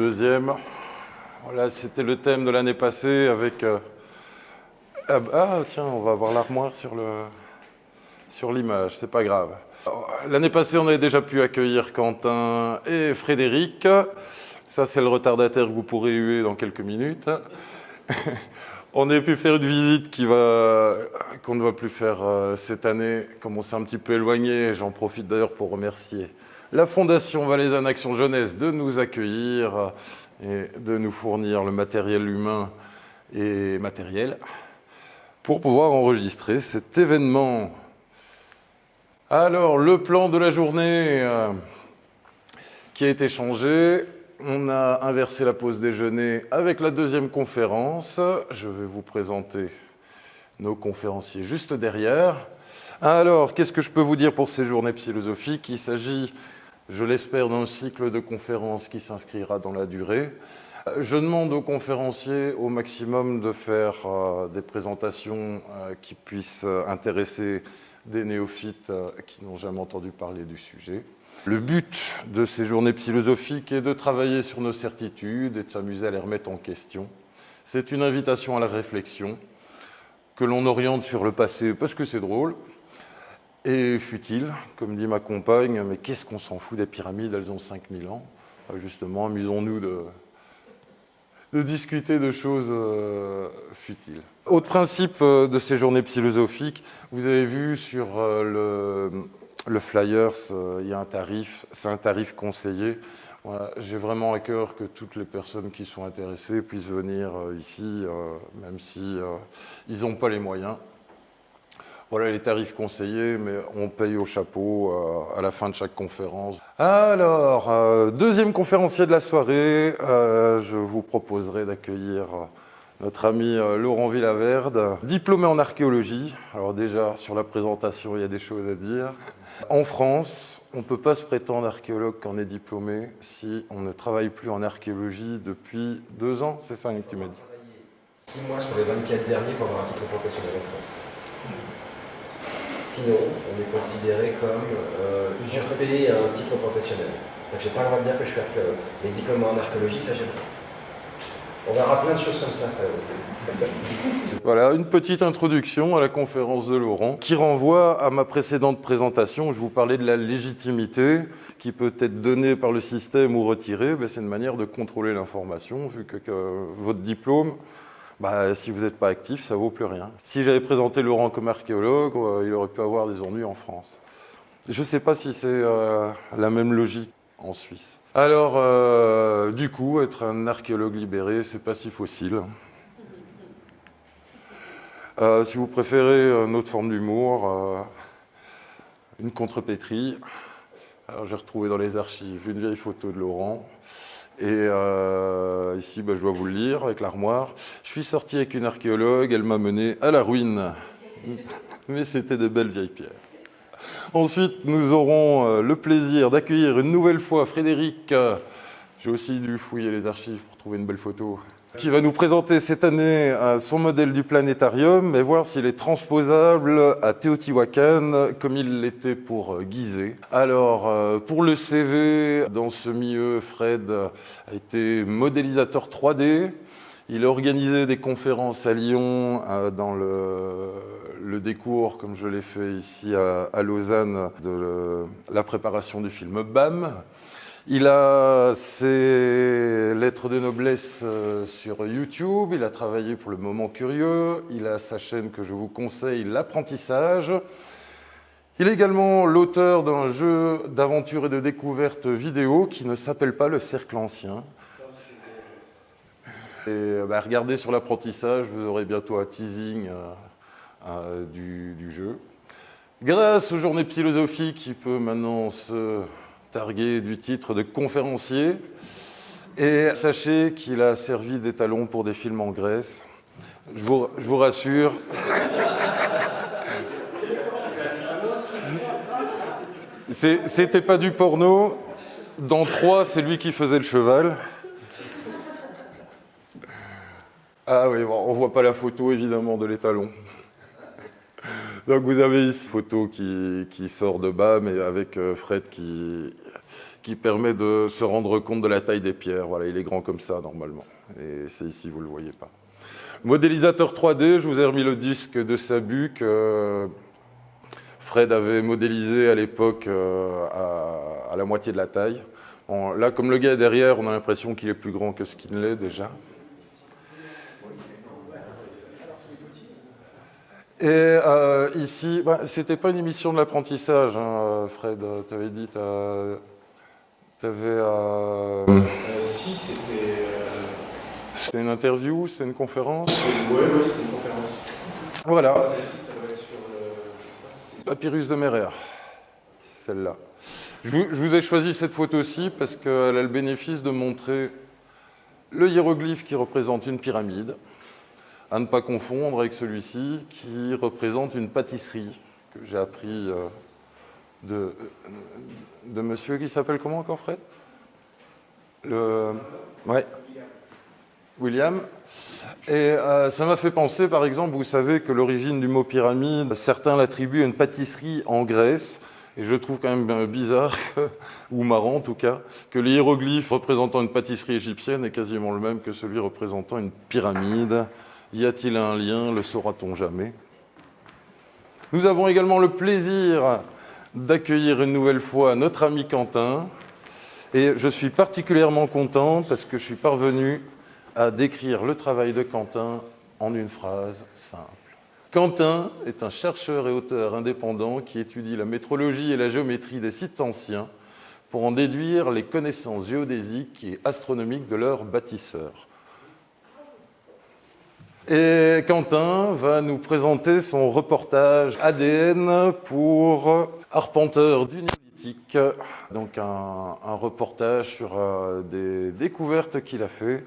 Deuxième, voilà, c'était le thème de l'année passée avec... Ah tiens, on va avoir l'armoire sur l'image, c'est pas grave. L'année passée, on avait déjà pu accueillir Quentin et Frédéric. Ça, c'est le retardataire que vous pourrez huer dans quelques minutes. On a pu faire une visite qu'on ne va plus faire cette année, comme on s'est un petit peu éloigné. J'en profite d'ailleurs pour remercier la Fondation Valaisanne Action Jeunesse de nous accueillir et de nous fournir le matériel humain et matériel pour pouvoir enregistrer cet événement. Alors, le plan de la journée qui a été changé. On a inversé la pause déjeuner avec la deuxième conférence. Je vais vous présenter nos conférenciers juste derrière. Alors, qu'est-ce que je peux vous dire pour ces journées philosophiques? Il s'agit, je l'espère, d'un cycle de conférences qui s'inscrira dans la durée. Je demande aux conférenciers au maximum de faire des présentations qui puissent intéresser des néophytes qui n'ont jamais entendu parler du sujet. Le but de ces journées philosophiques est de travailler sur nos certitudes et de s'amuser à les remettre en question. C'est une invitation à la réflexion que l'on oriente sur le passé parce que c'est drôle et futile, comme dit ma compagne, mais qu'est-ce qu'on s'en fout des pyramides, elles ont 5000 ans. Justement, amusons-nous de discuter de choses futiles. Autre principe de ces journées philosophiques, vous avez vu sur le flyers, il y a un tarif, c'est un tarif conseillé. Voilà, j'ai vraiment à cœur que toutes les personnes qui sont intéressées puissent venir ici, même si ils n'ont pas les moyens. Voilà les tarifs conseillés, mais on paye au chapeau à la fin de chaque conférence. Alors, deuxième conférencier de la soirée, je vous proposerai d'accueillir notre ami Laurent Villaverde, diplômé en archéologie. Alors déjà, sur la présentation, il y a des choses à dire. En France, on ne peut pas se prétendre archéologue quand on est diplômé si on ne travaille plus en archéologie depuis 2 ans, c'est ça que tu m'as dit? 6 mois sur les 24 derniers pour avoir un titre professionnel en France. Sinon, on est considéré comme usurpé à un titre professionnel. Donc, je n'ai pas le droit de dire que je suis archéologue. Les diplômes en archéologie, ça, j'aime pas. On verra plein de choses comme ça après. Voilà, une petite introduction à la conférence de Laurent qui renvoie à ma précédente présentation où je vous parlais de la légitimité qui peut être donnée par le système ou retirée. C'est une manière de contrôler l'information vu que votre diplôme, si vous n'êtes pas actif, ça ne vaut plus rien. Si j'avais présenté Laurent comme archéologue, il aurait pu avoir des ennuis en France. Je ne sais pas si c'est la même logique en Suisse. Alors, du coup, être un archéologue libéré, c'est pas si facile. Si vous préférez une autre forme d'humour, une contrepétrie. Alors, j'ai retrouvé dans les archives une vieille photo de Laurent. Et ici, je dois vous le lire avec l'armoire. Je suis sorti avec une archéologue, elle m'a mené à la ruine. Mais c'était de belles vieilles pierres. Ensuite, nous aurons le plaisir d'accueillir une nouvelle fois Frédéric. J'ai aussi dû fouiller les archives pour trouver une belle photo. Qui va nous présenter cette année son modèle du planétarium et voir s'il est transposable à Teotihuacan comme il l'était pour Gizeh. Alors, pour le CV, dans ce milieu, Fred a été modélisateur 3D. Il a organisé des conférences à Lyon dans le décours, comme je l'ai fait ici à Lausanne, de la préparation du film BAM. Il a ses lettres de noblesse sur YouTube, il a travaillé pour Le Moment Curieux, il a sa chaîne que je vous conseille, L'Apprentissage. Il est également l'auteur d'un jeu d'aventure et de découverte vidéo qui ne s'appelle pas Le Cercle Ancien. Et regardez sur l'apprentissage, vous aurez bientôt un teasing du jeu. Grâce aux journées philosophiques, il peut maintenant se targué du titre de conférencier. Et sachez qu'il a servi d'étalon pour des films en Grèce. Je vous rassure. C'était pas du porno. Dans 3, c'est lui qui faisait le cheval. Ah oui, on voit pas la photo évidemment de l'étalon. Donc vous avez ici une photo qui sort de bas, mais avec Fred qui qui permet de se rendre compte de la taille des pierres. Voilà, il est grand comme ça normalement. Et c'est ici, vous ne le voyez pas. Modélisateur 3D, je vous ai remis le disque de Sabu que Fred avait modélisé à l'époque à la moitié de la taille. Bon, là, comme le gars est derrière, on a l'impression qu'il est plus grand que ce qu'il l'est déjà. Et ici, c'était pas une émission de l'apprentissage, hein, Fred, tu avais dit, Si, c'était... C'était une interview, c'était une conférence? Ouais, c'était une conférence. Voilà. Celle-ci, ça doit être sur le... Je sais pas si c'est... Papyrus de Mérer, celle-là. Je vous ai choisi cette photo-ci parce qu'elle a le bénéfice de montrer le hiéroglyphe qui représente une pyramide, à ne pas confondre avec celui-ci qui représente une pâtisserie que j'ai appris de monsieur qui s'appelle comment encore, Fred? Ouais. William. Et ça m'a fait penser, par exemple, vous savez que l'origine du mot pyramide, certains l'attribuent à une pâtisserie en Grèce. Et je trouve quand même bizarre, ou marrant en tout cas, que les hiéroglyphes représentant une pâtisserie égyptienne est quasiment le même que celui représentant une pyramide. Y a-t-il un lien? Le saura-t-on jamais? Nous avons également le plaisir d'accueillir une nouvelle fois notre ami Quentin. Et je suis particulièrement content parce que je suis parvenu à décrire le travail de Quentin en une phrase simple. Quentin est un chercheur et auteur indépendant qui étudie la métrologie et la géométrie des sites anciens pour en déduire les connaissances géodésiques et astronomiques de leurs bâtisseurs. Et Quentin va nous présenter son reportage ADN pour Arpenteur du Néolithique. Donc un reportage sur des découvertes qu'il a fait.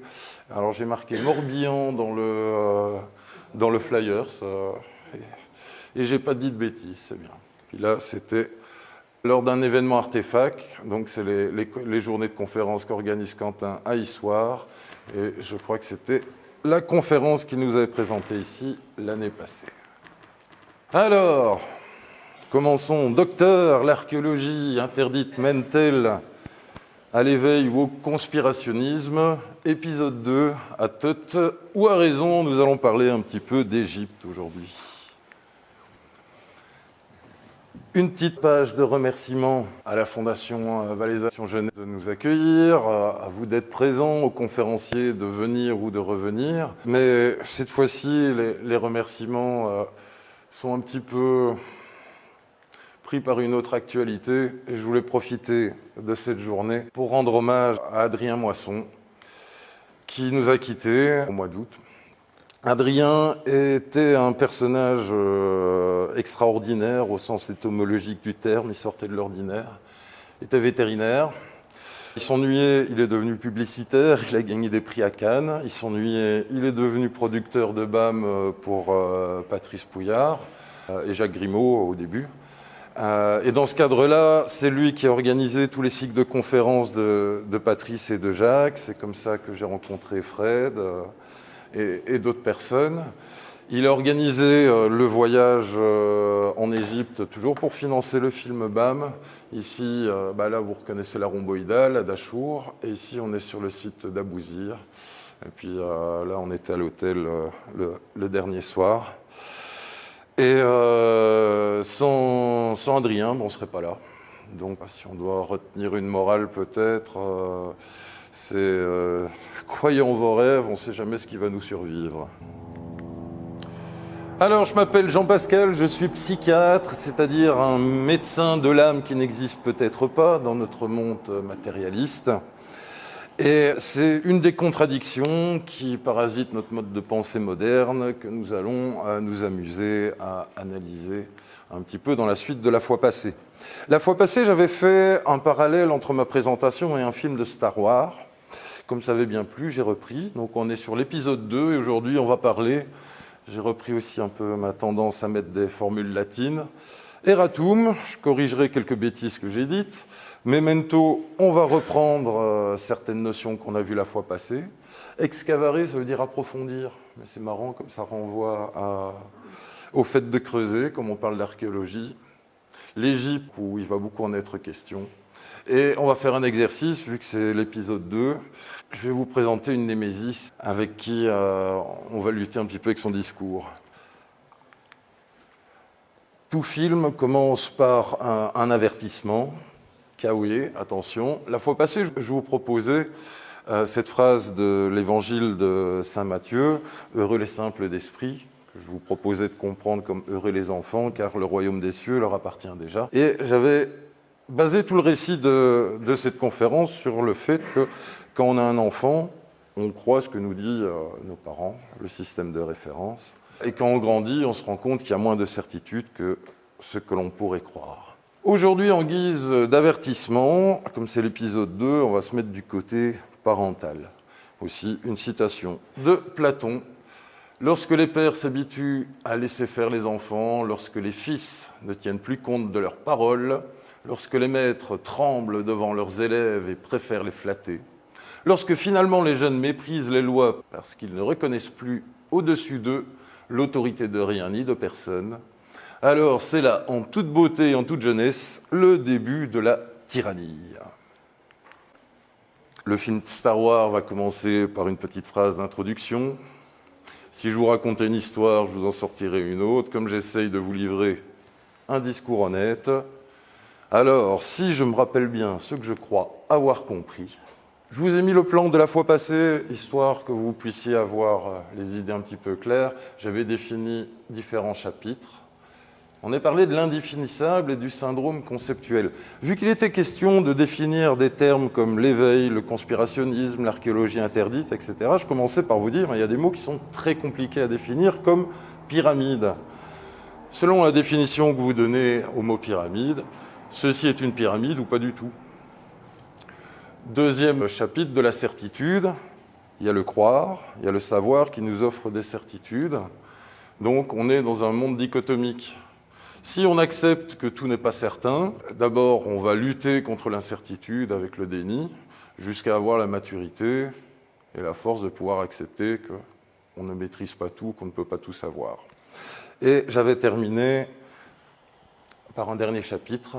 Alors j'ai marqué Morbihan dans le flyer, et j'ai pas dit de bêtises, c'est bien. Puis là, c'était lors d'un événement artefact, donc c'est les journées de conférence qu'organise Quentin à Issoire, et je crois que c'était la conférence qu'il nous avait présentée ici l'année passée. Alors, commençons. Docteur, l'archéologie interdite mène-t-elle à l'éveil ou au conspirationnisme? Épisode 2, à tête ou à raison, nous allons parler un petit peu d'Égypte aujourd'hui. Une petite page de remerciements à la Fondation Valaisation Jeunesse de nous accueillir, à vous d'être présents, aux conférenciers de venir ou de revenir. Mais cette fois-ci, les remerciements sont un petit peu pris par une autre actualité et je voulais profiter de cette journée pour rendre hommage à Adrien Moisson qui nous a quittés au mois d'août. Adrien était un personnage extraordinaire au sens étymologique du terme, il sortait de l'ordinaire, il était vétérinaire. Il s'ennuyait, il est devenu publicitaire, il a gagné des prix à Cannes. Il s'ennuyait, il est devenu producteur de BAM pour Patrice Pouillard et Jacques Grimaud au début. Et dans ce cadre-là, c'est lui qui a organisé tous les cycles de conférences de Patrice et de Jacques. C'est comme ça que j'ai rencontré Fred et d'autres personnes. Il a organisé le voyage en Égypte, toujours pour financer le film BAM. Ici, là, vous reconnaissez la rhomboïdale à Dachour. Et ici, on est sur le site d'Abousir. Et puis là, on était à l'hôtel le dernier soir. Et sans Adrien, on ne serait pas là. Donc, si on doit retenir une morale, peut-être, c'est croyez en vos rêves, on ne sait jamais ce qui va nous survivre. Alors, je m'appelle Jean-Pascal, je suis psychiatre, c'est-à-dire un médecin de l'âme qui n'existe peut-être pas dans notre monde matérialiste. Et c'est une des contradictions qui parasite notre mode de pensée moderne que nous allons nous amuser à analyser un petit peu dans la suite de la fois passée. La fois passée, j'avais fait un parallèle entre ma présentation et un film de Star Wars. Comme ça avait bien plu, j'ai repris. Donc on est sur l'épisode 2 et aujourd'hui on va parler, j'ai repris aussi un peu ma tendance à mettre des formules latines. Eratum, je corrigerai quelques bêtises que j'ai dites. Memento, on va reprendre certaines notions qu'on a vues la fois passée. Excavare, ça veut dire approfondir. Mais c'est marrant, comme ça renvoie au fait de creuser, comme on parle d'archéologie. L'Égypte, où il va beaucoup en être question. Et on va faire un exercice, vu que c'est l'épisode 2. Je vais vous présenter une némésis avec qui on va lutter un petit peu avec son discours. Tout film commence par un avertissement. Kaoué, attention. La fois passée, je vous proposais cette phrase de l'évangile de saint Matthieu, « Heureux les simples d'esprit », que je vous proposais de comprendre comme « Heureux les enfants, car le royaume des cieux leur appartient déjà ». Et j'avais basé tout le récit de cette conférence sur le fait que quand on a un enfant, on croit ce que nous disent nos parents, le système de référence. Et quand on grandit, on se rend compte qu'il y a moins de certitude que ce que l'on pourrait croire. Aujourd'hui, en guise d'avertissement, comme c'est l'épisode 2, on va se mettre du côté parental. Aussi, une citation de Platon. « Lorsque les pères s'habituent à laisser faire les enfants, lorsque les fils ne tiennent plus compte de leurs paroles, lorsque les maîtres tremblent devant leurs élèves et préfèrent les flatter, lorsque finalement les jeunes méprisent les lois parce qu'ils ne reconnaissent plus au-dessus d'eux l'autorité de rien ni de personne, alors c'est là, en toute beauté et en toute jeunesse, le début de la tyrannie. » Le film Star Wars va commencer par une petite phrase d'introduction. Si je vous racontais une histoire, je vous en sortirai une autre. Comme j'essaye de vous livrer un discours honnête, alors, si je me rappelle bien ce que je crois avoir compris, je vous ai mis le plan de la fois passée, histoire que vous puissiez avoir les idées un petit peu claires. J'avais défini différents chapitres. On a parlé de l'indéfinissable et du syndrome conceptuel. Vu qu'il était question de définir des termes comme l'éveil, le conspirationnisme, l'archéologie interdite, etc., je commençais par vous dire qu'il y a des mots qui sont très compliqués à définir, comme pyramide. Selon la définition que vous donnez au mot pyramide, ceci est une pyramide ou pas du tout. Deuxième chapitre de la certitude, il y a le croire, il y a le savoir qui nous offre des certitudes. Donc on est dans un monde dichotomique. Si on accepte que tout n'est pas certain, d'abord on va lutter contre l'incertitude avec le déni, jusqu'à avoir la maturité et la force de pouvoir accepter qu'on ne maîtrise pas tout, qu'on ne peut pas tout savoir. Et j'avais terminé par un dernier chapitre,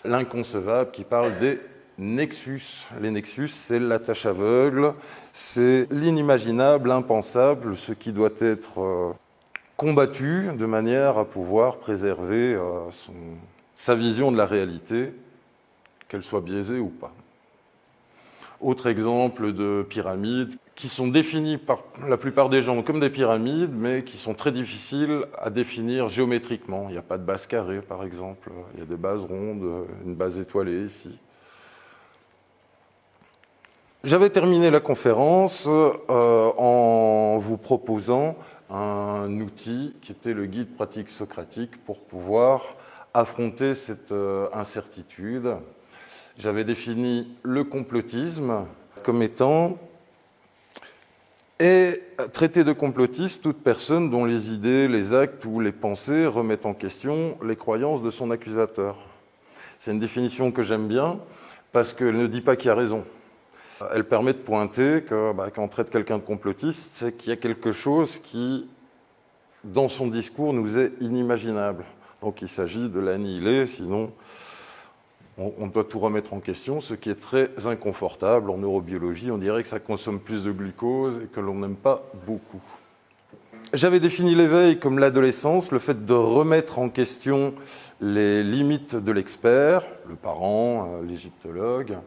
l'inconcevable, qui parle des nexus. Les nexus, c'est la tâche aveugle, c'est l'inimaginable, l'impensable, ce qui doit être combattu de manière à pouvoir préserver sa vision de la réalité, qu'elle soit biaisée ou pas. Autre exemple de pyramides qui sont définies par la plupart des gens comme des pyramides, mais qui sont très difficiles à définir géométriquement. Il n'y a pas de base carrée, par exemple. Il y a des bases rondes, une base étoilée ici. J'avais terminé la conférence en vous proposant un outil qui était le guide pratique socratique pour pouvoir affronter cette incertitude. J'avais défini le complotisme comme étant et traiter de complotiste toute personne dont les idées, les actes ou les pensées remettent en question les croyances de son accusateur. C'est une définition que j'aime bien parce qu'elle ne dit pas qui a raison. Elle permet de pointer que quand on traite quelqu'un de complotiste, c'est qu'il y a quelque chose qui, dans son discours, nous est inimaginable. Donc il s'agit de l'annihiler, sinon on doit tout remettre en question, ce qui est très inconfortable. En neurobiologie, on dirait que ça consomme plus de glucose et que l'on n'aime pas beaucoup. J'avais défini l'éveil comme l'adolescence, le fait de remettre en question les limites de l'expert, le parent, l'égyptologue,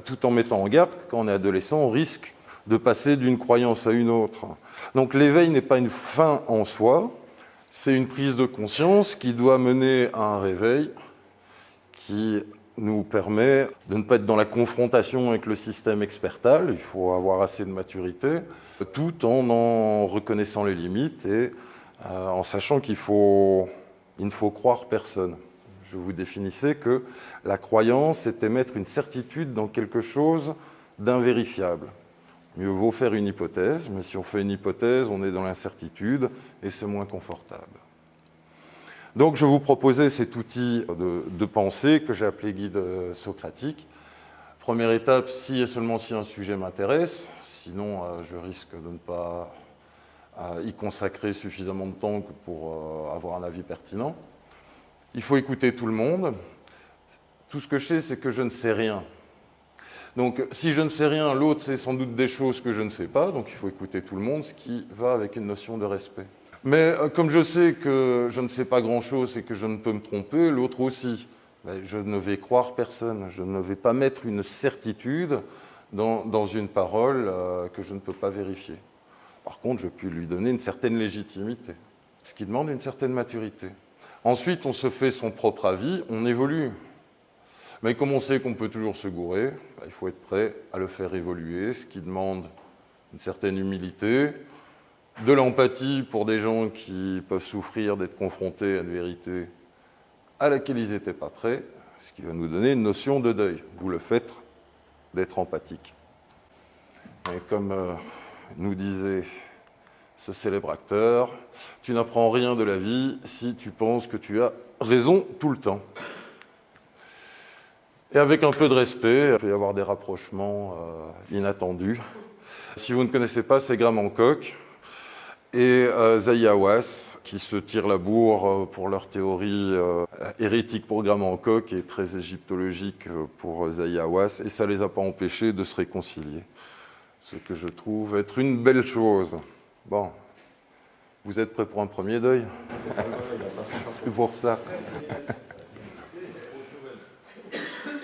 tout en mettant en garde que quand on est adolescent, on risque de passer d'une croyance à une autre. Donc l'éveil n'est pas une fin en soi, c'est une prise de conscience qui doit mener à un réveil qui nous permet de ne pas être dans la confrontation avec le système expertal, il faut avoir assez de maturité, tout en reconnaissant les limites et en sachant il ne faut croire personne. Je vous définissais que la croyance était mettre une certitude dans quelque chose d'invérifiable. Mieux vaut faire une hypothèse, mais si on fait une hypothèse, on est dans l'incertitude et c'est moins confortable. Donc je vous proposais cet outil de pensée que j'ai appelé guide socratique. Première étape, si et seulement si un sujet m'intéresse, sinon je risque de ne pas y consacrer suffisamment de temps pour avoir un avis pertinent. Il faut écouter tout le monde. Tout ce que je sais, c'est que je ne sais rien. Donc, si je ne sais rien, l'autre sait sans doute des choses que je ne sais pas, donc il faut écouter tout le monde, ce qui va avec une notion de respect. Mais comme je sais que je ne sais pas grand-chose et que je ne peux me tromper, l'autre aussi. Je ne vais croire personne, je ne vais pas mettre une certitude dans une parole que je ne peux pas vérifier. Par contre, je peux lui donner une certaine légitimité, ce qui demande une certaine maturité. Ensuite, on se fait son propre avis, on évolue. Mais comme on sait qu'on peut toujours se gourer, il faut être prêt à le faire évoluer, ce qui demande une certaine humilité, de l'empathie pour des gens qui peuvent souffrir d'être confrontés à une vérité à laquelle ils n'étaient pas prêts, ce qui va nous donner une notion de deuil, d'où le fait d'être empathique. Et comme nous disait ce célèbre acteur, tu n'apprends rien de la vie si tu penses que tu as raison tout le temps. Et avec un peu de respect, il peut y avoir des rapprochements inattendus. Si vous ne connaissez pas, c'est Graham Hancock et Zahi Hawass qui se tirent la bourre pour leur théorie hérétique pour Graham Hancock et très égyptologique pour Zahi Hawass, et ça ne les a pas empêchés de se réconcilier. Ce que je trouve être une belle chose. Bon, vous êtes prêts pour un premier deuil? C'est pour ça.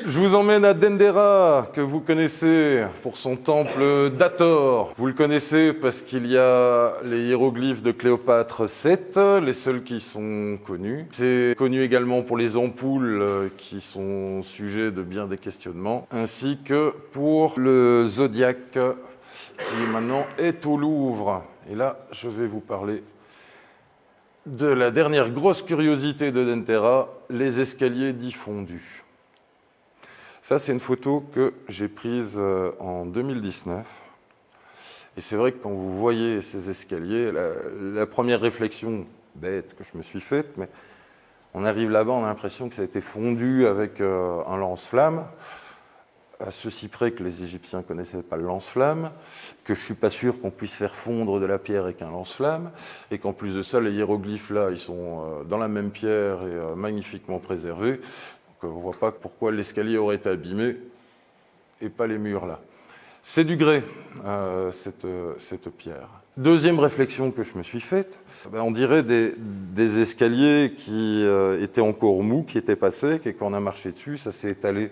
Je vous emmène à Dendera, que vous connaissez pour son temple d'Hathor. Vous le connaissez parce qu'il y a les hiéroglyphes de Cléopâtre 7, les seuls qui sont connus. C'est connu également pour les ampoules qui sont sujets de bien des questionnements, ainsi que pour le zodiaque qui maintenant est au Louvre. Et là, je vais vous parler de la dernière grosse curiosité de Dendera, les escaliers dits fondus. Ça, c'est une photo que j'ai prise en 2019. Et c'est vrai que quand vous voyez ces escaliers, la première réflexion bête que je me suis faite, mais on arrive là-bas, on a l'impression que ça a été fondu avec un lance-flamme, à ceci près que les Égyptiens ne connaissaient pas le lance-flamme, que je ne suis pas sûr qu'on puisse faire fondre de la pierre avec un lance-flamme, et qu'en plus de ça, les hiéroglyphes là, ils sont dans la même pierre et magnifiquement préservés. On ne voit pas pourquoi l'escalier aurait été abîmé et pas les murs là. C'est du grès, cette pierre. Deuxième réflexion que je me suis faite, on dirait des escaliers qui étaient encore mous, qui étaient pas secs, et quand on a marché dessus, ça s'est étalé.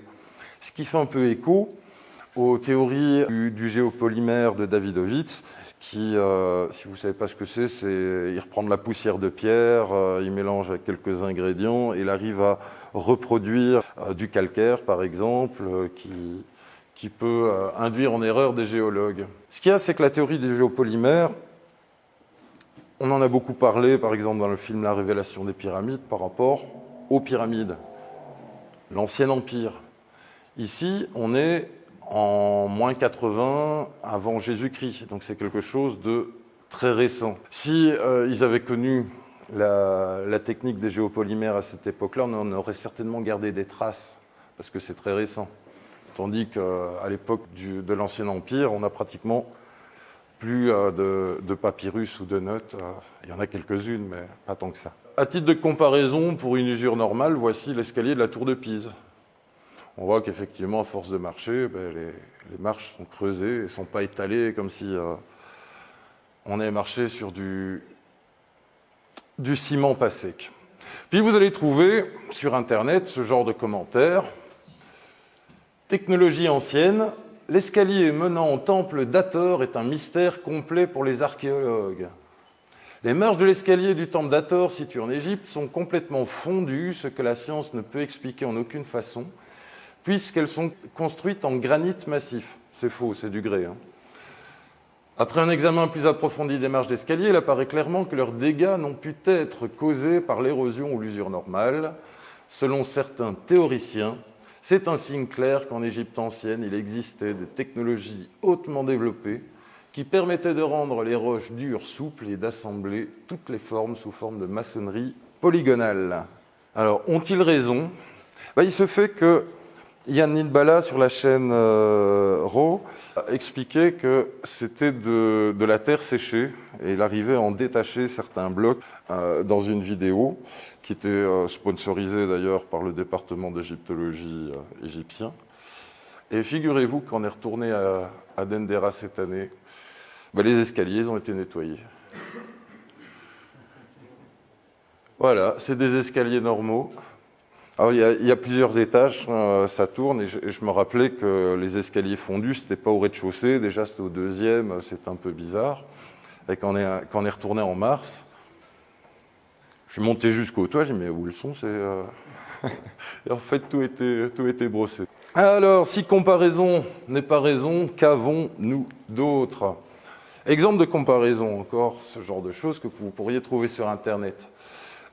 Ce qui fait un peu écho aux théories du géopolymère de Davidovits, qui, si vous ne savez pas ce que c'est, il reprend de la poussière de pierre, il mélange avec quelques ingrédients, et il arrive à reproduire du calcaire, par exemple, qui peut induire en erreur des géologues. Ce qu'il y a, c'est que la théorie des géopolymères, on en a beaucoup parlé, par exemple, dans le film La Révélation des pyramides, par rapport aux pyramides, l'Ancien Empire. Ici, on est en moins 80 avant Jésus-Christ, donc c'est quelque chose de très récent. Si ils avaient connu la technique des géopolymères à cette époque-là, on en aurait certainement gardé des traces, parce que c'est très récent. Tandis qu'à l'époque de l'Ancien Empire, on n'a pratiquement plus de papyrus ou de notes. Il y en a quelques-unes, mais pas tant que ça. À titre de comparaison, pour une usure normale, voici l'escalier de la tour de Pise. On voit qu'effectivement, à force de marcher, les marches sont creusées et ne sont pas étalées comme si on avait marché sur du ciment pas sec. Puis vous allez trouver sur Internet ce genre de commentaires. Technologie ancienne, l'escalier menant au temple d'Hathor est un mystère complet pour les archéologues. Les marches de l'escalier du temple d'Hathor, situé en Égypte, sont complètement fondues, ce que la science ne peut expliquer en aucune façon, puisqu'elles sont construites en granit massif. C'est faux, c'est du grès. Après un examen plus approfondi des marches d'escalier, il apparaît clairement que leurs dégâts n'ont pu être causés par l'érosion ou l'usure normale. Selon certains théoriciens, c'est un signe clair qu'en Égypte ancienne, il existait des technologies hautement développées qui permettaient de rendre les roches dures souples et d'assembler toutes les formes sous forme de maçonnerie polygonale. Alors, ont-ils raison ? Il se fait que Yann Nidbala, sur la chaîne Raw, expliquait que c'était de la terre séchée et il arrivait à en détacher certains blocs dans une vidéo qui était sponsorisée d'ailleurs par le département d'égyptologie égyptien. Et figurez-vous qu'on est retourné à Dendera cette année, les escaliers ont été nettoyés. Voilà, c'est des escaliers normaux. Alors, il y a plusieurs étages, ça tourne, et je me rappelais que les escaliers fondus, c'était pas au rez-de-chaussée, déjà c'était au deuxième, c'était un peu bizarre. Et quand on est retourné en mars, je suis monté jusqu'au toit, j'ai dit mais où le son, et en fait tout était brossé. Alors, si comparaison n'est pas raison, qu'avons-nous d'autre? Exemple de comparaison, encore ce genre de choses que vous pourriez trouver sur Internet.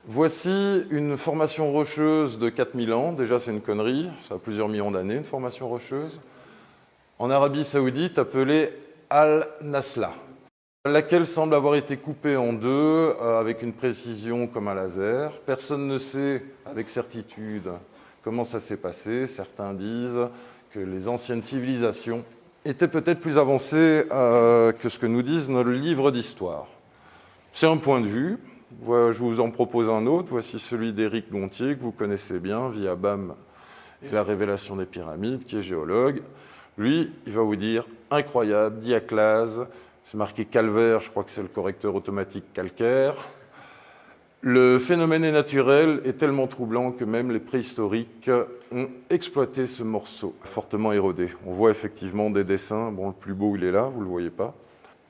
Voici une formation rocheuse de 4000 ans. Déjà, c'est une connerie. Ça a plusieurs millions d'années, une formation rocheuse. En Arabie Saoudite, appelée Al-Nasla, laquelle semble avoir été coupée en deux avec une précision comme un laser. Personne ne sait avec certitude comment ça s'est passé. Certains disent que les anciennes civilisations étaient peut-être plus avancées que ce que nous disent nos livres d'histoire. C'est un point de vue. Je vous en propose un autre. Voici celui d'Éric Gontier, que vous connaissez bien, via BAM et la révélation des pyramides, qui est géologue. Lui, il va vous dire incroyable, diaclase, c'est marqué calvaire, je crois que c'est le correcteur automatique calcaire. Le phénomène est naturel et tellement troublant que même les préhistoriques ont exploité ce morceau fortement érodé. On voit effectivement des dessins. Bon, le plus beau, il est là, vous ne le voyez pas.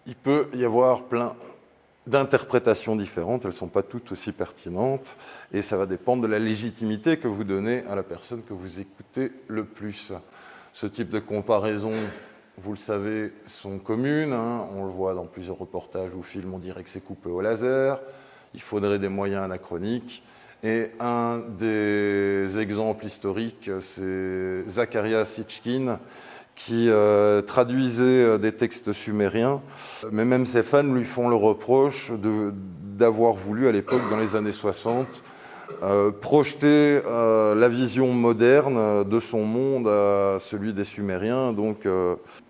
Il peut y avoir plein d'interprétations différentes, elles ne sont pas toutes aussi pertinentes, et ça va dépendre de la légitimité que vous donnez à la personne que vous écoutez le plus. Ce type de comparaison, vous le savez, sont communes, on le voit dans plusieurs reportages ou films, on dirait que c'est coupé au laser, il faudrait des moyens anachroniques, et un des exemples historiques, c'est Zacharias Sitchkin, qui traduisait des textes sumériens, mais même ses fans lui font le reproche d'avoir voulu, à l'époque, dans les années 60, projeter la vision moderne de son monde à celui des Sumériens. Donc,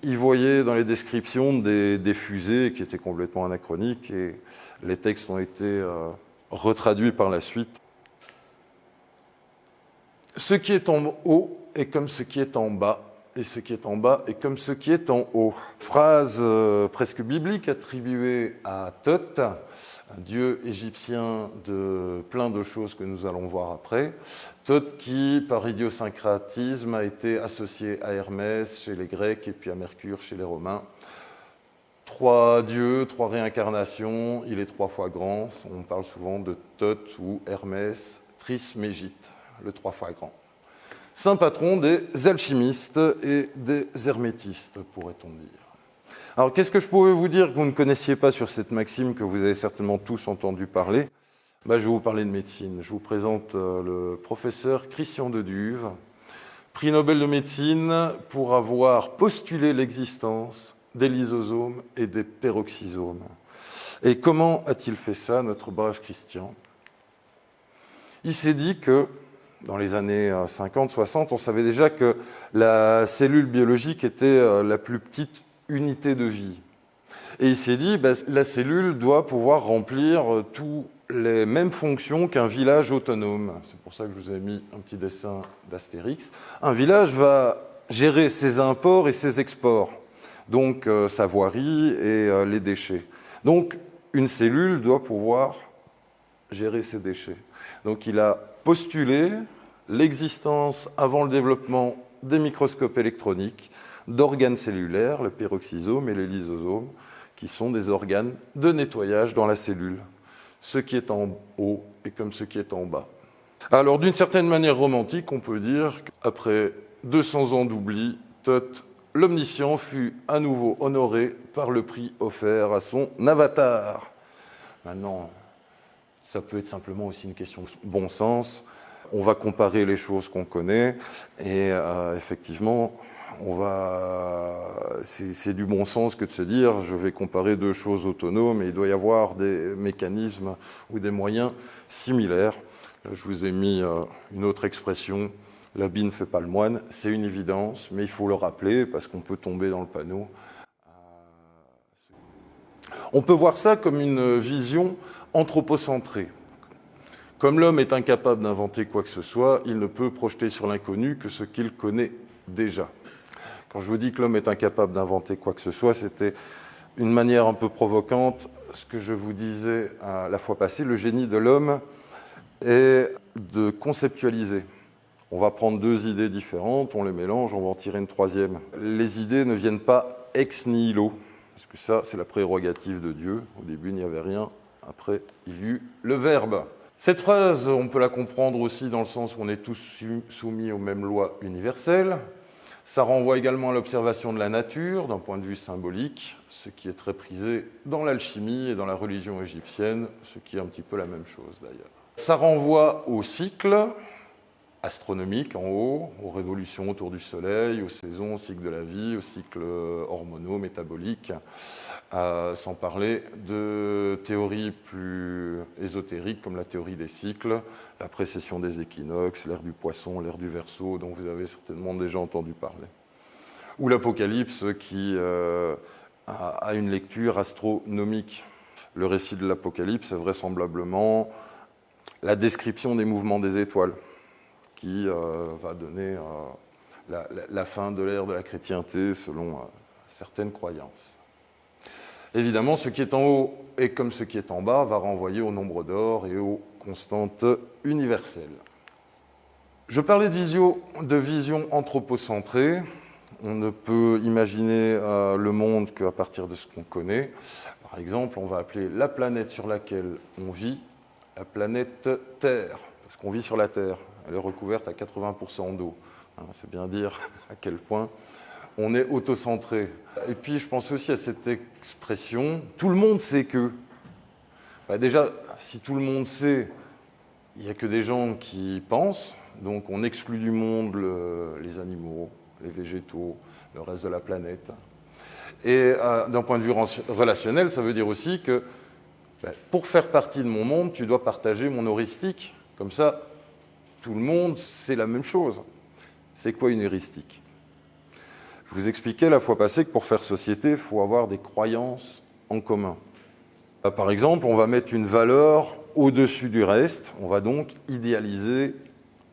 il voyait dans les descriptions des fusées qui étaient complètement anachroniques, et les textes ont été retraduits par la suite. Ce qui est en haut est comme ce qui est en bas, et ce qui est en bas est comme ce qui est en haut. Phrase presque biblique attribuée à Thoth, un dieu égyptien de plein de choses que nous allons voir après. Thoth qui, par idiosyncratisme, a été associé à Hermès chez les Grecs et puis à Mercure chez les Romains. 3 dieux, 3 réincarnations, il est 3 fois grand. On parle souvent de Thoth ou Hermès Trismégiste, le 3 fois grand. Saint patron des alchimistes et des hermétistes, pourrait-on dire. Alors, qu'est-ce que je pouvais vous dire que vous ne connaissiez pas sur cette maxime que vous avez certainement tous entendu parler? Je vais vous parler de médecine. Je vous présente le professeur Christian de Duve, prix Nobel de médecine pour avoir postulé l'existence des lysosomes et des peroxysomes. Et comment a-t-il fait ça, notre brave Christian? Il s'est dit que dans les années 50-60, on savait déjà que la cellule biologique était la plus petite unité de vie. Et il s'est dit, la cellule doit pouvoir remplir toutes les mêmes fonctions qu'un village autonome. C'est pour ça que je vous ai mis un petit dessin d'Astérix. Un village va gérer ses imports et ses exports, donc sa voirie et les déchets. Donc, une cellule doit pouvoir gérer ses déchets. Donc, il a postulé l'existence, avant le développement des microscopes électroniques, d'organes cellulaires, le peroxysome et les lysosomes, qui sont des organes de nettoyage dans la cellule. Ce qui est en haut est comme ce qui est en bas. Alors, d'une certaine manière romantique, on peut dire qu'après 200 ans d'oubli, Thoth, l'omniscient, fut à nouveau honoré par le prix offert à son avatar. Maintenant, ça peut être simplement aussi une question de bon sens. On va comparer les choses qu'on connaît et effectivement, c'est du bon sens que de se dire je vais comparer 2 choses autonomes et il doit y avoir des mécanismes ou des moyens similaires. Là, je vous ai mis une autre expression L'habit ne fait pas le moine, c'est une évidence, mais il faut le rappeler parce qu'on peut tomber dans le panneau. On peut voir ça comme une vision anthropocentrée. Comme l'homme est incapable d'inventer quoi que ce soit, il ne peut projeter sur l'inconnu que ce qu'il connaît déjà. Quand je vous dis que l'homme est incapable d'inventer quoi que ce soit, c'était une manière un peu provocante, ce que je vous disais la fois passée, le génie de l'homme est de conceptualiser. On va prendre deux idées différentes, on les mélange, on va en tirer une troisième. Les idées ne viennent pas ex nihilo, parce que ça, c'est la prérogative de Dieu. Au début, il n'y avait rien, après, il y eut le Verbe. Cette phrase, on peut la comprendre aussi dans le sens où on est tous soumis aux mêmes lois universelles. Ça renvoie également à l'observation de la nature, d'un point de vue symbolique, ce qui est très prisé dans l'alchimie et dans la religion égyptienne, ce qui est un petit peu la même chose d'ailleurs. Ça renvoie au cycle astronomique en haut, aux révolutions autour du Soleil, aux saisons, au cycle de la vie, aux cycles hormonaux, métaboliques, sans parler de théories plus ésotériques comme la théorie des cycles, la précession des équinoxes, l'ère du Poisson, l'ère du Verseau, dont vous avez certainement déjà entendu parler. Ou l'Apocalypse qui a une lecture astronomique. Le récit de l'Apocalypse est vraisemblablement la description des mouvements des étoiles, qui va donner la fin de l'ère de la chrétienté selon certaines croyances. Évidemment, ce qui est en haut et comme ce qui est en bas va renvoyer au nombre d'or et aux constantes universelles. Je parlais de vision anthropocentrée. On ne peut imaginer le monde qu'à partir de ce qu'on connaît. Par exemple, on va appeler la planète sur laquelle on vit la planète Terre, parce qu'on vit sur la Terre. Elle est recouverte à 80% d'eau. C'est bien dire à quel point on est autocentré. Et puis, je pense aussi à cette expression « tout le monde sait que ». Déjà, si tout le monde sait, il n'y a que des gens qui pensent, donc on exclut du monde les animaux, les végétaux, le reste de la planète. Et d'un point de vue relationnel, ça veut dire aussi que pour faire partie de mon monde, tu dois partager mon heuristique. Comme ça, tout le monde, c'est la même chose. C'est quoi une heuristique ? Je vous expliquais la fois passée que pour faire société, il faut avoir des croyances en commun. Par exemple, on va mettre une valeur au-dessus du reste, on va donc idéaliser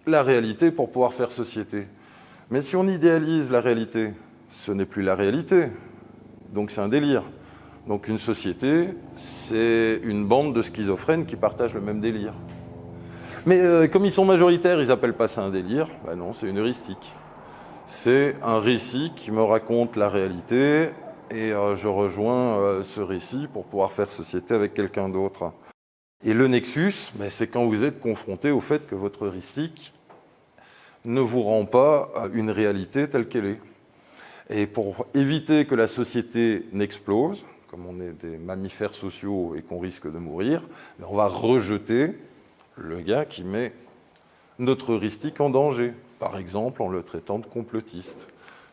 la réalité pour pouvoir faire société. Mais si on idéalise la réalité, ce n'est plus la réalité, donc c'est un délire. Donc une société, c'est une bande de schizophrènes qui partagent le même délire. Mais comme ils sont majoritaires, ils n'appellent pas ça un délire. Non, c'est une heuristique. C'est un récit qui me raconte la réalité et je rejoins ce récit pour pouvoir faire société avec quelqu'un d'autre. Et le nexus, c'est quand vous êtes confronté au fait que votre heuristique ne vous rend pas une réalité telle qu'elle est. Et pour éviter que la société n'explose, comme on est des mammifères sociaux et qu'on risque de mourir, on va rejeter le gars qui met notre heuristique en danger, par exemple en le traitant de complotiste,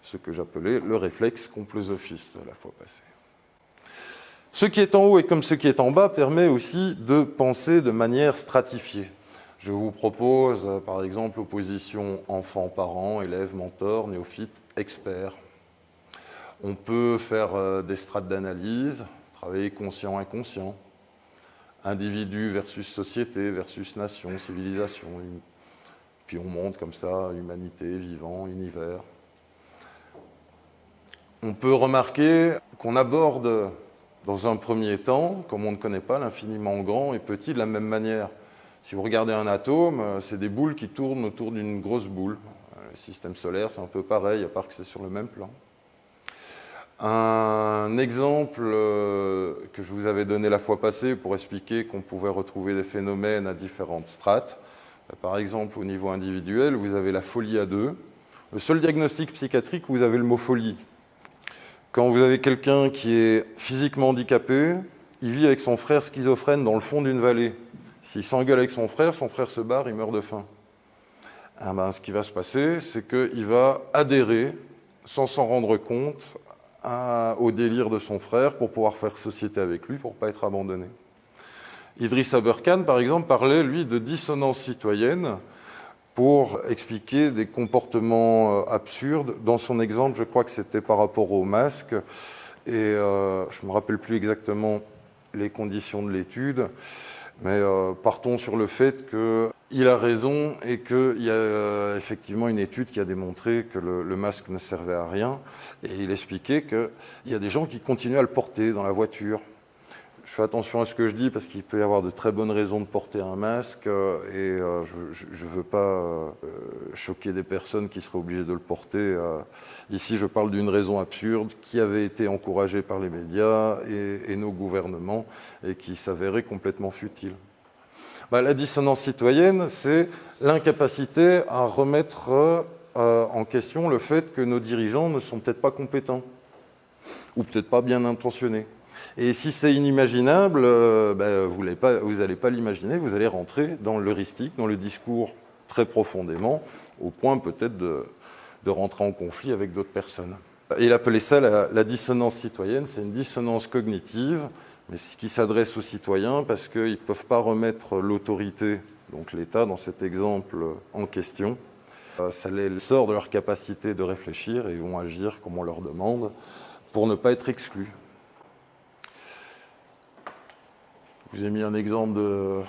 ce que j'appelais le réflexe complosophiste la fois passée. Ce qui est en haut et comme ce qui est en bas permet aussi de penser de manière stratifiée. Je vous propose par exemple l'opposition enfant-parent, élève, mentor, néophyte, expert. On peut faire des strates d'analyse, travailler conscient-inconscient, individu versus société, versus nation, civilisation. Puis on monte comme ça, humanité, vivant, univers. On peut remarquer qu'on aborde dans un premier temps, comme on ne connaît pas, l'infiniment grand et petit de la même manière. Si vous regardez un atome, c'est des boules qui tournent autour d'une grosse boule. Le système solaire, c'est un peu pareil, à part que c'est sur le même plan. Un exemple que je vous avais donné la fois passée pour expliquer qu'on pouvait retrouver des phénomènes à différentes strates. Par exemple, au niveau individuel, vous avez la folie à deux. Le seul diagnostic psychiatrique, vous avez le mot folie. Quand vous avez quelqu'un qui est physiquement handicapé, il vit avec son frère schizophrène dans le fond d'une vallée. S'il s'engueule avec son frère se barre, il meurt de faim. Ce qui va se passer, c'est qu'il va adhérer, sans s'en rendre compte, au délire de son frère pour pouvoir faire société avec lui, pour ne pas être abandonné. Idriss Aberkan, par exemple, parlait, lui, de dissonance citoyenne pour expliquer des comportements absurdes. Dans son exemple, je crois que c'était par rapport au masque, et je ne me rappelle plus exactement les conditions de l'étude, mais partons sur le fait qu'il a raison et qu'il y a effectivement une étude qui a démontré que le masque ne servait à rien, et il expliquait qu'il y a des gens qui continuent à le porter dans la voiture. Je fais attention à ce que je dis parce qu'il peut y avoir de très bonnes raisons de porter un masque et je ne veux pas choquer des personnes qui seraient obligées de le porter. Ici, je parle d'une raison absurde qui avait été encouragée par les médias et nos gouvernements et qui s'avérait complètement futile. La dissonance citoyenne, c'est l'incapacité à remettre en question le fait que nos dirigeants ne sont peut-être pas compétents ou peut-être pas bien intentionnés. Et si c'est inimaginable, vous n'allez pas l'imaginer, vous allez rentrer dans l'heuristique, dans le discours très profondément, au point peut-être de rentrer en conflit avec d'autres personnes. Et il appelait ça la dissonance citoyenne, c'est une dissonance cognitive, mais qui s'adresse aux citoyens parce qu'ils ne peuvent pas remettre l'autorité, donc l'État dans cet exemple, en question. Ça les sort de leur capacité de réfléchir et ils vont agir comme on leur demande pour ne pas être exclus. Je vous ai mis un exemple de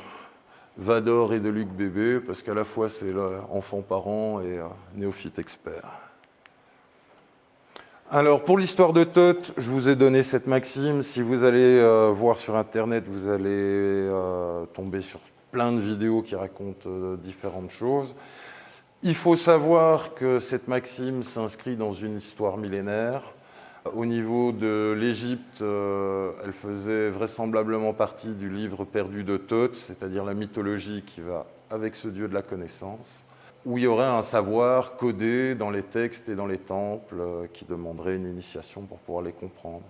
Vador et de Luc Bébé, parce qu'à la fois c'est enfant parent et néophyte expert. Alors pour l'histoire de Thoth, je vous ai donné cette maxime. Si vous allez voir sur Internet, vous allez tomber sur plein de vidéos qui racontent différentes choses. Il faut savoir que cette maxime s'inscrit dans une histoire millénaire. Au niveau de l'Égypte, elle faisait vraisemblablement partie du livre perdu de Thoth, c'est-à-dire la mythologie qui va avec ce dieu de la connaissance, où il y aurait un savoir codé dans les textes et dans les temples qui demanderait une initiation pour pouvoir les comprendre.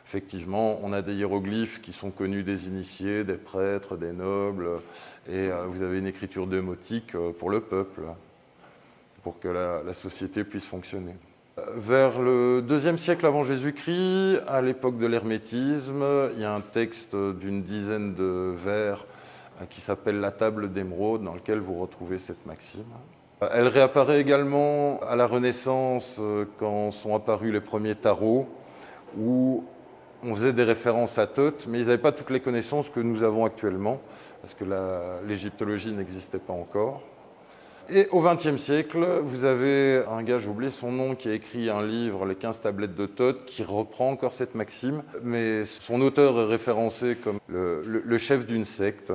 Effectivement, on a des hiéroglyphes qui sont connus des initiés, des prêtres, des nobles, et vous avez une écriture démotique pour le peuple, pour que la société puisse fonctionner. Vers le IIe siècle avant Jésus-Christ, à l'époque de l'hermétisme, il y a un texte d'une dizaine de vers qui s'appelle la table d'émeraude, dans lequel vous retrouvez cette maxime. Elle réapparaît également à la Renaissance quand sont apparus les premiers tarots, où on faisait des références à Thoth, mais ils n'avaient pas toutes les connaissances que nous avons actuellement, parce que l'égyptologie n'existait pas encore. Et au XXe siècle, vous avez un gars, j'ai oublié son nom, qui a écrit un livre, Les 15 tablettes de Thoth, qui reprend encore cette maxime, mais son auteur est référencé comme le chef d'une secte.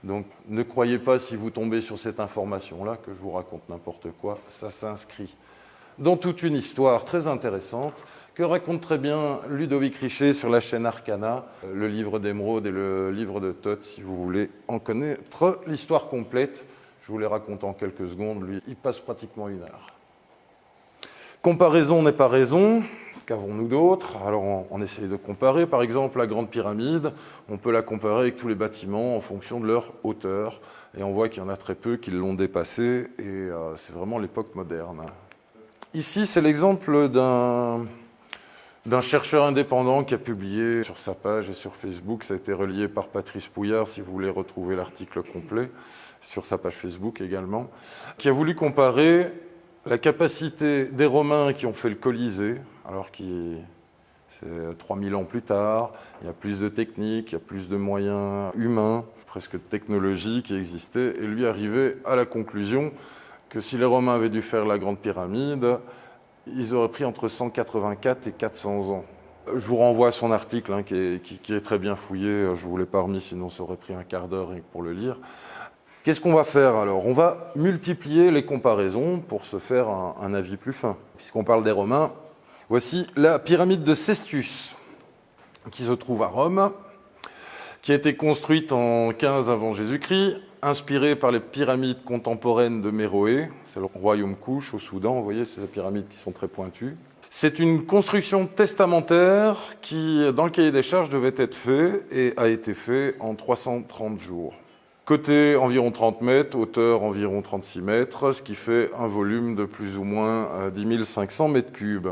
Donc ne croyez pas, si vous tombez sur cette information-là, que je vous raconte n'importe quoi, ça s'inscrit dans toute une histoire très intéressante que raconte très bien Ludovic Richet sur la chaîne Arcana, le livre d'Émeraude et le livre de Thoth, si vous voulez en connaître l'histoire complète. Je vous les raconte en quelques secondes, lui, il passe pratiquement 1 heure. Comparaison n'est pas raison, qu'avons-nous d'autre? Alors on essaye de comparer, par exemple la Grande Pyramide, on peut la comparer avec tous les bâtiments en fonction de leur hauteur, et on voit qu'il y en a très peu qui l'ont dépassée, et c'est vraiment l'époque moderne. Ici, c'est l'exemple d'un chercheur indépendant qui a publié sur sa page et sur Facebook, ça a été relié par Patrice Pouillard, si vous voulez retrouver l'article complet, sur sa page Facebook également, qui a voulu comparer la capacité des Romains qui ont fait le Colisée, alors c'est 3000 ans plus tard, il y a plus de techniques, il y a plus de moyens humains, presque de technologie qui existait, et lui arrivait à la conclusion que si les Romains avaient dû faire la Grande Pyramide, ils auraient pris entre 184 et 400 ans. Je vous renvoie à son article qui est très bien fouillé, je ne vous l'ai pas remis, sinon ça aurait pris un quart d'heure pour le lire. Qu'est-ce qu'on va faire alors? On va multiplier les comparaisons pour se faire un avis plus fin. Puisqu'on parle des Romains, voici la pyramide de Cestius, qui se trouve à Rome, qui a été construite en 15 avant Jésus-Christ, inspirée par les pyramides contemporaines de Méroé, c'est le royaume Kouch au Soudan, vous voyez, c'est des pyramides qui sont très pointues. C'est une construction testamentaire qui, dans le cahier des charges, devait être fait et a été fait en 330 jours. Côté environ 30 mètres, hauteur environ 36 mètres, ce qui fait un volume de plus ou moins 10 500 mètres cubes.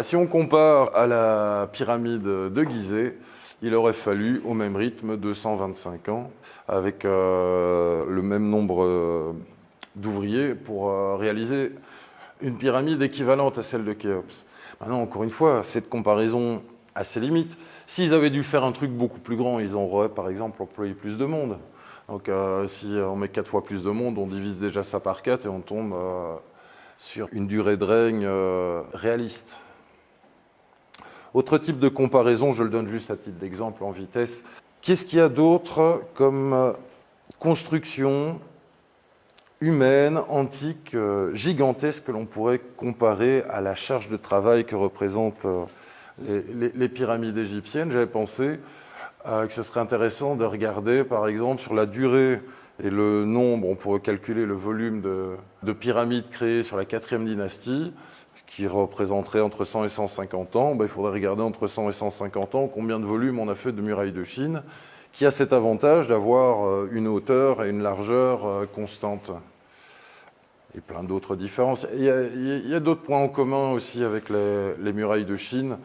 Si on compare à la pyramide de Gizeh, il aurait fallu au même rythme 225 ans, avec le même nombre d'ouvriers pour réaliser une pyramide équivalente à celle de Khéops. Maintenant, encore une fois, cette comparaison a ses limites. S'ils avaient dû faire un truc beaucoup plus grand, ils auraient par exemple employé plus de monde. Donc si on met 4 fois plus de monde, on divise déjà ça par 4 et on tombe sur une durée de règne réaliste. Autre type de comparaison, je le donne juste à titre d'exemple en vitesse. Qu'est-ce qu'il y a d'autre comme construction humaine, antique, gigantesque que l'on pourrait comparer à la charge de travail que représentent les pyramides égyptiennes? J'avais pensé que ce serait intéressant de regarder par exemple sur la durée et le nombre, on pourrait calculer le volume de pyramides créées sur la 4e dynastie, qui représenterait entre 100 et 150 ans. Il faudrait regarder entre 100 et 150 ans combien de volume on a fait de murailles de Chine, qui a cet avantage d'avoir une hauteur et une largeur constantes. Et plein d'autres différences. Il y a d'autres points en commun aussi avec les murailles de Chine.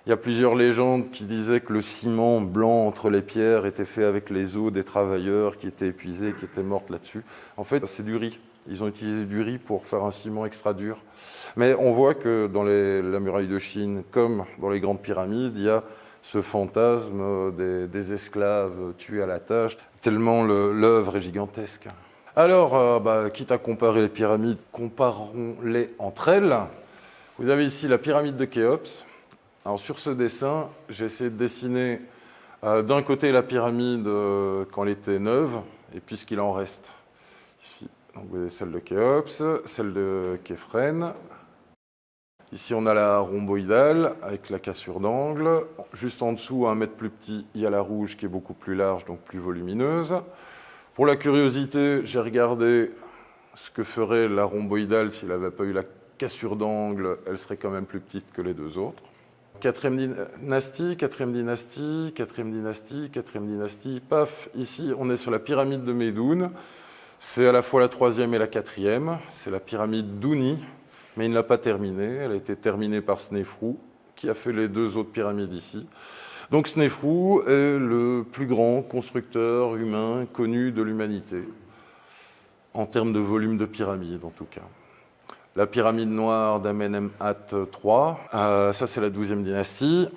Il y a plusieurs légendes qui disaient que le ciment blanc entre les pierres était fait avec les os des travailleurs qui étaient épuisés, qui étaient morts là-dessus. En fait, c'est du riz. Ils ont utilisé du riz pour faire un ciment extra dur. Mais on voit que dans la muraille de Chine, comme dans les grandes pyramides, il y a ce fantasme des esclaves tués à la tâche, tellement l'œuvre est gigantesque. Alors, quitte à comparer les pyramides, comparons-les entre elles. Vous avez ici la pyramide de Khéops. Alors sur ce dessin, j'ai essayé de dessiner d'un côté la pyramide quand elle était neuve, et puis ce qu'il en reste. Ici, donc vous avez celle de Khéops, celle de Képhren. Ici, on a la rhomboïdale avec la cassure d'angle. Juste en dessous, 1 mètre plus petit, il y a la rouge qui est beaucoup plus large, donc plus volumineuse. Pour la curiosité, j'ai regardé ce que ferait la rhomboïdale s'il n'avait pas eu la cassure d'angle. Elle serait quand même plus petite que les deux autres. 4e dynastie, 4e dynastie, 4e dynastie, 4e dynastie. Paf, ici, on est sur la pyramide de Médoune. C'est à la fois la 3e et la 4e. C'est la pyramide d'Ouni. Mais il ne l'a pas terminée. Elle a été terminée par Snéfrou, qui a fait les 2 autres pyramides ici. Donc Snéfrou est le plus grand constructeur humain connu de l'humanité, en termes de volume de pyramide en tout cas. La pyramide noire d'Amenemhat III, ça c'est la 12e dynastie.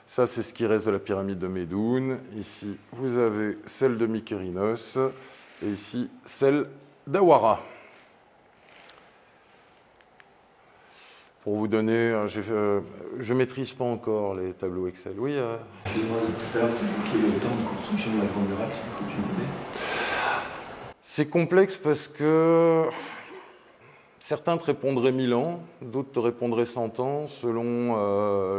Ça c'est ce qui reste de la pyramide de Médoune. Ici vous avez celle de Mykérinos et ici celle d'Awara. Pour vous donner, je ne maîtrise pas encore les tableaux Excel. Oui. Excusez-moi, tout à l'heure, tu évoquais le temps de construction de la Grande Muraille, c'est que tu me disais. C'est complexe parce que certains te répondraient 1000 ans, d'autres te répondraient 100 ans, selon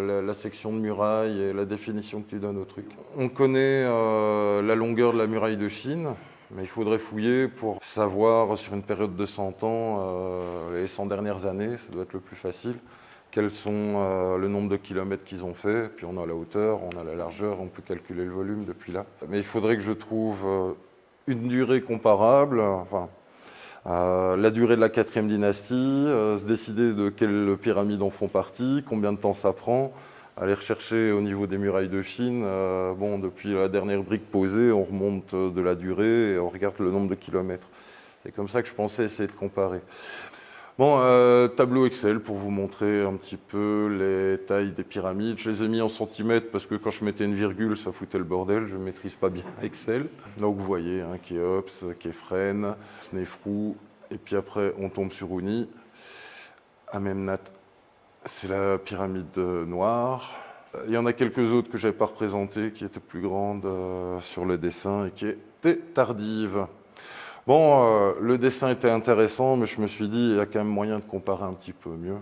la section de muraille et la définition que tu donnes au truc. On connaît la longueur de la muraille de Chine, mais il faudrait fouiller pour savoir, sur une période de 100 ans, les 100 dernières années, ça doit être le plus facile, quels sont le nombre de kilomètres qu'ils ont fait, puis on a la hauteur, on a la largeur, on peut calculer le volume depuis là. Mais il faudrait que je trouve une durée comparable, la durée de la 4e dynastie, se décider de quelles pyramides en font partie, combien de temps ça prend, aller rechercher au niveau des murailles de Chine. Depuis la dernière brique posée, on remonte de la durée et on regarde le nombre de kilomètres. C'est comme ça que je pensais essayer de comparer. Tableau Excel pour vous montrer un petit peu les tailles des pyramides. Je les ai mis en centimètres parce que quand je mettais une virgule, ça foutait le bordel. Je ne maîtrise pas bien Excel. Donc vous voyez, Khéops, Képhren, Snéfrou, et puis après on tombe sur Ouni. Amenemhat, c'est la pyramide noire. Il y en a quelques autres que je n'avais pas représentées, qui étaient plus grandes sur le dessin et qui étaient tardives. Le dessin était intéressant, mais je me suis dit, il y a quand même moyen de comparer un petit peu mieux.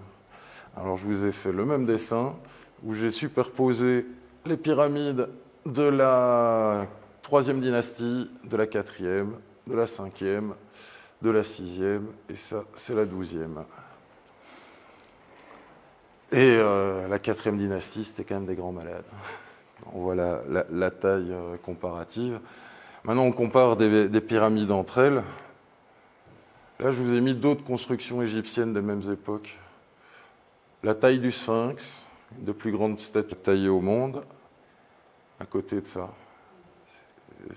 Alors je vous ai fait le même dessin, où j'ai superposé les pyramides de la 3e dynastie, de la 4e, de la 5e, de la 6e, et ça, c'est la 12e. Et la 4e dynastie, c'était quand même des grands malades. On voit la taille comparative. Maintenant, on compare des pyramides entre elles. Là, je vous ai mis d'autres constructions égyptiennes des mêmes époques. La taille du Sphinx, une des plus grandes statues taillées au monde. à côté de ça.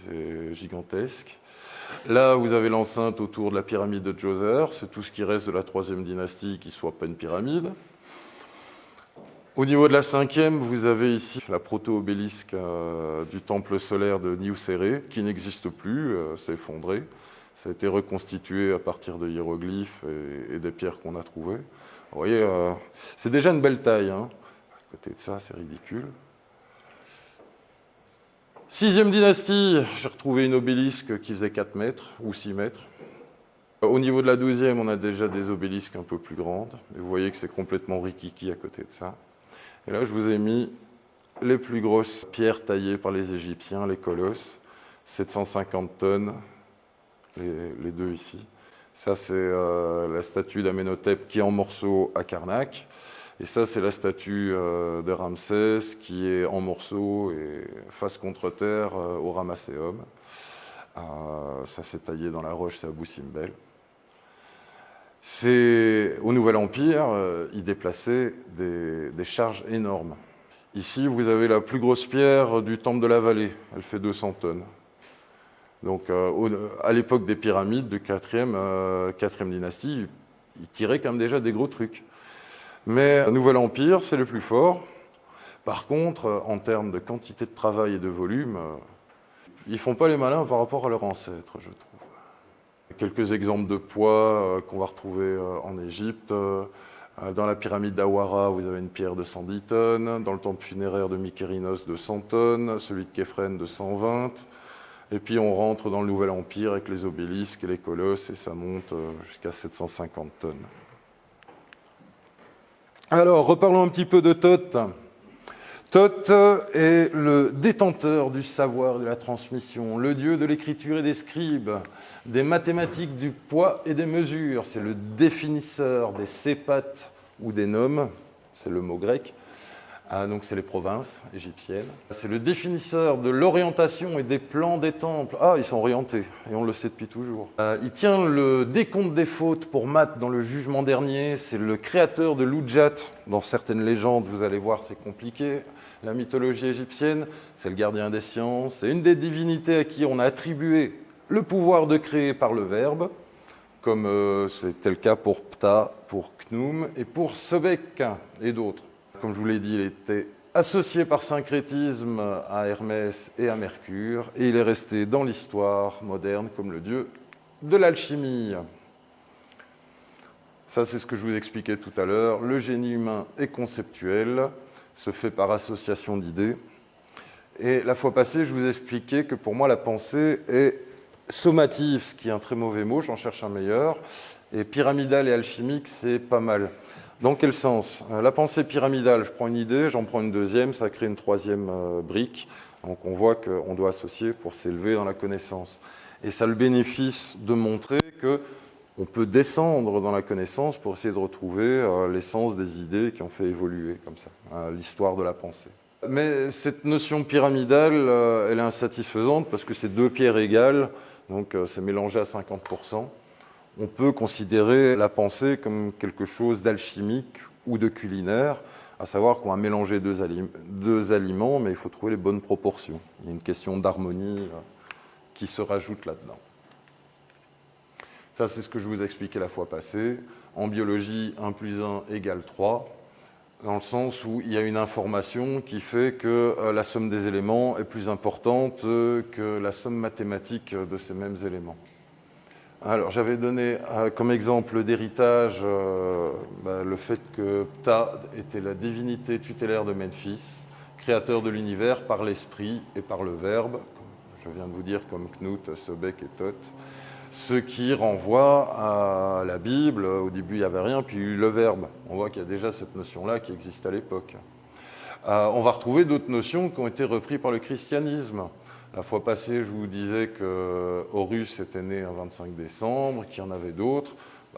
C'est gigantesque. Là, vous avez l'enceinte autour de la pyramide de Djoser. C'est tout ce qui reste de la 3e dynastie qui ne soit pas une pyramide. Au niveau de la 5e, vous avez ici la proto-obélisque du temple solaire de Niuserre, qui n'existe plus, s'est effondré. Ça a été reconstitué à partir de hiéroglyphes et des pierres qu'on a trouvées. Vous voyez, c'est déjà une belle taille. Hein. À côté de ça, c'est ridicule. 6e dynastie, j'ai retrouvé une obélisque qui faisait 4 mètres ou 6 mètres. Au niveau de la 12e, on a déjà des obélisques un peu plus grandes. Et vous voyez que c'est complètement rikiki à côté de ça. Et là, je vous ai mis les plus grosses pierres taillées par les Égyptiens, les colosses. 750 tonnes, les deux ici. Ça, c'est la statue d'Amenhotep qui est en morceaux à Karnak. Et ça, c'est la statue de Ramsès qui est en morceaux et face contre terre au Ramesséum. Ça, c'est taillé dans la roche, c'est à Abou Simbel. Au Nouvel Empire, ils déplaçaient des charges énormes. Ici, vous avez la plus grosse pierre du temple de la vallée. Elle fait 200 tonnes. Donc, à l'époque des pyramides de 4e dynastie, ils tiraient quand même déjà des gros trucs. Mais le Nouvel Empire, c'est le plus fort. Par contre, en termes de quantité de travail et de volume, ils ne font pas les malins par rapport à leurs ancêtres, je trouve. Quelques exemples de poids qu'on va retrouver en Égypte. Dans la pyramide d'Awara, vous avez une pierre de 110 tonnes. Dans le temple funéraire de Mykérinos, de 100 tonnes. Celui de Képhren, de 120. Et puis on rentre dans le Nouvel Empire avec les obélisques et les colosses, et ça monte jusqu'à 750 tonnes. Alors, reparlons un petit peu de Thoth. Thoth est le détenteur du savoir et de la transmission, le dieu de l'écriture et des scribes, des mathématiques, du poids et des mesures. C'est le définisseur des sépates ou des nomes, c'est le mot grec. Donc c'est les provinces égyptiennes. C'est le définisseur de l'orientation et des plans des temples. Ils sont orientés, et on le sait depuis toujours. Il tient le décompte des fautes pour Math dans le jugement dernier. C'est le créateur de l'Oudjat. Dans certaines légendes, vous allez voir, c'est compliqué. La mythologie égyptienne, c'est le gardien des sciences. C'est une des divinités à qui on a attribué le pouvoir de créer par le verbe, comme c'était le cas pour Ptah, pour Khnum et pour Sobek et d'autres. Comme je vous l'ai dit, il était associé par syncrétisme à Hermès et à Mercure, et il est resté dans l'histoire moderne comme le dieu de l'alchimie. Ça, c'est ce que je vous expliquais tout à l'heure. Le génie humain est conceptuel, se fait par association d'idées. Et la fois passée, je vous expliquais que pour moi, la pensée est sommative, ce qui est un très mauvais mot, j'en cherche un meilleur, et pyramidale et alchimique, c'est pas mal. Dans quel sens ? La pensée pyramidale, je prends une idée, j'en prends une deuxième, ça crée une troisième brique. Donc on voit qu'on doit associer pour s'élever dans la connaissance. Et ça a le bénéfice de montrer qu'on peut descendre dans la connaissance pour essayer de retrouver l'essence des idées qui ont fait évoluer comme ça, l'histoire de la pensée. Mais cette notion pyramidale, elle est insatisfaisante parce que c'est deux pierres égales, donc c'est mélangé à 50%. On peut considérer la pensée comme quelque chose d'alchimique ou de culinaire, à savoir qu'on va mélanger deux aliments, mais il faut trouver les bonnes proportions. Il y a une question d'harmonie qui se rajoute là-dedans. Ça, c'est ce que je vous ai expliqué la fois passée. En biologie, 1 plus 1 égale 3, dans le sens où il y a une information qui fait que la somme des éléments est plus importante que la somme mathématique de ces mêmes éléments. Alors, j'avais donné comme exemple d'héritage le fait que Ptah était la divinité tutélaire de Memphis, créateur de l'univers par l'esprit et par le verbe, je viens de vous dire comme Knut, Sobek et Thoth, ce qui renvoie à la Bible. Au début, il n'y avait rien, puis le verbe. On voit qu'il y a déjà cette notion-là qui existe à l'époque. On va retrouver d'autres notions qui ont été reprises par le christianisme. La fois passée, je vous disais que Horus était né un 25 décembre, qu'il y en avait d'autres.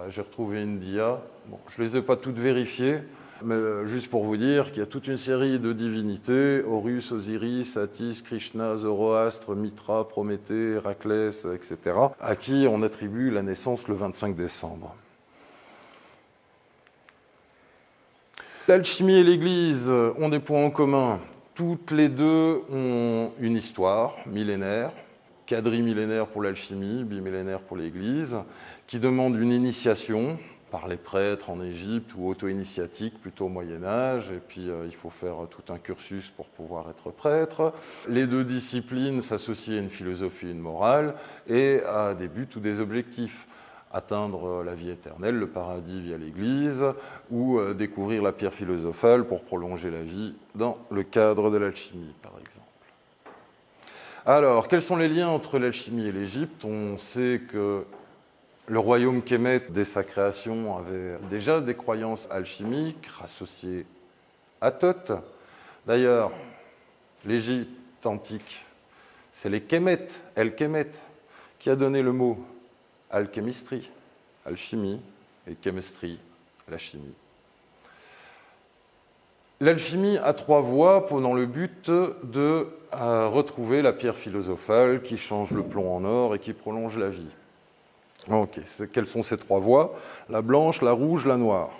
J'ai retrouvé une dia. Bon, je ne les ai pas toutes vérifiées, mais juste pour vous dire qu'il y a toute une série de divinités, Horus, Osiris, Attis, Krishna, Zoroastre, Mitra, Prométhée, Héraclès, etc., à qui on attribue la naissance le 25 décembre. L'alchimie et l'Église ont des points en commun. Toutes les deux ont une histoire millénaire, quadrimillénaire pour l'alchimie, bimillénaire pour l'Église, qui demande une initiation par les prêtres en Égypte ou auto-initiatique plutôt au Moyen-Âge, et puis il faut faire tout un cursus pour pouvoir être prêtre. Les deux disciplines s'associent à une philosophie et une morale, et à des buts ou des objectifs. Atteindre la vie éternelle, le paradis via l'Église, ou découvrir la pierre philosophale pour prolonger la vie dans le cadre de l'alchimie, par exemple. Alors, quels sont les liens entre l'alchimie et l'Égypte? On sait que le royaume Kémet, dès sa création, avait déjà des croyances alchimiques associées à Thoth. D'ailleurs, l'Égypte antique, c'est les Kémet, El Kémet, qui a donné le mot alchémistrie, alchimie, et chemistry, la chimie. L'alchimie a 3 voies dans le but de retrouver la pierre philosophale qui change le plomb en or et qui prolonge la vie. Ok, quelles sont ces 3 voies? La blanche, la rouge, la noire.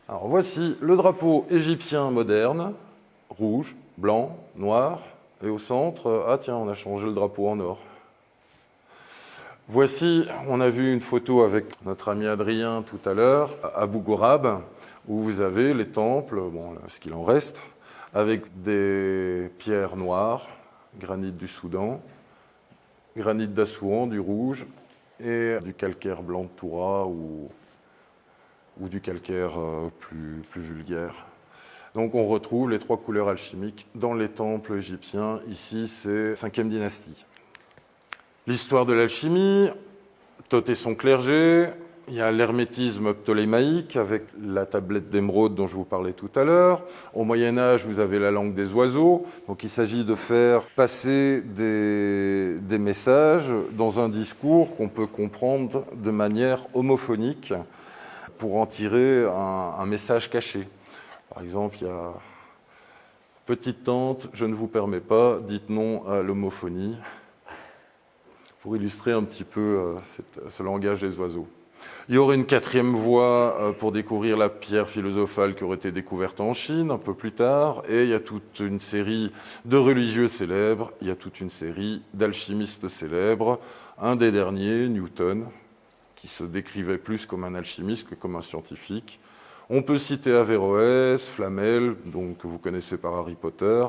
Alors voici le drapeau égyptien moderne, rouge, blanc, noir, et au centre, ah tiens, on a changé le drapeau en or. Voici, on a vu une photo avec notre ami Adrien tout à l'heure, à Bougourab, où vous avez les temples, bon, ce qu'il en reste, avec des pierres noires, granit du Soudan, granit d'Assouan, du rouge, et du calcaire blanc de Toura ou du calcaire plus vulgaire. Donc on retrouve les 3 couleurs alchimiques dans les temples égyptiens. Ici, c'est 5e dynastie. L'histoire de l'alchimie, Thoth et son clergé, il y a l'hermétisme ptolémaïque avec la tablette d'émeraude dont je vous parlais tout à l'heure. Au Moyen-Âge, vous avez la langue des oiseaux. Donc il s'agit de faire passer des messages dans un discours qu'on peut comprendre de manière homophonique pour en tirer un message caché. Par exemple, il y a « Petite tante, je ne vous permets pas, dites non à l'homophonie », pour illustrer un petit peu ce langage des oiseaux. Il y aurait une 4e voie pour découvrir la pierre philosophale qui aurait été découverte en Chine un peu plus tard, et il y a toute une série de religieux célèbres, il y a toute une série d'alchimistes célèbres. Un des derniers, Newton, qui se décrivait plus comme un alchimiste que comme un scientifique. On peut citer Averroès, Flamel, donc, que vous connaissez par Harry Potter,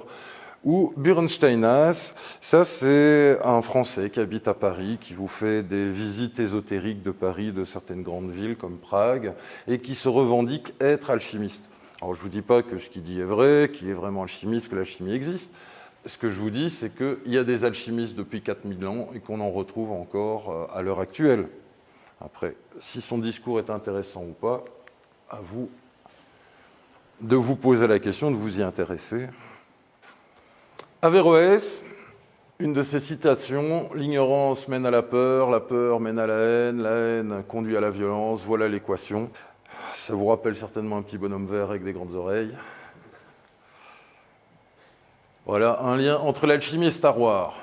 ou Bernsteinas, ça c'est un Français qui habite à Paris, qui vous fait des visites ésotériques de Paris, de certaines grandes villes comme Prague, et qui se revendique être alchimiste. Alors je ne vous dis pas que ce qu'il dit est vrai, qu'il est vraiment alchimiste, que l'alchimie existe. Ce que je vous dis, c'est qu'il y a des alchimistes depuis 4000 ans et qu'on en retrouve encore à l'heure actuelle. Après, si son discours est intéressant ou pas, à vous de vous poser la question, de vous y intéresser. Averroès, une de ses citations, « L'ignorance mène à la peur mène à la haine conduit à la violence, voilà l'équation ». Ça vous rappelle certainement un petit bonhomme vert avec des grandes oreilles. Voilà, un lien entre l'alchimie et Star Wars.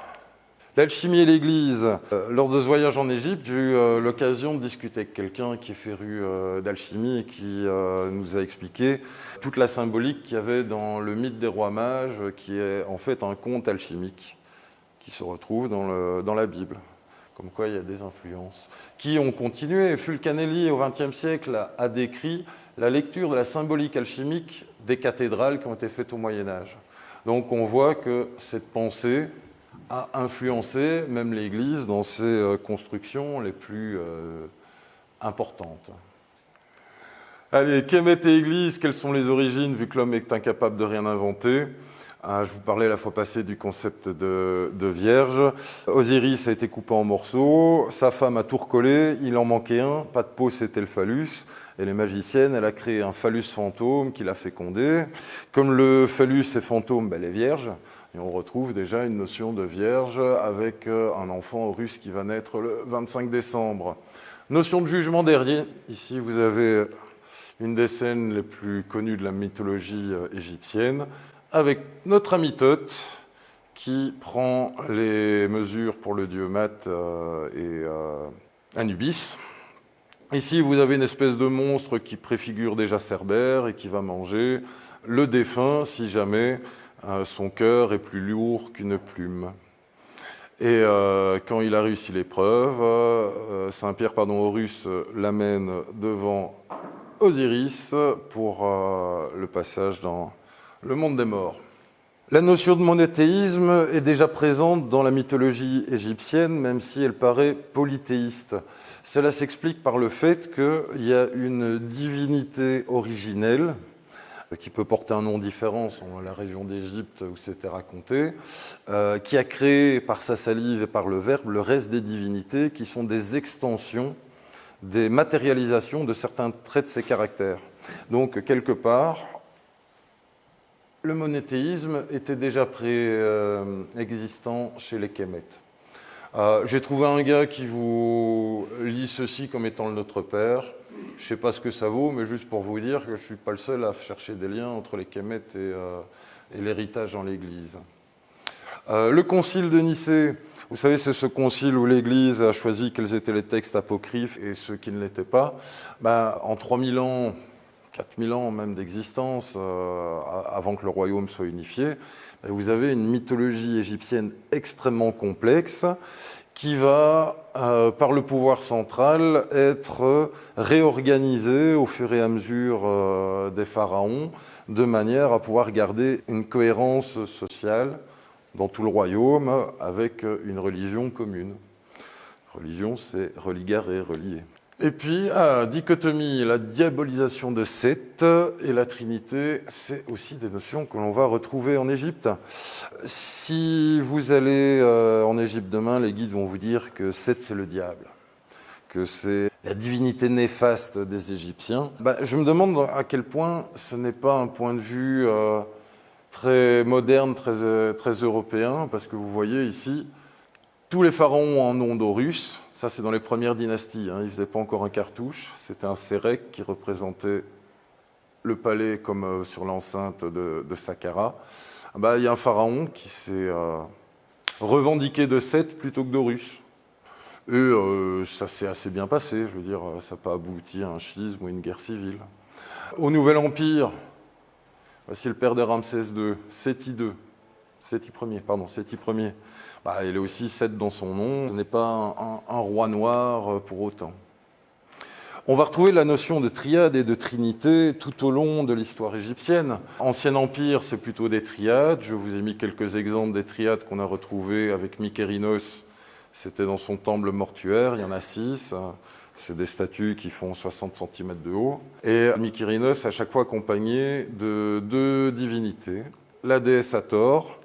L'alchimie et l'Église. Lors de ce voyage en Égypte, j'ai eu l'occasion de discuter avec quelqu'un qui est féru d'alchimie et qui nous a expliqué toute la symbolique qu'il y avait dans le mythe des rois mages, qui est en fait un conte alchimique qui se retrouve dans la Bible. Comme quoi il y a des influences qui ont continué. Fulcanelli, au XXe siècle, a décrit la lecture de la symbolique alchimique des cathédrales qui ont été faites au Moyen-Âge. Donc on voit que cette pensée a influencé même l'Église dans ses constructions les plus importantes. Allez, Kémet et Église, quelles sont les origines, vu que l'homme est incapable de rien inventer? Je vous parlais la fois passée du concept de vierge. Osiris a été coupé en morceaux, sa femme a tout recollé, il en manquait un, pas de peau, c'était le phallus. Elle est magicienne, elle a créé un phallus fantôme qui l'a fécondé. Comme le phallus est fantôme, elle est vierge. Et on retrouve déjà une notion de vierge avec un enfant russe qui va naître le 25 décembre. Notion de jugement dernier. Ici, vous avez une des scènes les plus connues de la mythologie égyptienne, avec notre ami Thoth qui prend les mesures pour le dieu Mat et Anubis. Ici, vous avez une espèce de monstre qui préfigure déjà Cerbère et qui va manger le défunt si jamais Son cœur est plus lourd qu'une plume. Et quand il a réussi l'épreuve, Saint-Pierre, Horus l'amène devant Osiris pour le passage dans le monde des morts. La notion de monothéisme est déjà présente dans la mythologie égyptienne, même si elle paraît polythéiste. Cela s'explique par le fait qu'il y a une divinité originelle qui peut porter un nom différent selon la région d'Égypte où c'était raconté, qui a créé par sa salive et par le Verbe le reste des divinités qui sont des extensions, des matérialisations de certains traits de ses caractères. Donc, quelque part, le monothéisme était déjà préexistant chez les Kémètes. J'ai trouvé un gars qui vous lit ceci comme étant le Notre Père. Je ne sais pas ce que ça vaut, mais juste pour vous dire que je ne suis pas le seul à chercher des liens entre les Kémètes et l'héritage dans l'Église. Le concile de Nicée, vous savez, c'est ce concile où l'Église a choisi quels étaient les textes apocryphes et ceux qui ne l'étaient pas. En 3000 ans, 4000 ans même d'existence, avant que le royaume soit unifié, vous avez une mythologie égyptienne extrêmement complexe qui va, par le pouvoir central, être réorganisée au fur et à mesure des pharaons, de manière à pouvoir garder une cohérence sociale dans tout le royaume avec une religion commune. Religion, c'est religare, relier. Et puis, dichotomie, la diabolisation de Seth et la Trinité, c'est aussi des notions que l'on va retrouver en Égypte. Si vous allez en Égypte demain, les guides vont vous dire que Seth, c'est le diable, que c'est la divinité néfaste des Égyptiens. Je me demande à quel point ce n'est pas un point de vue très moderne, très européen, parce que vous voyez ici, tous les pharaons en ont d'Horus. Ça, c'est dans les premières dynasties. Ils ne faisaient pas encore un cartouche. C'était un sérèque qui représentait le palais comme sur l'enceinte de Saqqara. Il y a un pharaon qui s'est revendiqué de Seth plutôt que d'Horus. Et ça s'est assez bien passé. Je veux dire, ça n'a pas abouti à un schisme ou à une guerre civile. Au Nouvel Empire, voici le père de Ramsès II, Séti Ier. Il est aussi Seth dans son nom. Ce n'est pas un roi noir pour autant. On va retrouver la notion de triade et de trinité tout au long de l'histoire égyptienne. Ancien Empire, c'est plutôt des triades. Je vous ai mis quelques exemples des triades qu'on a retrouvées avec Mykérinos. C'était dans son temple mortuaire, il y en a 6. C'est des statues qui font 60 cm de haut. Et Mykérinos, à chaque fois accompagné de 2 divinités. La déesse Hathor,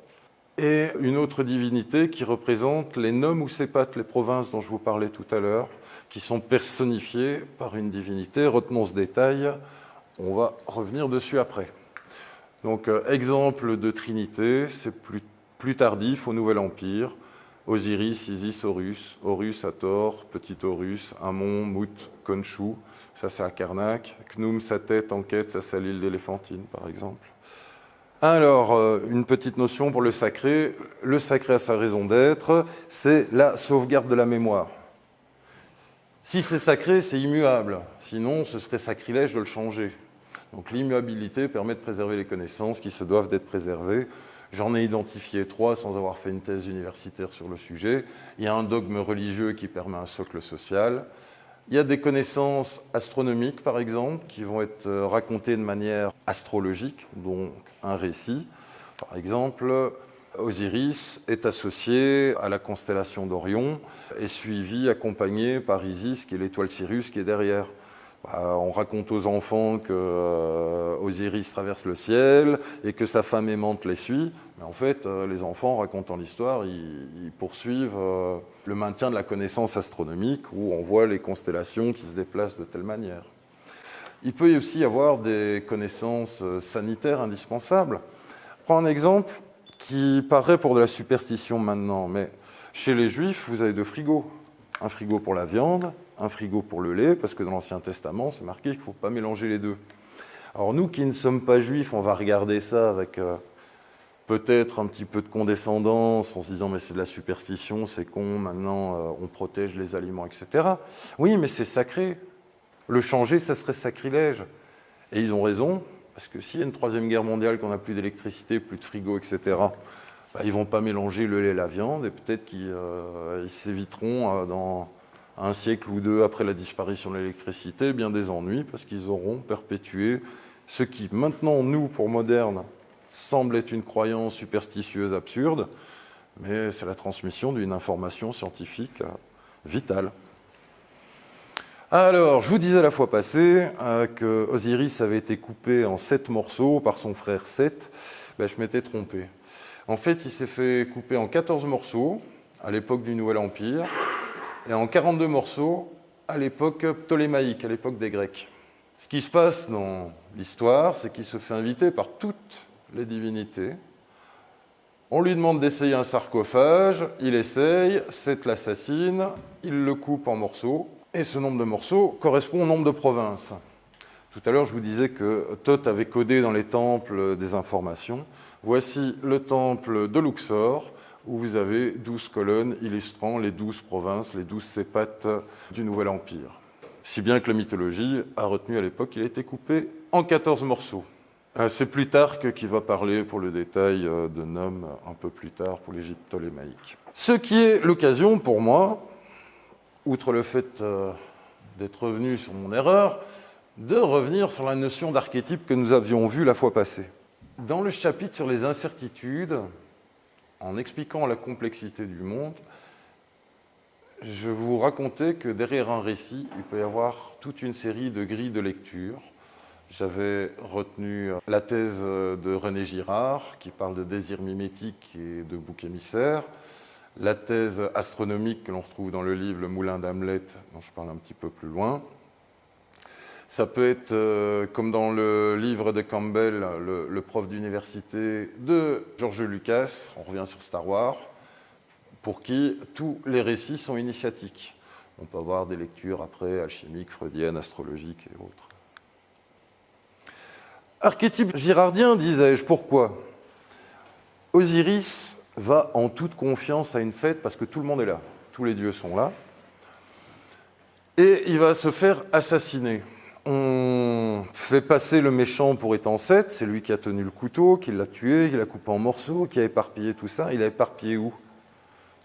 et une autre divinité qui représente les noms ou sépates, les provinces dont je vous parlais tout à l'heure, qui sont personnifiées par une divinité. Retenons ce détail, on va revenir dessus après. Donc, exemple de trinité, c'est plus tardif au Nouvel Empire. Osiris, Isis, Horus, Horus, Hathor, Petit Horus, Amon, Mout, Khonshu, ça c'est à Karnak. Khnum, Satet, Anket, ça c'est à l'île d'Éléphantine par exemple. Alors, une petite notion pour le sacré. Le sacré a sa raison d'être, c'est la sauvegarde de la mémoire. Si c'est sacré, c'est immuable. Sinon, ce serait sacrilège de le changer. Donc l'immuabilité permet de préserver les connaissances qui se doivent d'être préservées. J'en ai identifié 3 sans avoir fait une thèse universitaire sur le sujet. Il y a un dogme religieux qui permet un socle social. Il y a des connaissances astronomiques, par exemple, qui vont être racontées de manière astrologique, donc un récit. Par exemple, Osiris est associé à la constellation d'Orion et suivi, accompagné par Isis, qui est l'étoile Sirius qui est derrière. On raconte aux enfants que Osiris traverse le ciel et que sa femme aimante les suit. Mais en fait, les enfants, racontant l'histoire, ils poursuivent le maintien de la connaissance astronomique où on voit les constellations qui se déplacent de telle manière. Il peut aussi y avoir des connaissances sanitaires indispensables. Je prends un exemple qui paraît pour de la superstition maintenant, mais chez les Juifs, vous avez 2 frigos. Un frigo pour la viande, un frigo pour le lait, parce que dans l'Ancien Testament, c'est marqué qu'il ne faut pas mélanger les 2. Alors nous qui ne sommes pas juifs, on va regarder ça avec peut-être un petit peu de condescendance, en se disant mais c'est de la superstition, c'est con, maintenant on protège les aliments, etc. Oui, mais c'est sacré. Le changer, ça serait sacrilège. Et ils ont raison, Parce que s'il y a une troisième guerre mondiale, qu'on n'a plus d'électricité, plus de frigo, etc., bah, ils ne vont pas mélanger le lait et la viande, et peut-être qu'ils s'éviteront dans un siècle ou deux après la disparition de l'électricité bien des ennuis, parce qu'ils auront perpétué ce qui maintenant, nous, pour modernes, semble être une croyance superstitieuse absurde, mais c'est la transmission d'une information scientifique vitale. Alors, je vous disais la fois passée que Osiris avait été coupé en 7 morceaux par son frère Seth. Ben, je m'étais trompé. En fait, il s'est fait couper en 14 morceaux à l'époque du Nouvel Empire et en 42 morceaux à l'époque ptolémaïque, à l'époque des Grecs. Ce qui se passe dans l'histoire, c'est qu'il se fait inviter par toutes les divinités. On lui demande d'essayer un sarcophage, il essaye, Seth l'assassine, il le coupe en morceaux. Et ce nombre de morceaux correspond au nombre de provinces. Tout à l'heure, je vous disais que Thoth avait codé dans les temples des informations. Voici le temple de Luxor, où vous avez 12 colonnes illustrant les 12 provinces, les 12 sépates du Nouvel Empire. Si bien que la mythologie a retenu à l'époque qu'il a été coupé en 14 morceaux. C'est Plutarque qui va parler pour le détail de Nome un peu plus tard pour l'Égypte ptolémaïque. Ce qui est l'occasion pour moi, outre le fait d'être revenu sur mon erreur, de revenir sur la notion d'archétype que nous avions vue la fois passée. Dans le chapitre sur les incertitudes, en expliquant la complexité du monde, je vous racontais que derrière un récit, il peut y avoir toute une série de grilles de lecture. J'avais retenu la thèse de René Girard, qui parle de désir mimétique et de bouc émissaire, la thèse astronomique que l'on retrouve dans le livre Le Moulin d'Hamlet, dont je parle un petit peu plus loin. Ça peut être, comme dans le livre de Campbell, le prof d'université de George Lucas, on revient sur Star Wars, pour qui tous les récits sont initiatiques. On peut avoir des lectures après alchimiques, freudiennes, astrologiques et autres. Archétype girardien, disais-je, pourquoi ? Osiris va en toute confiance à une fête parce que tout le monde est là, tous les dieux sont là, et il va se faire assassiner. On fait passer le méchant pour étant Seth, c'est lui qui a tenu le couteau, qui l'a tué, qui l'a coupé en morceaux, qui a éparpillé tout ça. Il a éparpillé où ?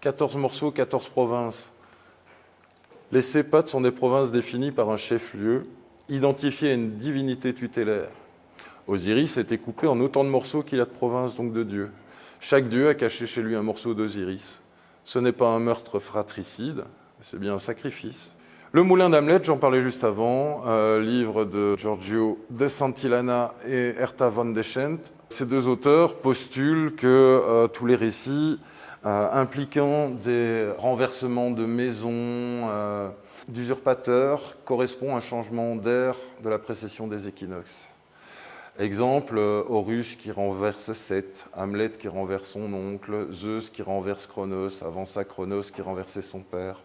14 morceaux, 14 provinces. Les sépates sont des provinces définies par un chef-lieu, identifié à une divinité tutélaire. Osiris a été coupé en autant de morceaux qu'il a de provinces, donc de dieux. Chaque dieu a caché chez lui un morceau d'Osiris. Ce n'est pas un meurtre fratricide, c'est bien un sacrifice. Le Moulin d'Hamlet, j'en parlais juste avant, livre de Giorgio de Santillana et Herta von Deschent. Ces deux auteurs postulent que tous les récits impliquant des renversements de maisons, d'usurpateurs, correspondent à un changement d'ère de la précession des équinoxes. Exemple, Horus qui renverse Seth, Hamlet qui renverse son oncle, Zeus qui renverse Cronos, avant ça Cronos qui renversait son père.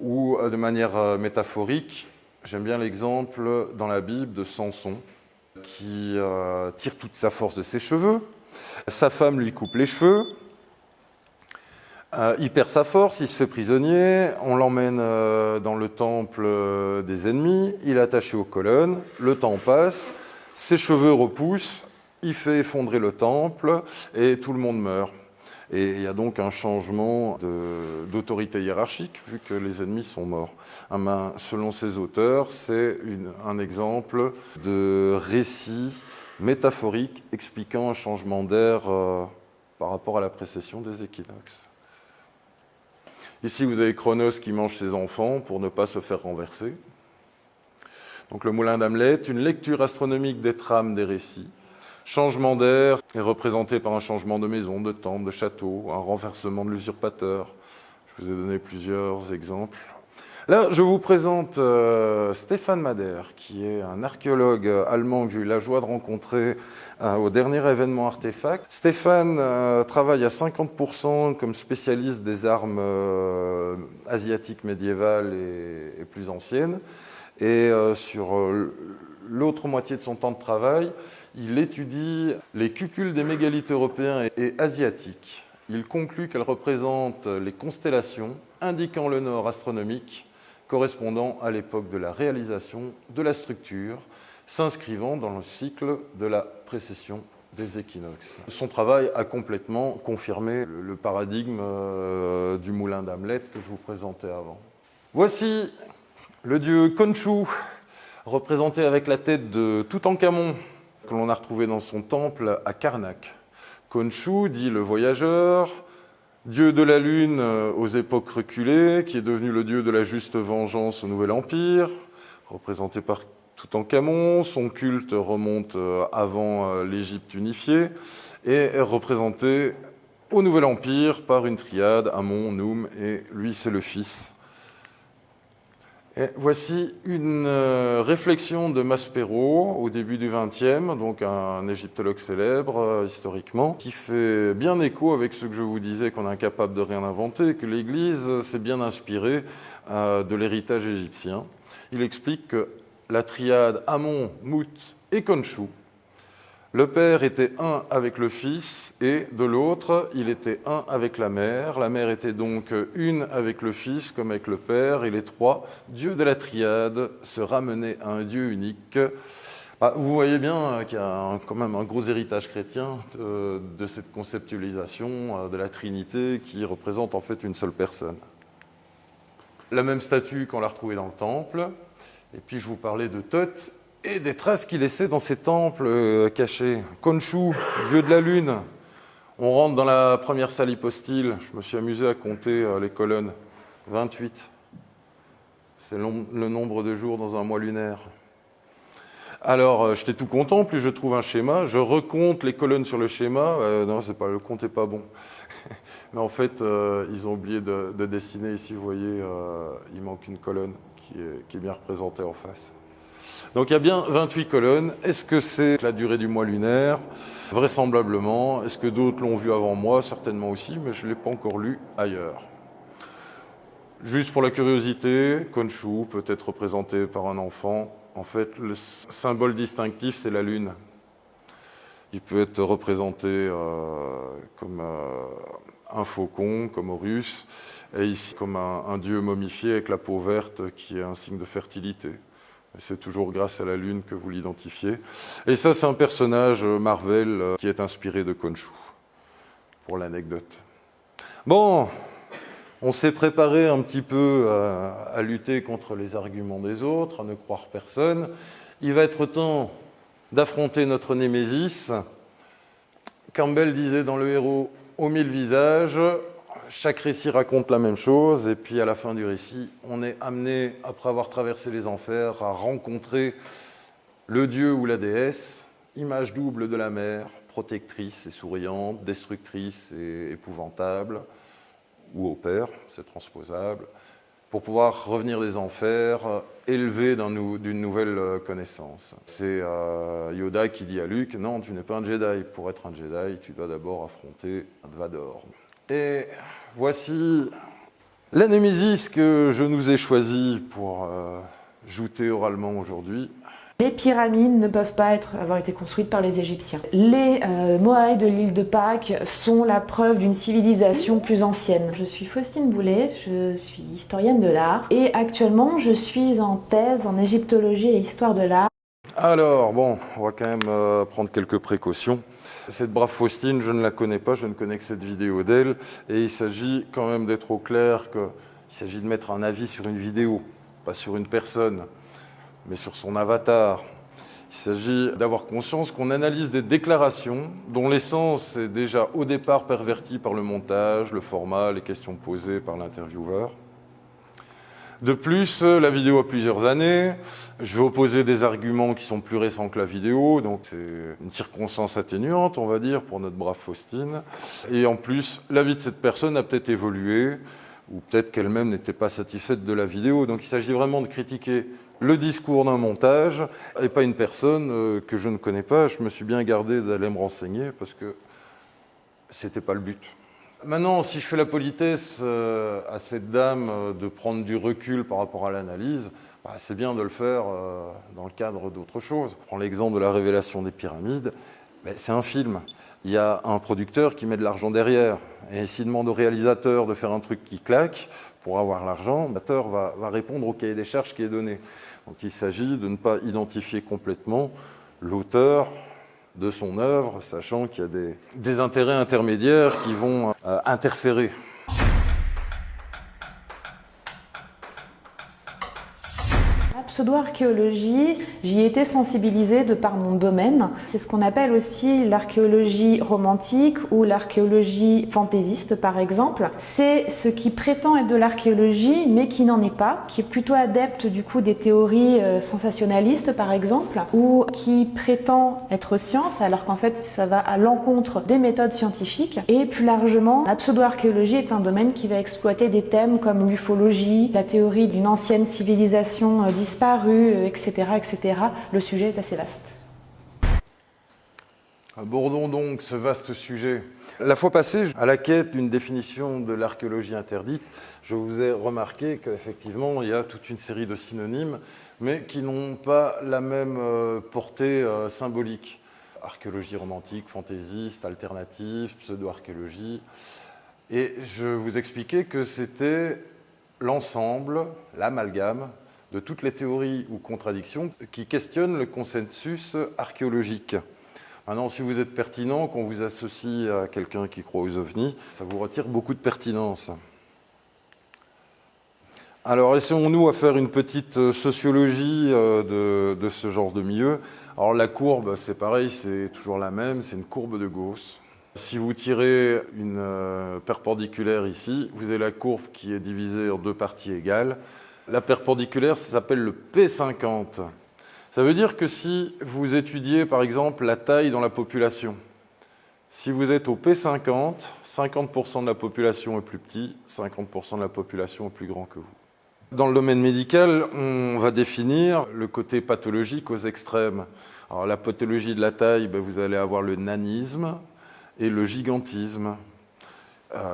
Ou de manière métaphorique, j'aime bien l'exemple dans la Bible de Samson qui tire toute sa force de ses cheveux, sa femme lui coupe les cheveux, il perd sa force, il se fait prisonnier, on l'emmène dans le temple des ennemis, il est attaché aux colonnes, le temps passe, ses cheveux repoussent, il fait effondrer le temple et tout le monde meurt. Et il y a donc un changement d'autorité hiérarchique vu que les ennemis sont morts. Selon ces auteurs, c'est un exemple de récit métaphorique expliquant un changement d'ère par rapport à la précession des équinoxes. Ici, vous avez Cronos qui mange ses enfants pour ne pas se faire renverser. Donc le Moulin d'Hamlet, une lecture astronomique des trames des récits. Changement d'ère est représenté par un changement de maison, de temple, de château, un renversement de l'usurpateur. Je vous ai donné plusieurs exemples. Là, je vous présente Stéphane Mader, qui est un archéologue allemand que j'ai eu la joie de rencontrer au dernier événement Artefact. Stéphane travaille à 50% comme spécialiste des armes asiatiques médiévales et plus anciennes. Et sur l'autre moitié de son temps de travail, il étudie les cupules des mégalithes européens et asiatiques. Il conclut qu'elles représentent les constellations, indiquant le nord astronomique, correspondant à l'époque de la réalisation de la structure, s'inscrivant dans le cycle de la précession des équinoxes. Son travail a complètement confirmé le paradigme du moulin d'Hamlet que je vous présentais avant. Voici le dieu Khonshu, représenté avec la tête de Toutankhamon, que l'on a retrouvé dans son temple à Karnak. Khonshu, dit le voyageur, dieu de la lune aux époques reculées, qui est devenu le dieu de la juste vengeance au Nouvel Empire, représenté par Toutankhamon. Son culte remonte avant l'Égypte unifiée et est représenté au Nouvel Empire par une triade, Amon, Noum, et lui c'est le fils. Et voici une réflexion de Maspero au début du XXe, donc un égyptologue célèbre historiquement, qui fait bien écho avec ce que je vous disais, qu'on est incapable de rien inventer, que l'Église s'est bien inspirée de l'héritage égyptien. Il explique que la triade Amon, Mout et Khonshu, le père était un avec le fils et de l'autre, il était un avec la mère. La mère était donc une avec le fils comme avec le père, et les trois dieux de la triade se ramenaient à un dieu unique. Vous voyez bien qu'il y a quand même un gros héritage chrétien de cette conceptualisation de la Trinité qui représente en fait une seule personne. La même statue qu'on l'a retrouvée dans le temple. Et puis je vous parlais de Thoth et des traces qu'il laissait dans ces temples cachés. Khonshu, dieu de la lune. On rentre dans la première salle hypostyle. Je me suis amusé à compter les colonnes. 28. C'est le nombre de jours dans un mois lunaire. Alors, j'étais tout content, plus je trouve un schéma, je recompte les colonnes sur le schéma. Non, c'est pas, le compte n'est pas bon. Mais en fait, ils ont oublié de dessiner ici, vous voyez, il manque une colonne qui est bien représentée en face. Donc il y a bien 28 colonnes. Est-ce que c'est la durée du mois lunaire? Vraisemblablement. Est-ce que d'autres l'ont vu avant moi? Certainement aussi, mais je ne l'ai pas encore lu ailleurs. Juste pour la curiosité, Khonshu peut être représenté par un enfant. En fait, le symbole distinctif, c'est la lune. Il peut être représenté comme un faucon, comme Horus, et ici comme un dieu momifié avec la peau verte qui est un signe de fertilité. C'est toujours grâce à la lune que vous l'identifiez. Et ça, c'est un personnage Marvel qui est inspiré de Khonshu, pour l'anecdote. Bon, on s'est préparé un petit peu à lutter contre les arguments des autres, à ne croire personne. Il va être temps d'affronter notre némésis. Campbell disait dans Le Héros aux 1000 visages, chaque récit raconte la même chose, et puis à la fin du récit, on est amené, après avoir traversé les enfers, à rencontrer le dieu ou la déesse, image double de la mère, protectrice et souriante, destructrice et épouvantable, ou au père, c'est transposable, pour pouvoir revenir des enfers, élevé d'une nouvelle connaissance. C'est Yoda qui dit à Luke, non, tu n'es pas un Jedi. Pour être un Jedi, tu dois d'abord affronter Vador. Et voici la némésis que je nous ai choisie pour jouter oralement aujourd'hui. Les pyramides ne peuvent pas avoir été construites par les Égyptiens. Les Moai de l'île de Pâques sont la preuve d'une civilisation plus ancienne. Je suis Faustine Boulet, je suis historienne de l'art et actuellement je suis en thèse en égyptologie et histoire de l'art. Alors, bon, on va quand même prendre quelques précautions. Cette brave Faustine, je ne la connais pas, je ne connais que cette vidéo d'elle, et il s'agit quand même d'être au clair qu'il s'agit de mettre un avis sur une vidéo, pas sur une personne, mais sur son avatar. Il s'agit d'avoir conscience qu'on analyse des déclarations dont l'essence est déjà au départ pervertie par le montage, le format, les questions posées par l'intervieweur. De plus, la vidéo a plusieurs années. Je vais opposer des arguments qui sont plus récents que la vidéo, donc c'est une circonstance atténuante, on va dire, pour notre brave Faustine. Et en plus, la vie de cette personne a peut-être évolué, ou peut-être qu'elle-même n'était pas satisfaite de la vidéo. Donc il s'agit vraiment de critiquer le discours d'un montage, et pas une personne que je ne connais pas. Je me suis bien gardé d'aller me renseigner, parce que c'était pas le but. Maintenant, si je fais la politesse à cette dame de prendre du recul par rapport à l'analyse, c'est bien de le faire dans le cadre d'autre chose. Je prends l'exemple de la révélation des pyramides. C'est un film. Il y a un producteur qui met de l'argent derrière. Et s'il demande au réalisateur de faire un truc qui claque, pour avoir l'argent, l'acteur va répondre au cahier des charges qui est donné. Donc il s'agit de ne pas identifier complètement l'auteur de son œuvre, sachant qu'il y a des intérêts intermédiaires qui vont interférer. La pseudo-archéologie, j'y ai été sensibilisée de par mon domaine. C'est ce qu'on appelle aussi l'archéologie romantique ou l'archéologie fantaisiste par exemple. C'est ce qui prétend être de l'archéologie mais qui n'en est pas, qui est plutôt adepte du coup des théories sensationnalistes par exemple, ou qui prétend être science alors qu'en fait ça va à l'encontre des méthodes scientifiques. Et plus largement, la pseudo-archéologie est un domaine qui va exploiter des thèmes comme l'ufologie, la théorie d'une ancienne civilisation disparue, etc., etc. Le sujet est assez vaste. Abordons donc ce vaste sujet. La fois passée, à la quête d'une définition de l'archéologie interdite, je vous ai remarqué qu'effectivement, il y a toute une série de synonymes, mais qui n'ont pas la même portée symbolique. Archéologie romantique, fantaisiste, alternative, pseudo-archéologie. Et je vous expliquais que c'était l'ensemble, l'amalgame, de toutes les théories ou contradictions qui questionnent le consensus archéologique. Maintenant, si vous êtes pertinent, qu'on vous associe à quelqu'un qui croit aux ovnis, ça vous retire beaucoup de pertinence. Alors, essayons-nous à faire une petite sociologie de ce genre de milieu. Alors, la courbe, c'est pareil, c'est toujours la même, c'est une courbe de Gauss. Si vous tirez une perpendiculaire ici, vous avez la courbe qui est divisée en deux parties égales. La perpendiculaire, ça s'appelle le P50. Ça veut dire que si vous étudiez, par exemple, la taille dans la population, si vous êtes au P50, 50% de la population est plus petit, 50% de la population est plus grand que vous. Dans le domaine médical, on va définir le côté pathologique aux extrêmes. Alors, la pathologie de la taille, vous allez avoir le nanisme et le gigantisme,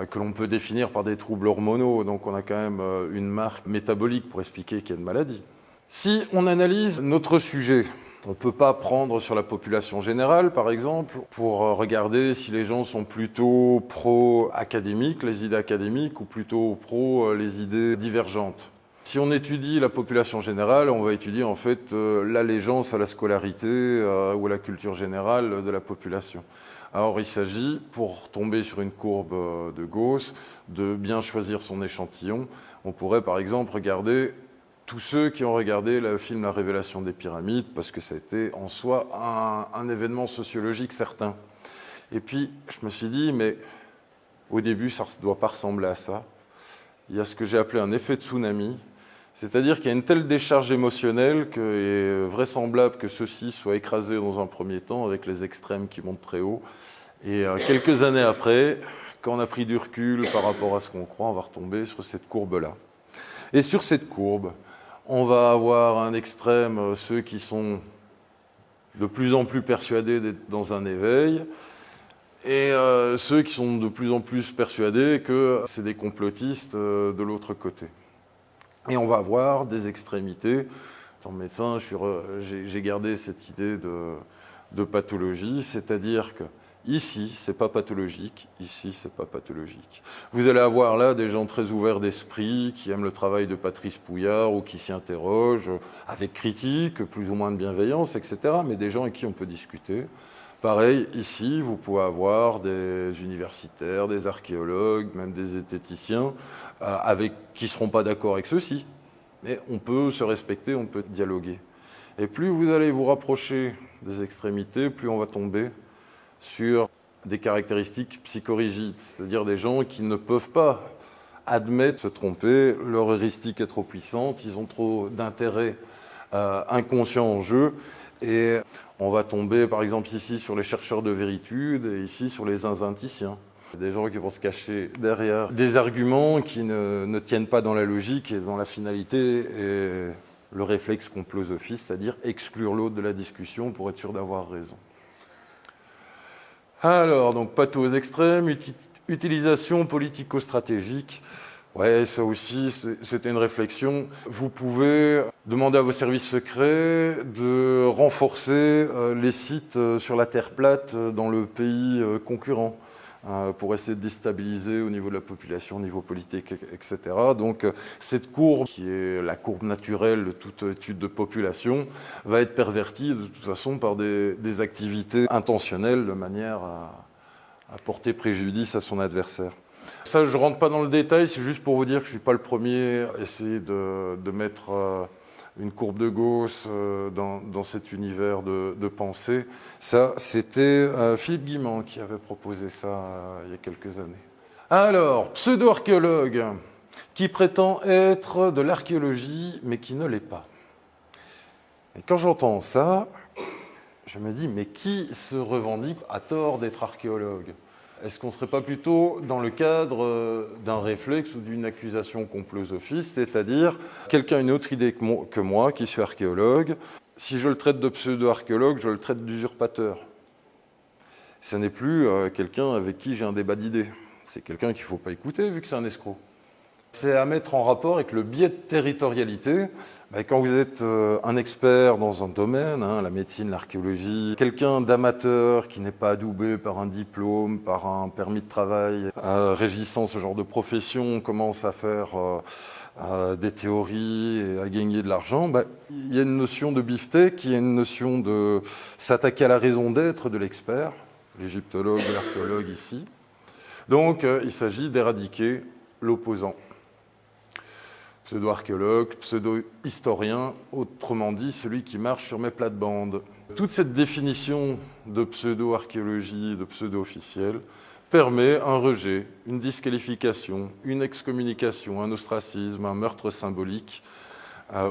que l'on peut définir par des troubles hormonaux. Donc on a quand même une marque métabolique pour expliquer qu'il y a une maladie. Si on analyse notre sujet, on ne peut pas prendre sur la population générale, par exemple, pour regarder si les gens sont plutôt pro-académiques, les idées académiques, ou plutôt pro les idées divergentes. Si on étudie la population générale, on va étudier en fait l'allégeance à la scolarité ou à la culture générale de la population. Alors il s'agit, pour tomber sur une courbe de Gauss, de bien choisir son échantillon. On pourrait par exemple regarder tous ceux qui ont regardé le film La Révélation des pyramides, parce que ça a été en soi un événement sociologique certain. Et puis je me suis dit, mais au début ça ne doit pas ressembler à ça. Il y a ce que j'ai appelé un effet tsunami, c'est-à-dire qu'il y a une telle décharge émotionnelle qu'il est vraisemblable que ceux-ci soient écrasés dans un premier temps avec les extrêmes qui montent très haut. Et quelques années après, quand on a pris du recul par rapport à ce qu'on croit, on va retomber sur cette courbe-là. Et sur cette courbe, on va avoir un extrême, ceux qui sont de plus en plus persuadés d'être dans un éveil, et ceux qui sont de plus en plus persuadés que c'est des complotistes de l'autre côté. Et on va avoir des extrémités. En médecin, j'ai gardé cette idée de pathologie, c'est-à-dire que ici, c'est pas pathologique, ici, c'est pas pathologique. Vous allez avoir là des gens très ouverts d'esprit, qui aiment le travail de Patrice Pouillard ou qui s'y interrogent avec critique, plus ou moins de bienveillance, etc. Mais des gens avec qui on peut discuter. Pareil, ici, vous pouvez avoir des universitaires, des archéologues, même des zététiciens, qui ne seront pas d'accord avec ceux-ci. Mais on peut se respecter, on peut dialoguer. Et plus vous allez vous rapprocher des extrémités, plus on va tomber sur des caractéristiques psychorigides, c'est-à-dire des gens qui ne peuvent pas admettre se tromper, leur heuristique est trop puissante, ils ont trop d'intérêts inconscients en jeu, et on va tomber par exemple ici sur les chercheurs de véritude et ici sur les zinzinticiens. Des gens qui vont se cacher derrière des arguments qui ne tiennent pas dans la logique et dans la finalité et le réflexe complosophiste, c'est-à-dire exclure l'autre de la discussion pour être sûr d'avoir raison. Alors, donc, patho aux extrêmes, utilisation politico-stratégique. Ouais, ça aussi, c'était une réflexion. Vous pouvez demander à vos services secrets de renforcer les sites sur la Terre plate dans le pays concurrent. pour essayer de déstabiliser au niveau de la population, au niveau politique, etc. Donc cette courbe, qui est la courbe naturelle de toute étude de population, va être pervertie de toute façon par des activités intentionnelles de manière à porter préjudice à son adversaire. Ça, je ne rentre pas dans le détail, c'est juste pour vous dire que je ne suis pas le premier à essayer de mettre une courbe de Gauss dans cet univers de pensée. Ça, c'était Philippe Guimand qui avait proposé ça il y a quelques années. Alors, pseudo-archéologue qui prétend être de l'archéologie, mais qui ne l'est pas. Et quand j'entends ça, je me dis, mais qui se revendique à tort d'être archéologue ? Est-ce qu'on ne serait pas plutôt dans le cadre d'un réflexe ou d'une accusation complosophiste, c'est-à-dire quelqu'un a une autre idée que moi, qui suis archéologue, si je le traite de pseudo-archéologue, je le traite d'usurpateur. Ce n'est plus quelqu'un avec qui j'ai un débat d'idées. C'est quelqu'un qu'il ne faut pas écouter vu que c'est un escroc. C'est à mettre en rapport avec le biais de territorialité. Quand vous êtes un expert dans un domaine, la médecine, l'archéologie, quelqu'un d'amateur qui n'est pas adoubé par un diplôme, par un permis de travail, régissant ce genre de profession, commence à faire des théories et à gagner de l'argent, il y a une notion de beefsteak, il y a une notion de s'attaquer à la raison d'être de l'expert, l'égyptologue, l'archéologue ici. Donc il s'agit d'éradiquer l'opposant. Pseudo-archéologue, pseudo-historien, autrement dit, celui qui marche sur mes plates-bandes. Toute cette définition de pseudo-archéologie, de pseudo-officiel, permet un rejet, une disqualification, une excommunication, un ostracisme, un meurtre symbolique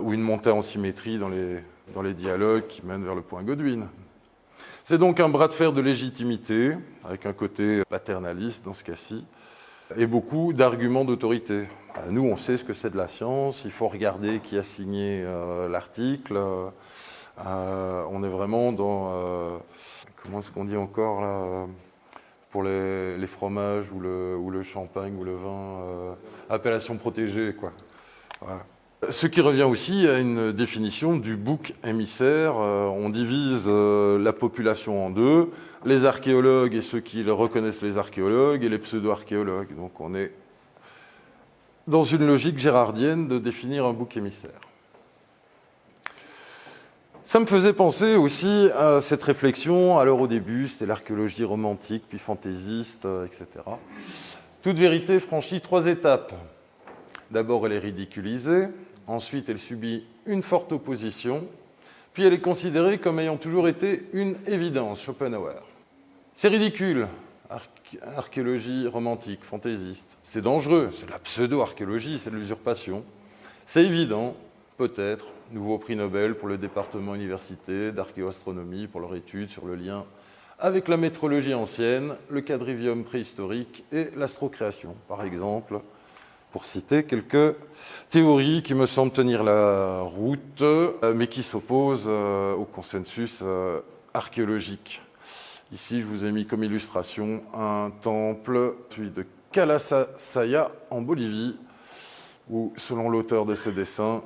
ou une montée en symétrie dans les dialogues qui mènent vers le point Godwin. C'est donc un bras de fer de légitimité, avec un côté paternaliste dans ce cas-ci, et beaucoup d'arguments d'autorité. Nous, on sait ce que c'est de la science, il faut regarder qui a signé l'article. On est vraiment dans... comment est-ce qu'on dit encore là, pour les fromages ou le champagne ou le vin, appellation protégée, quoi. Voilà. Ce qui revient aussi à une définition du bouc émissaire. On divise la population en deux, les archéologues et ceux qui reconnaissent les archéologues et les pseudo-archéologues. Donc on est dans une logique gérardienne de définir un bouc émissaire. Ça me faisait penser aussi à cette réflexion. Alors au début, c'était l'archéologie romantique, puis fantaisiste, etc. Toute vérité franchit 3 étapes. D'abord, elle est ridiculisée. Ensuite, elle subit une forte opposition. Puis, elle est considérée comme ayant toujours été une évidence, Schopenhauer. C'est ridicule, archéologie romantique, fantaisiste. C'est dangereux, c'est de la pseudo-archéologie, c'est de l'usurpation. C'est évident, peut-être, nouveau prix Nobel pour le département université d'archéoastronomie pour leur étude sur le lien avec la métrologie ancienne, le quadrivium préhistorique et l'astrocréation, par exemple, pour citer quelques théories qui me semblent tenir la route, mais qui s'opposent au consensus archéologique. Ici, je vous ai mis comme illustration un temple, celui de Calasaya en Bolivie, où, selon l'auteur de ces dessins,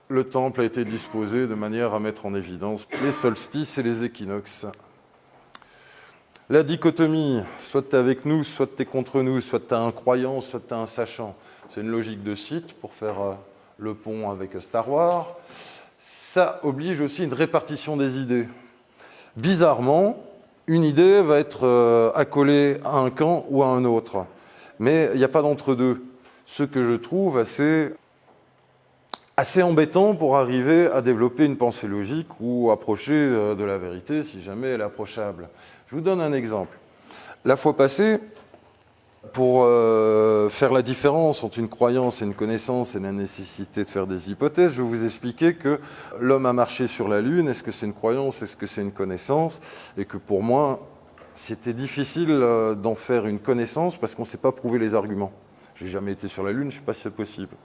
le temple a été disposé de manière à mettre en évidence les solstices et les équinoxes. La dichotomie, soit tu es avec nous, soit tu es contre nous, soit tu es un croyant, soit tu es un sachant. C'est une logique de Sith pour faire le pont avec Star Wars. Ça oblige aussi une répartition des idées. Bizarrement, une idée va être accolée à un camp ou à un autre. Mais il n'y a pas d'entre-deux. Ce que je trouve assez embêtant pour arriver à développer une pensée logique ou approcher de la vérité si jamais elle est approchable. Je vous donne un exemple. La fois passée, pour faire la différence entre une croyance et une connaissance et la nécessité de faire des hypothèses, je vous expliquais que l'homme a marché sur la Lune, est-ce que c'est une croyance, est-ce que c'est une connaissance, et que pour moi, c'était difficile d'en faire une connaissance parce qu'on ne sait pas prouver les arguments. Je n'ai jamais été sur la Lune, je ne sais pas si c'est possible.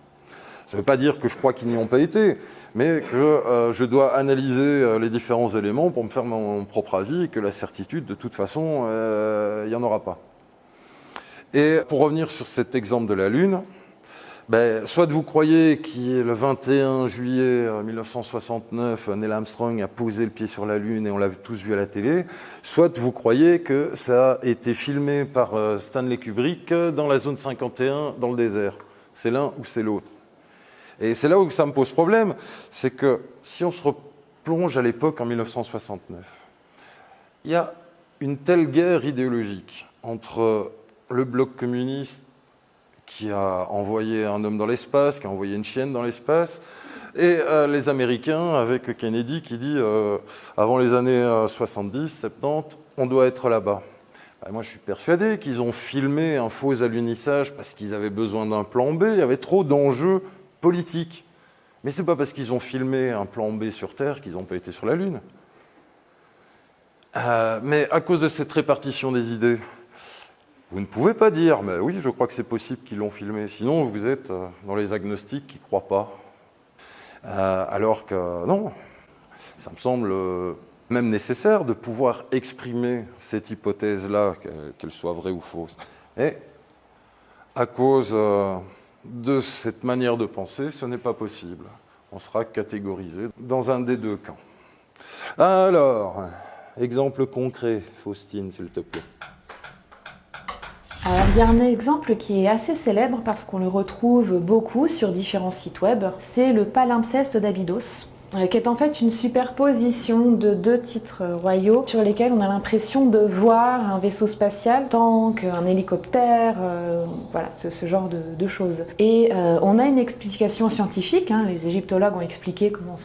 Ça ne veut pas dire que je crois qu'ils n'y ont pas été, mais que je dois analyser les différents éléments pour me faire mon propre avis et que la certitude, de toute façon, il n'y en aura pas. Et pour revenir sur cet exemple de la Lune, Soit vous croyez qu'il le 21 juillet 1969, Neil Armstrong a posé le pied sur la Lune et on l'a tous vu à la télé, soit vous croyez que ça a été filmé par Stanley Kubrick dans la zone 51 dans le désert. C'est l'un ou c'est l'autre. Et c'est là où ça me pose problème, c'est que si on se replonge à l'époque en 1969, il y a une telle guerre idéologique entre le bloc communiste qui a envoyé un homme dans l'espace, qui a envoyé une chienne dans l'espace, et les Américains avec Kennedy qui dit avant les années 70, 70, on doit être là-bas. Moi, je suis persuadé qu'ils ont filmé un faux alunissage parce qu'ils avaient besoin d'un plan B, il y avait trop d'enjeux politiques. Mais c'est pas parce qu'ils ont filmé un plan B sur Terre qu'ils n'ont pas été sur la Lune. Mais à cause de cette répartition des idées, vous ne pouvez pas dire, mais oui, je crois que c'est possible qu'ils l'ont filmé. Sinon, vous êtes dans les agnostiques qui ne croient pas. Alors que non, ça me semble même nécessaire de pouvoir exprimer cette hypothèse-là, qu'elle soit vraie ou fausse. Et à cause de cette manière de penser, ce n'est pas possible. On sera catégorisé dans un des deux camps. Alors, exemple concret, Faustine, s'il te plaît. Alors, il y a un exemple qui est assez célèbre parce qu'on le retrouve beaucoup sur différents sites web. C'est le palimpseste d'Abydos, qui est en fait une superposition de deux titres royaux sur lesquels on a l'impression de voir un vaisseau spatial, tank, un hélicoptère, voilà, ce genre de choses. Et on a une explication scientifique, les égyptologues ont expliqué comment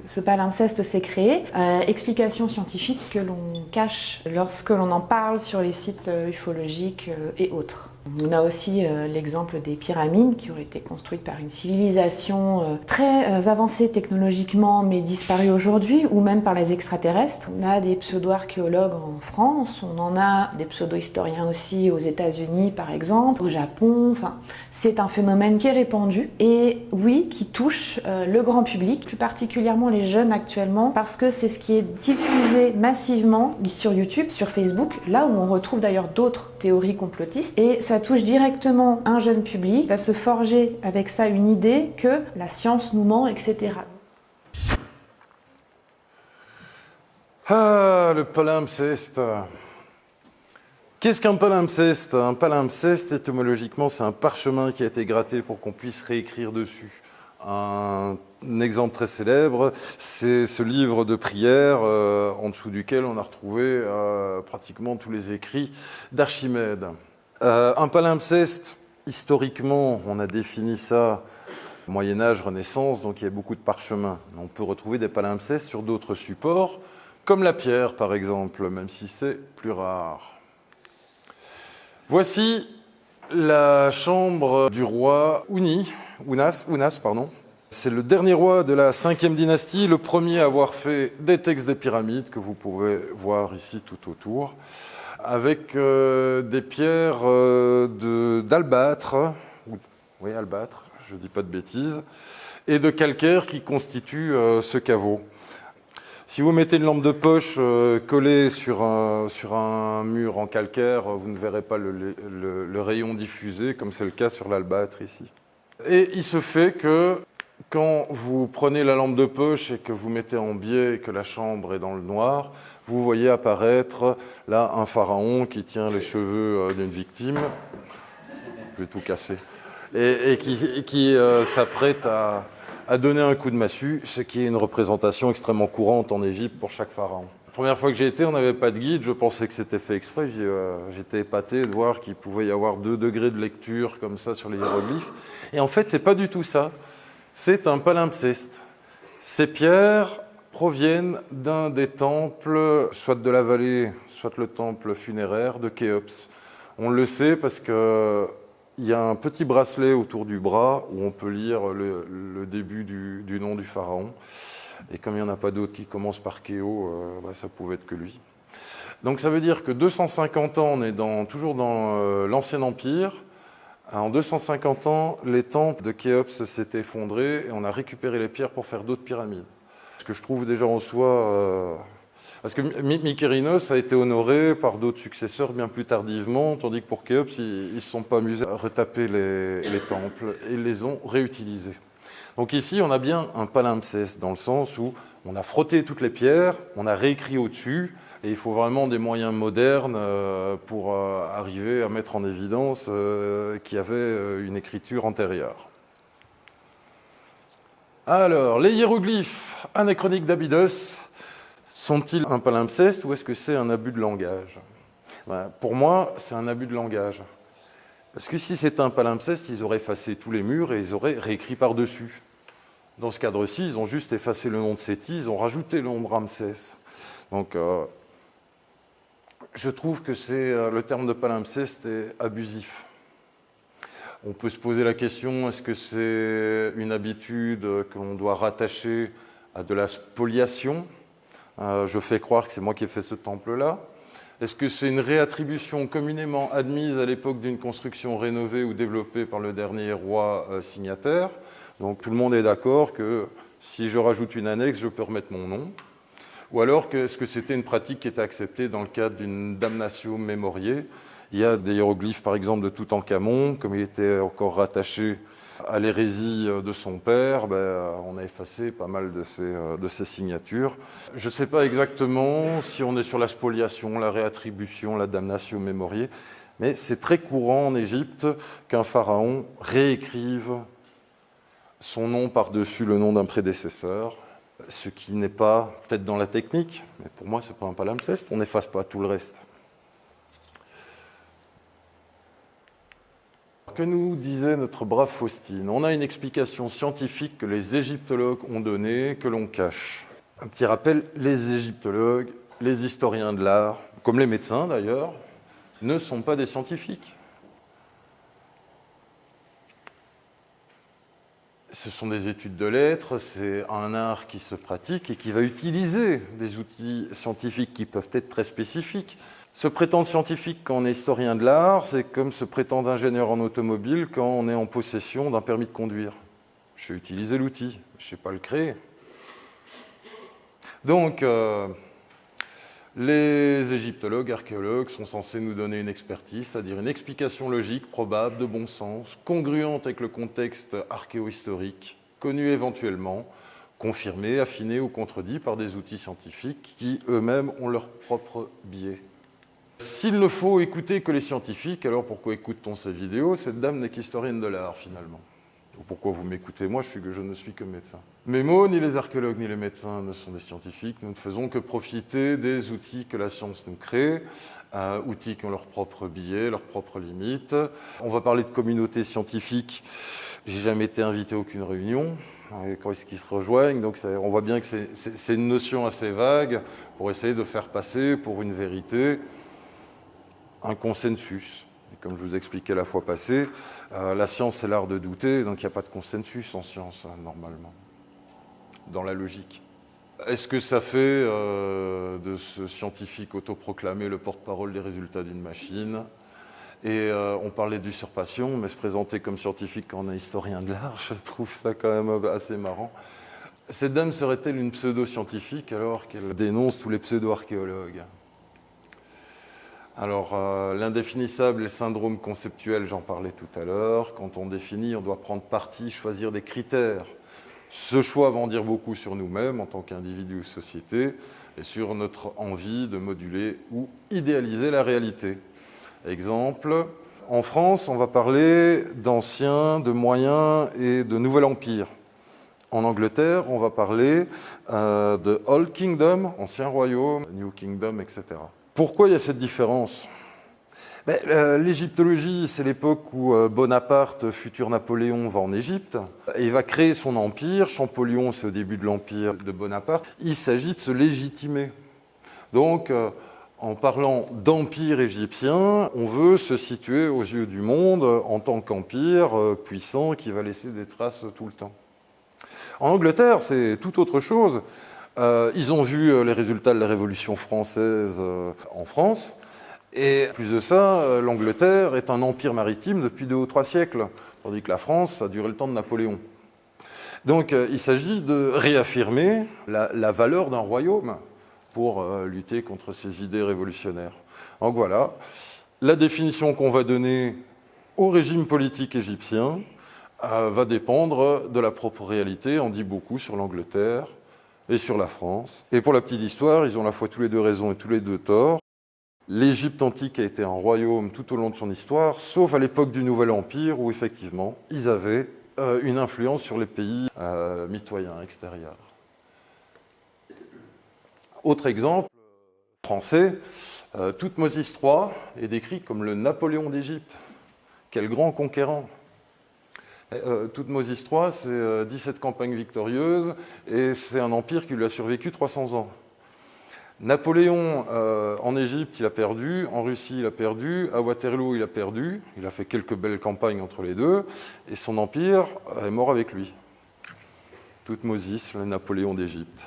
ce palimpseste s'est créé, explication scientifique que l'on cache lorsque l'on en parle sur les sites ufologiques et autres. On a aussi l'exemple des pyramides qui auraient été construites par une civilisation très avancée technologiquement mais disparue aujourd'hui, ou même par les extraterrestres. On a des pseudo-archéologues en France, on en a des pseudo-historiens aussi aux États-Unis par exemple, au Japon. Enfin, c'est un phénomène qui est répandu et oui, qui touche le grand public, plus particulièrement les jeunes actuellement, parce que c'est ce qui est diffusé massivement sur YouTube, sur Facebook, là où on retrouve d'ailleurs d'autres théories complotistes, et ça touche directement un jeune public, va se forger avec ça une idée que la science nous ment, etc. Ah, le palimpseste. Qu'est-ce qu'un palimpseste? Un palimpseste, étymologiquement, c'est un parchemin qui a été gratté pour qu'on puisse réécrire dessus. Un exemple très célèbre, c'est ce livre de prières en dessous duquel on a retrouvé pratiquement tous les écrits d'Archimède. Un palimpseste, historiquement, on a défini ça Moyen-Âge, Renaissance, donc il y a beaucoup de parchemins. On peut retrouver des palimpsestes sur d'autres supports, comme la pierre par exemple, même si c'est plus rare. Voici la chambre du roi Ounas. C'est le dernier roi de la 5e dynastie, le premier à avoir fait des textes des pyramides, que vous pouvez voir ici tout autour, avec des pierres d'albâtre, oui, albâtre, je ne dis pas de bêtises, et de calcaire qui constituent ce caveau. Si vous mettez une lampe de poche collée sur un mur en calcaire, vous ne verrez pas le rayon diffusé, comme c'est le cas sur l'albâtre ici. Et il se fait que quand vous prenez la lampe de poche et que vous mettez en biais et que la chambre est dans le noir, vous voyez apparaître là un pharaon qui tient les cheveux d'une victime. Je vais tout casser. Et qui s'apprête à donner un coup de massue, ce qui est une représentation extrêmement courante en Égypte pour chaque pharaon. La première fois que j'ai été, on n'avait pas de guide, je pensais que c'était fait exprès. J'étais épaté de voir qu'il pouvait y avoir 2 degrés de lecture comme ça sur les hiéroglyphes. Et en fait, c'est pas du tout ça. C'est un palimpseste. Ces pierres proviennent d'un des temples, soit de la vallée, soit le temple funéraire de Khéops. On le sait parce que il y a un petit bracelet autour du bras où on peut lire le début du nom du pharaon. Et comme il n'y en a pas d'autres qui commencent par Khéo, ça pouvait être que lui. Donc ça veut dire que 250 ans, on est toujours dans l'Ancien Empire. En 250 ans, les temples de Khéops s'étaient effondrés et on a récupéré les pierres pour faire d'autres pyramides. Ce que je trouve déjà en soi Parce que Mykérinos a été honoré par d'autres successeurs bien plus tardivement, tandis que pour Khéops, ils ne se sont pas amusés à retaper les temples et ils les ont réutilisés. Donc ici, on a bien un palimpseste, dans le sens où on a frotté toutes les pierres, on a réécrit au-dessus, et il faut vraiment des moyens modernes pour arriver à mettre en évidence qu'il y avait une écriture antérieure. Alors, les hiéroglyphes anachroniques d'Abydos sont-ils un palimpseste ou est-ce que c'est un abus de langage? Pour moi, c'est un abus de langage. Parce que si c'était un palimpseste, ils auraient effacé tous les murs et ils auraient réécrit par-dessus. Dans ce cadre-ci, ils ont juste effacé le nom de Séti, ils ont rajouté le nom de Ramsès. Donc, je trouve que le terme de palimpseste est abusif. On peut se poser la question, est-ce que c'est une habitude que l'on doit rattacher à de la spoliation? Je fais croire que c'est moi qui ai fait ce temple-là. Est-ce que c'est une réattribution communément admise à l'époque d'une construction rénovée ou développée par le dernier roi signataire? Donc tout le monde est d'accord que si je rajoute une annexe, je peux remettre mon nom. Ou alors, est-ce que c'était une pratique qui était acceptée dans le cadre d'une damnatio memoriae? Il y a des hiéroglyphes, par exemple, de Toutankhamon, comme il était encore rattaché à l'hérésie de son père, on a effacé pas mal de ses signatures. Je ne sais pas exactement si on est sur la spoliation, la réattribution, la damnatio memoriae, mais c'est très courant en Égypte qu'un pharaon réécrive son nom par-dessus le nom d'un prédécesseur, ce qui n'est pas peut-être dans la technique, mais pour moi, ce n'est pas un palimpseste, on n'efface pas tout le reste. Que nous disait notre brave Faustine? On a une explication scientifique que les égyptologues ont donnée, que l'on cache. Un petit rappel, les égyptologues, les historiens de l'art, comme les médecins d'ailleurs, ne sont pas des scientifiques. Ce sont des études de lettres, c'est un art qui se pratique et qui va utiliser des outils scientifiques qui peuvent être très spécifiques. Se prétendre scientifique quand on est historien de l'art, c'est comme se prétendre ingénieur en automobile quand on est en possession d'un permis de conduire. Je sais utiliser l'outil, je ne sais pas le créer. Donc, les égyptologues, archéologues sont censés nous donner une expertise, c'est-à-dire une explication logique, probable, de bon sens, congruente avec le contexte archéo-historique, connu éventuellement, confirmé, affiné ou contredit par des outils scientifiques qui eux-mêmes ont leur propre biais. S'il ne faut écouter que les scientifiques, alors pourquoi écoute-t-on ces vidéos? Cette dame n'est qu'historienne de l'art, finalement. Pourquoi vous m'écoutez? Moi, je ne suis que médecin. Mais moi, ni les archéologues ni les médecins ne sont des scientifiques. Nous ne faisons que profiter des outils que la science nous crée, outils qui ont leurs propres biais, leurs propres limites. On va parler de communauté scientifique. J'ai jamais été invité à aucune réunion. Quand est-ce qu'ils se rejoignent? Donc on voit bien que c'est une notion assez vague pour essayer de faire passer pour une vérité un consensus. Et comme je vous expliquais la fois passée, la science c'est l'art de douter, donc il n'y a pas de consensus en science, normalement, dans la logique. Est-ce que ça fait de ce scientifique autoproclamé le porte-parole des résultats d'une machine? Et on parlait d'usurpation, mais se présenter comme scientifique quand on est historien de l'art, je trouve ça quand même assez marrant. Cette dame serait-elle une pseudo-scientifique alors qu'elle dénonce tous les pseudo-archéologues? Alors, l'indéfinissable et le syndrome conceptuel, j'en parlais tout à l'heure. Quand on définit, on doit prendre parti, choisir des critères. Ce choix va en dire beaucoup sur nous-mêmes en tant qu'individus ou société et sur notre envie de moduler ou idéaliser la réalité. Exemple, en France, on va parler d'ancien, de moyen et de nouvel empire. En Angleterre, on va parler de Old Kingdom, ancien royaume, New Kingdom, etc. Pourquoi il y a cette différence? L'égyptologie, c'est l'époque où Bonaparte, futur Napoléon, va en Égypte et il va créer son empire. Champollion, c'est au début de l'empire de Bonaparte. Il s'agit de se légitimer. Donc, en parlant d'empire égyptien, on veut se situer aux yeux du monde en tant qu'empire puissant qui va laisser des traces tout le temps. En Angleterre, c'est tout autre chose. Ils ont vu les résultats de la Révolution française en France. Et plus de ça, l'Angleterre est un empire maritime depuis 2 ou 3 siècles, tandis que la France, ça a duré le temps de Napoléon. Donc il s'agit de réaffirmer la valeur d'un royaume. pour lutter contre ces idées révolutionnaires. Donc voilà, la définition qu'on va donner au régime politique égyptien va dépendre de la propre réalité. On dit beaucoup sur l'Angleterre et sur la France. Et pour la petite histoire, ils ont à la fois tous les deux raison et tous les deux tort. L'Égypte antique a été un royaume tout au long de son histoire, sauf à l'époque du Nouvel Empire, où effectivement, ils avaient une influence sur les pays mitoyens, extérieurs. Autre exemple, français, Thoutmôsis III est décrit comme le Napoléon d'Égypte. Quel grand conquérant! Thoutmôsis III, c'est 17 campagnes victorieuses, et c'est un empire qui lui a survécu 300 ans. Napoléon, en Égypte, il a perdu, en Russie, il a perdu, à Waterloo, il a perdu, il a fait quelques belles campagnes entre les deux, et son empire est mort avec lui. Thoutmôsis, le Napoléon d'Égypte.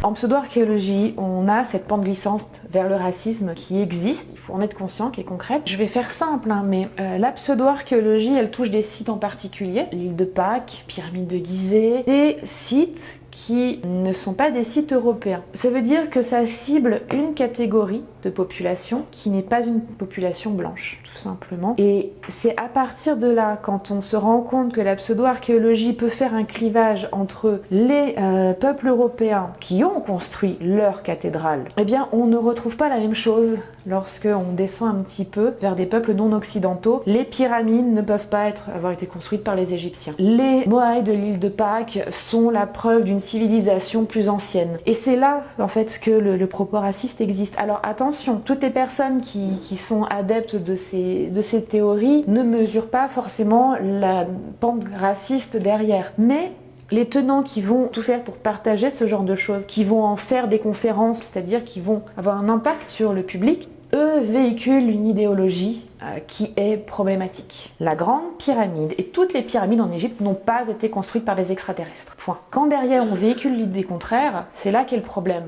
En pseudo-archéologie, on a cette pente glissante vers le racisme qui existe, il faut en être conscient, qui est concrète. Je vais faire simple, mais la pseudo-archéologie, elle touche des sites en particulier, l'île de Pâques, pyramide de Gizeh, des sites qui ne sont pas des sites européens. Ça veut dire que ça cible une catégorie de population qui n'est pas une population blanche, tout simplement. Et c'est à partir de là, quand on se rend compte que la pseudo-archéologie peut faire un clivage entre les peuples européens qui ont construit leur cathédrale, eh bien on ne retrouve pas la même chose lorsque on descend un petit peu vers des peuples non occidentaux. Les pyramides ne peuvent pas avoir été construites par les Égyptiens. Les Moaïs de l'île de Pâques sont la preuve d'une civilisation plus ancienne. Et c'est là, en fait, que le propos raciste existe. Alors attention, toutes les personnes qui sont adeptes de ces théories ne mesurent pas forcément la pente raciste derrière. Mais les tenants qui vont tout faire pour partager ce genre de choses, qui vont en faire des conférences, c'est-à-dire qui vont avoir un impact sur le public, eux véhiculent une idéologie qui est problématique. La grande pyramide et toutes les pyramides en Égypte n'ont pas été construites par les extraterrestres. Point. Quand derrière on véhicule l'idée contraire, c'est là qu'est le problème.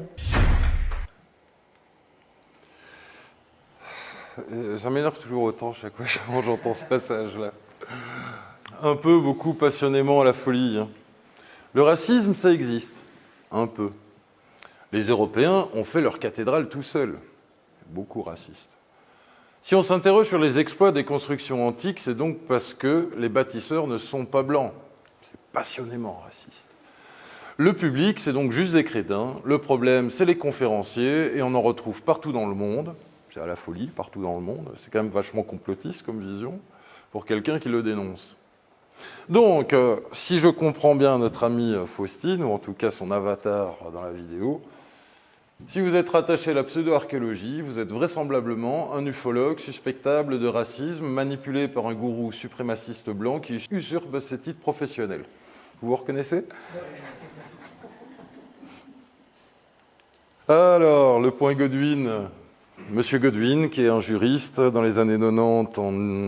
Ça m'énerve toujours autant chaque fois quand j'entends ce passage-là. Un peu, beaucoup, passionnément à la folie. Le racisme, ça existe. Un peu. Les Européens ont fait leur cathédrale tout seuls. Beaucoup racistes. Si on s'interroge sur les exploits des constructions antiques, c'est donc parce que les bâtisseurs ne sont pas blancs. C'est passionnément raciste. Le public, c'est donc juste des crétins. Le problème, c'est les conférenciers, et on en retrouve partout dans le monde. C'est à la folie, partout dans le monde. C'est quand même vachement complotiste comme vision, pour quelqu'un qui le dénonce. Donc, si je comprends bien notre ami Faustine, ou en tout cas son avatar dans la vidéo, si vous êtes rattaché à la pseudo-archéologie, vous êtes vraisemblablement un ufologue suspectable de racisme, manipulé par un gourou suprémaciste blanc qui usurpe ses titres professionnels. Vous vous reconnaissez ? Alors, le point Godwin. Monsieur Godwin, qui est un juriste dans les années 90,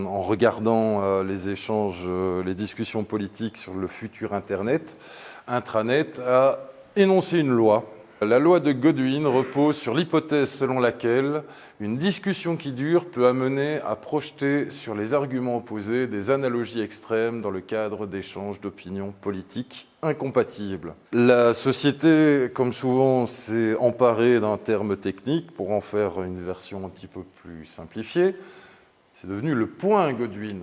en regardant les échanges, les discussions politiques sur le futur Internet, intranet, a énoncé une loi. La loi de Godwin repose sur l'hypothèse selon laquelle une discussion qui dure peut amener à projeter sur les arguments opposés des analogies extrêmes dans le cadre d'échanges d'opinions politiques incompatibles. La société, comme souvent, s'est emparée d'un terme technique pour en faire une version un petit peu plus simplifiée. C'est devenu le point Godwin.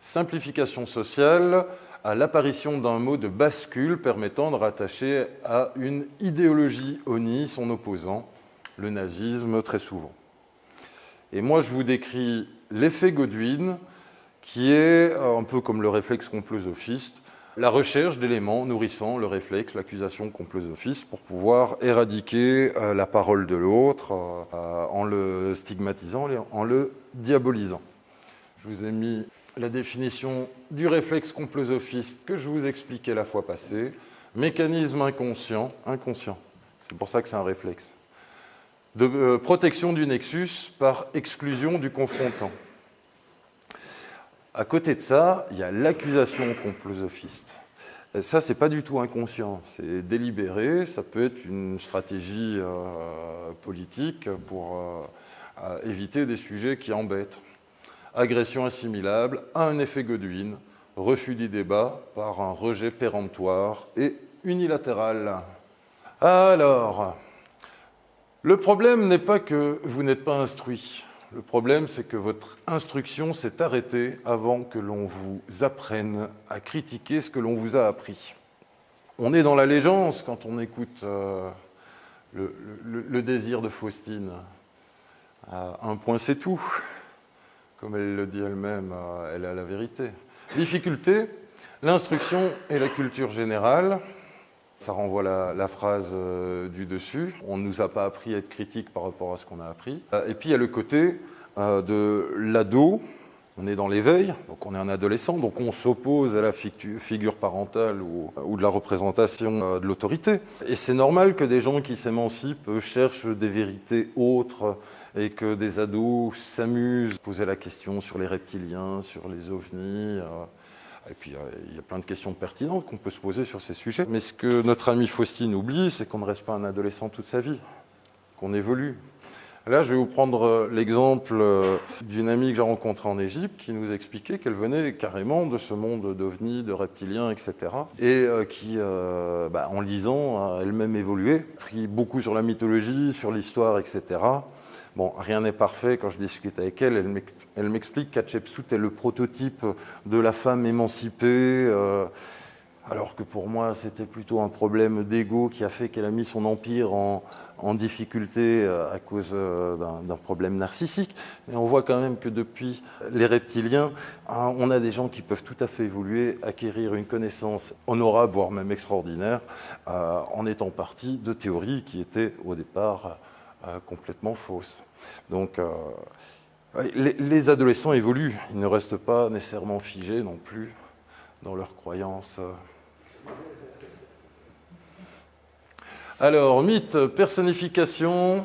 Simplification sociale à l'apparition d'un mot de bascule permettant de rattacher à une idéologie honnie son opposant, le nazisme très souvent. Et moi, je vous décris l'effet Godwin, qui est un peu comme le réflexe complosophiste, la recherche d'éléments nourrissant le réflexe, l'accusation complosophiste, pour pouvoir éradiquer la parole de l'autre en le stigmatisant et en le diabolisant. Je vous ai mis la définition du réflexe complosophiste que je vous expliquais la fois passée. Mécanisme inconscient, c'est pour ça que c'est un réflexe, de protection du nexus par exclusion du confrontant. À côté de ça, il y a l'accusation complosophiste. Et ça, c'est pas du tout inconscient, c'est délibéré, ça peut être une stratégie politique pour éviter des sujets qui embêtent. Agression assimilable à un effet Godwin, refus du débat par un rejet péremptoire et unilatéral. Alors, le problème n'est pas que vous n'êtes pas instruit. Le problème, c'est que votre instruction s'est arrêtée avant que l'on vous apprenne à critiquer ce que l'on vous a appris. On est dans l'allégeance quand on écoute le désir de Faustine. Un point, c'est tout. Comme elle le dit elle-même, elle a la vérité. Difficulté, l'instruction et la culture générale. Ça renvoie la phrase du dessus. On ne nous a pas appris à être critique par rapport à ce qu'on a appris. Et puis il y a le côté de l'ado. On est dans l'éveil, donc on est un adolescent, donc on s'oppose à la figure parentale ou de la représentation de l'autorité. Et c'est normal que des gens qui s'émancipent cherchent des vérités autres et que des ados s'amusent, poser la question sur les reptiliens, sur les ovnis. Et puis, il y a plein de questions pertinentes qu'on peut se poser sur ces sujets. Mais ce que notre ami Faustine oublie, c'est qu'on ne reste pas un adolescent toute sa vie, qu'on évolue. Là, je vais vous prendre l'exemple d'une amie que j'ai rencontrée en Égypte qui nous expliquait qu'elle venait carrément de ce monde d'ovnis, de reptiliens, etc. Et qui, en lisant, a elle-même évolué, pris beaucoup sur la mythologie, sur l'histoire, etc. Bon, rien n'est parfait. Quand je discute avec elle, elle m'explique qu'Hatshepsut est le prototype de la femme émancipée, alors que pour moi, c'était plutôt un problème d'ego qui a fait qu'elle a mis son empire en difficulté à cause d'un problème narcissique. Mais on voit quand même que depuis les reptiliens, on a des gens qui peuvent tout à fait évoluer, acquérir une connaissance honorable, voire même extraordinaire, en étant partis de théories qui étaient au départ complètement fausses. Donc, les adolescents évoluent, ils ne restent pas nécessairement figés non plus dans leurs croyances. Alors, mythe, personnification,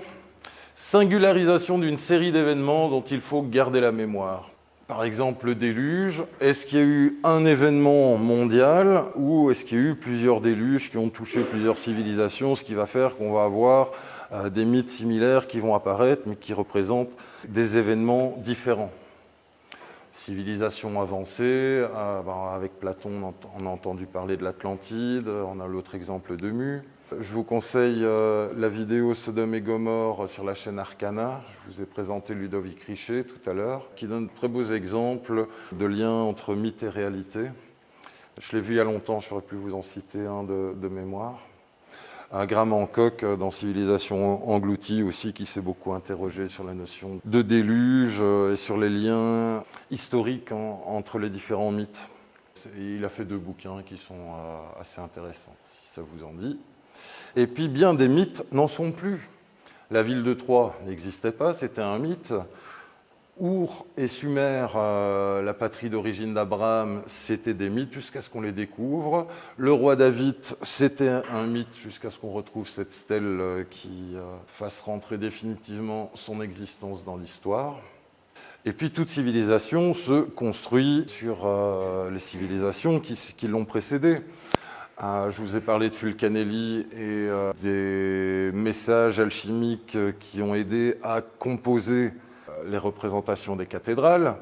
singularisation d'une série d'événements dont il faut garder la mémoire. Par exemple, le déluge, est-ce qu'il y a eu un événement mondial ou est-ce qu'il y a eu plusieurs déluges qui ont touché plusieurs civilisations, ce qui va faire qu'on va avoir des mythes similaires qui vont apparaître mais qui représentent des événements différents. Civilisation avancée, avec Platon, on a entendu parler de l'Atlantide, on a l'autre exemple de Mu. Je vous conseille la vidéo Sodome et Gomorrhe sur la chaîne Arcana. Je vous ai présenté Ludovic Richet tout à l'heure, qui donne de très beaux exemples de liens entre mythe et réalité. Je l'ai vu il y a longtemps, j'aurais pu vous en citer un de mémoire. Graham Hancock, dans Civilisation engloutie aussi, qui s'est beaucoup interrogé sur la notion de déluge et sur les liens historiques entre les différents mythes. Il a fait 2 bouquins qui sont assez intéressants, si ça vous en dit. Et puis, bien des mythes n'en sont plus. La ville de Troie n'existait pas, c'était un mythe. Our et Sumer, la patrie d'origine d'Abraham, c'était des mythes jusqu'à ce qu'on les découvre. Le roi David, c'était un mythe jusqu'à ce qu'on retrouve cette stèle qui fasse rentrer définitivement son existence dans l'histoire. Et puis toute civilisation se construit sur les civilisations qui l'ont précédée. Je vous ai parlé de Fulcanelli et des messages alchimiques qui ont aidé à composer les représentations des cathédrales.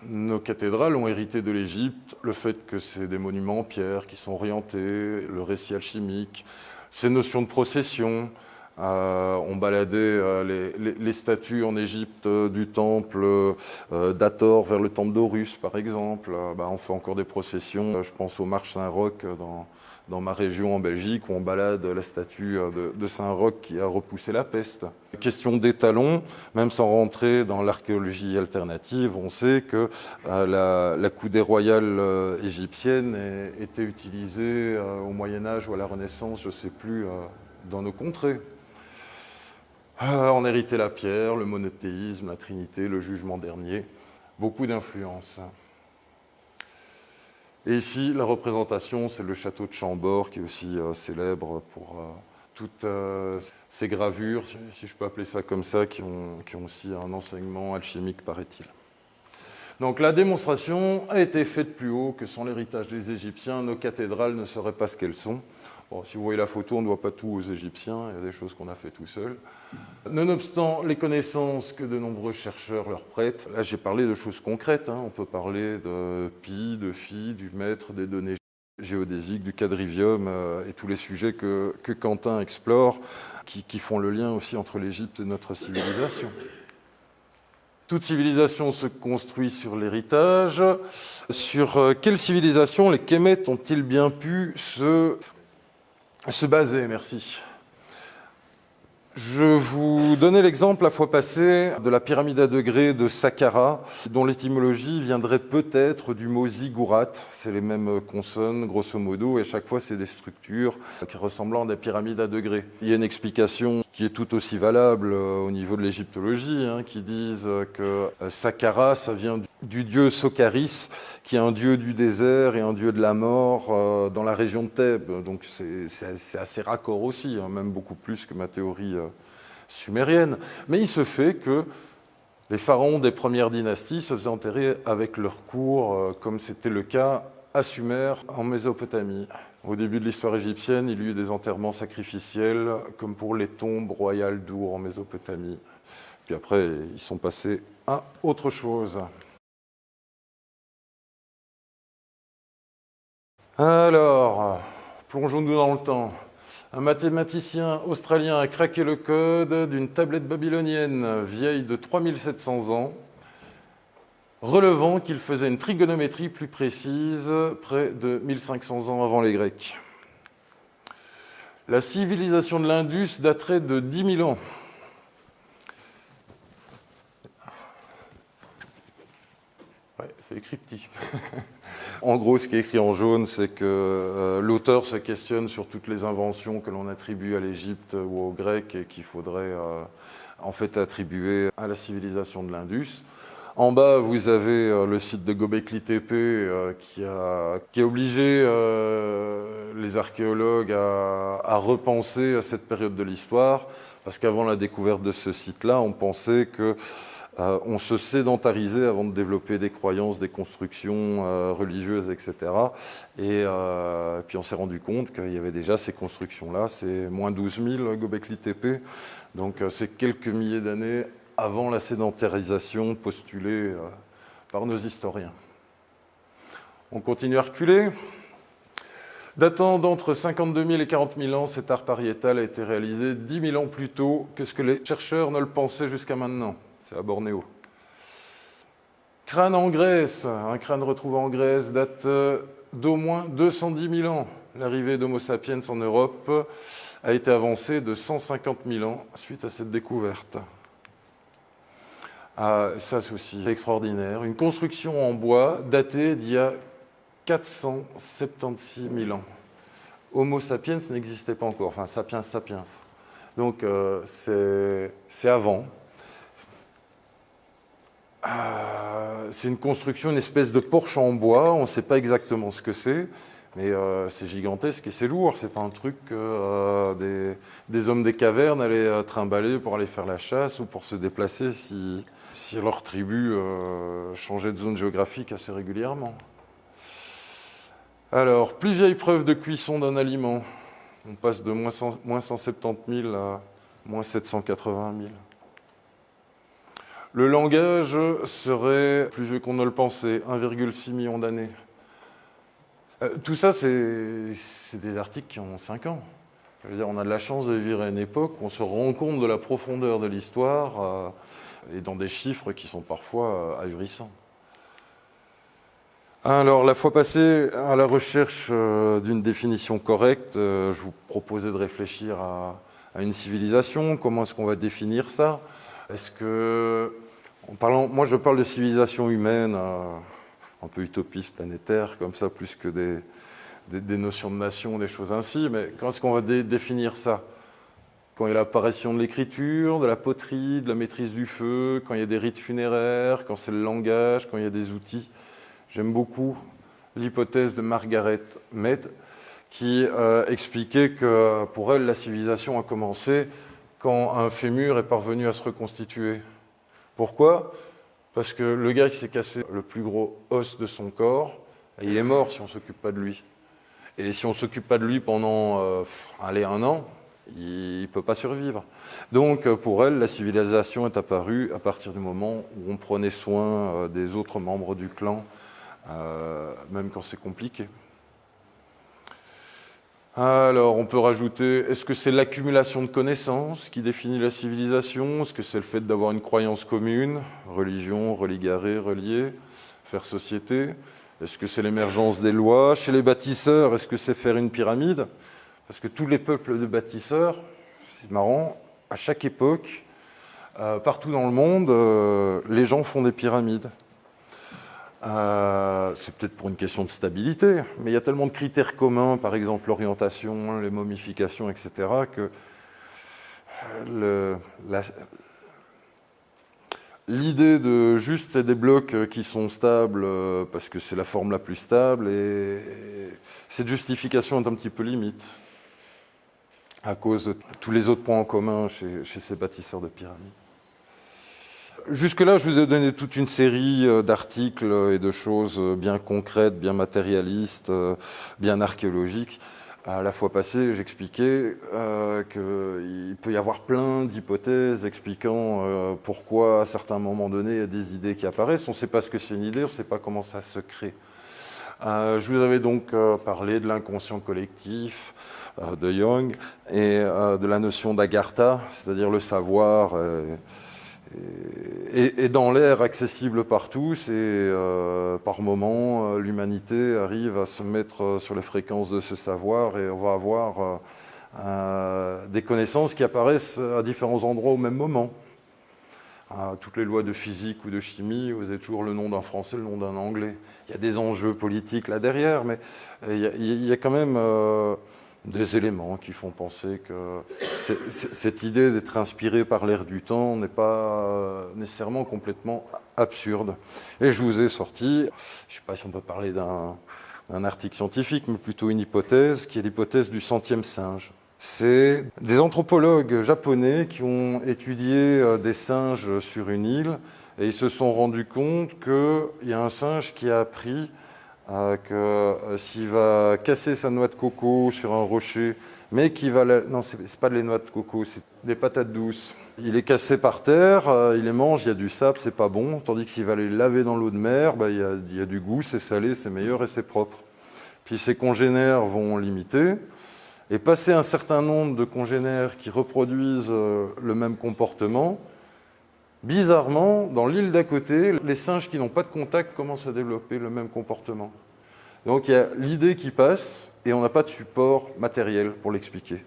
Nos cathédrales ont hérité de l'Égypte le fait que c'est des monuments en pierre qui sont orientés, le récit alchimique, ces notions de procession. On baladait les statues en Égypte du temple d'Hathor vers le temple d'Horus, par exemple. On fait encore des processions. Je pense aux marches Saint-Roch dans ma région en Belgique, où on balade la statue de Saint-Roch qui a repoussé la peste. Question d'étalons, même sans rentrer dans l'archéologie alternative, on sait que la coudée royale égyptienne était utilisée au Moyen-Âge ou à la Renaissance, je ne sais plus, dans nos contrées. On héritait la pierre, le monothéisme, la Trinité, le jugement dernier. Beaucoup d'influences. Et ici, la représentation, c'est le château de Chambord, qui est aussi célèbre pour toutes ces gravures, si je peux appeler ça comme ça, qui ont aussi un enseignement alchimique, paraît-il. Donc la démonstration a été faite plus haut que sans l'héritage des Égyptiens, nos cathédrales ne seraient pas ce qu'elles sont. Bon, si vous voyez la photo, on ne doit pas tout aux Égyptiens, il y a des choses qu'on a fait tout seul. Nonobstant les connaissances que de nombreux chercheurs leur prêtent, là j'ai parlé de choses concrètes, on peut parler de pi, de phi, du mètre, des données géodésiques, du quadrivium et tous les sujets que Quentin explore, qui font le lien aussi entre l'Égypte et notre civilisation. Toute civilisation se construit sur l'héritage. Sur quelle civilisation les Kémètes ont-ils bien pu se baser? Merci. Je vous donnais l'exemple la fois passée de la pyramide à degrés de Saqqara, dont l'étymologie viendrait peut-être du mot ziggurat. C'est les mêmes consonnes, grosso modo, et chaque fois, c'est des structures qui ressemblent à des pyramides à degrés. Il y a une explication qui est tout aussi valable au niveau de l'égyptologie, qui disent que Saqqara, ça vient du dieu Sokaris, qui est un dieu du désert et un dieu de la mort dans la région de Thèbes. Donc c'est assez raccord aussi, même beaucoup plus que ma théorie sumérienne. Mais il se fait que les pharaons des premières dynasties se faisaient enterrer avec leur cour, comme c'était le cas à Sumer, en Mésopotamie. Au début de l'histoire égyptienne, il y a eu des enterrements sacrificiels, comme pour les tombes royales d'Our en Mésopotamie. Puis après, ils sont passés à autre chose. Alors, plongeons-nous dans le temps. Un mathématicien australien a craqué le code d'une tablette babylonienne vieille de 3700 ans, relevant qu'il faisait une trigonométrie plus précise près de 1500 ans avant les Grecs. La civilisation de l'Indus daterait de 10 000 ans. Ouais, c'est écrit petit. En gros, ce qui est écrit en jaune, c'est que l'auteur se questionne sur toutes les inventions que l'on attribue à l'Égypte ou aux Grecs et qu'il faudrait en fait attribuer à la civilisation de l'Indus. En bas, vous avez le site de Göbekli Tepe qui a obligé les archéologues à repenser à cette période de l'histoire, parce qu'avant la découverte de ce site-là, on pensait que on se sédentarisait avant de développer des croyances, des constructions religieuses, etc. Et puis on s'est rendu compte qu'il y avait déjà ces constructions-là. C'est moins 12 000 Göbekli Tepe. Donc c'est quelques milliers d'années avant la sédentarisation postulée par nos historiens. On continue à reculer. Datant d'entre 52 000 et 40 000 ans, cet art pariétal a été réalisé 10 000 ans plus tôt que ce que les chercheurs ne le pensaient jusqu'à maintenant. C'est à Bornéo. Crâne en Grèce. Un crâne retrouvé en Grèce date d'au moins 210 000 ans. L'arrivée d'Homo sapiens en Europe a été avancée de 150 000 ans suite à cette découverte. Ah, ça, c'est aussi extraordinaire. Une construction en bois datée d'il y a 476 000 ans. Homo sapiens n'existait pas encore, enfin sapiens sapiens. Donc c'est avant. C'est une construction, une espèce de porche en bois. On ne sait pas exactement ce que c'est, mais c'est gigantesque et c'est lourd. C'est pas un truc que des hommes des cavernes allaient trimballer pour aller faire la chasse ou pour se déplacer si leur tribu changeait de zone géographique assez régulièrement. Alors, plus vieille preuve de cuisson d'un aliment. On passe de moins 170 000 à moins 780 000. Le langage serait plus vieux qu'on ne le pensait, 1,6 million d'années. Tout ça, c'est des articles qui ont 5 ans. Je veux dire, on a de la chance de vivre à une époque où on se rend compte de la profondeur de l'histoire et dans des chiffres qui sont parfois ahurissants. Alors, la fois passée, à la recherche d'une définition correcte, je vous proposais de réfléchir à une civilisation. Comment est-ce qu'on va définir ça? Est-ce que, moi je parle de civilisation humaine, un peu utopiste, planétaire, comme ça, plus que des notions de nation, des choses ainsi, mais quand est-ce qu'on va définir ça? Quand il y a l'apparition de l'écriture, de la poterie, de la maîtrise du feu, quand il y a des rites funéraires, quand c'est le langage, quand il y a des outils. J'aime beaucoup l'hypothèse de Margaret Mead qui expliquait que pour elle, la civilisation a commencé quand un fémur est parvenu à se reconstituer. Pourquoi? Parce que le gars qui s'est cassé le plus gros os de son corps, il est mort si on ne s'occupe pas de lui. Et si on ne s'occupe pas de lui pendant un an, il ne peut pas survivre. Donc pour elle, la civilisation est apparue à partir du moment où on prenait soin des autres membres du clan, même quand c'est compliqué. Alors, on peut rajouter, est-ce que c'est l'accumulation de connaissances qui définit la civilisation? Est-ce que c'est le fait d'avoir une croyance commune, religion, religaré, relié, faire société? Est-ce que c'est l'émergence des lois? Chez les bâtisseurs, est-ce que c'est faire une pyramide? Parce que tous les peuples de bâtisseurs, c'est marrant, à chaque époque, partout dans le monde, les gens font des pyramides. C'est peut-être pour une question de stabilité, mais il y a tellement de critères communs, par exemple l'orientation, les momifications, etc., que l'idée de juste c'est des blocs qui sont stables parce que c'est la forme la plus stable, et cette justification est un petit peu limite à cause de tous les autres points en commun chez ces bâtisseurs de pyramides. Jusque-là, je vous ai donné toute une série d'articles et de choses bien concrètes, bien matérialistes, bien archéologiques. La fois passée, j'expliquais qu'il peut y avoir plein d'hypothèses expliquant pourquoi, à certains moments donnés, il y a des idées qui apparaissent. On ne sait pas ce que c'est une idée, on ne sait pas comment ça se crée. Je vous avais donc parlé de l'inconscient collectif de Jung et de la notion d'agartha, c'est-à-dire le savoir et dans l'air accessible par tous, et par moments l'humanité arrive à se mettre sur les fréquences de ce savoir, et on va avoir des connaissances qui apparaissent à différents endroits au même moment. Toutes les lois de physique ou de chimie, vous avez toujours le nom d'un français, le nom d'un anglais. Il y a des enjeux politiques là derrière, mais il y a quand même des éléments qui font penser que cette idée d'être inspiré par l'air du temps n'est pas nécessairement complètement absurde. Et je vous ai sorti, je ne sais pas si on peut parler d'un article scientifique, mais plutôt une hypothèse, qui est l'hypothèse du 100e singe. C'est des anthropologues japonais qui ont étudié des singes sur une île, et ils se sont rendus compte qu'il y a un singe qui a appris que s'il va casser sa noix de coco sur un rocher, mais qu'il va... Non, c'est pas les noix de coco, c'est des patates douces. Il est cassé par terre, il les mange, il y a du sable, c'est pas bon. Tandis que s'il va les laver dans l'eau de mer, il y a du goût, c'est salé, c'est meilleur et c'est propre. Puis ses congénères vont l'imiter. Et passer un certain nombre de congénères qui reproduisent le même comportement, bizarrement, dans l'île d'à côté, les singes qui n'ont pas de contact commencent à développer le même comportement. Donc il y a l'idée qui passe, et on n'a pas de support matériel pour l'expliquer.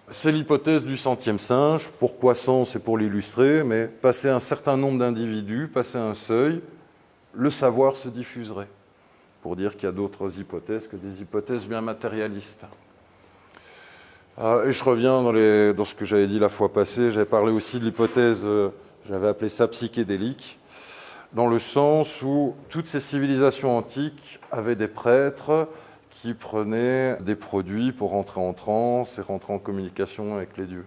C'est l'hypothèse du 100e singe. Pourquoi 100? C'est pour l'illustrer, mais passer un certain nombre d'individus, passer un seuil, le savoir se diffuserait. Pour dire qu'il y a d'autres hypothèses que des hypothèses bien matérialistes. Et je reviens dans ce que j'avais dit la fois passée. J'avais parlé aussi de l'hypothèse, j'avais appelé ça psychédélique, dans le sens où toutes ces civilisations antiques avaient des prêtres qui prenaient des produits pour rentrer en transe et rentrer en communication avec les dieux.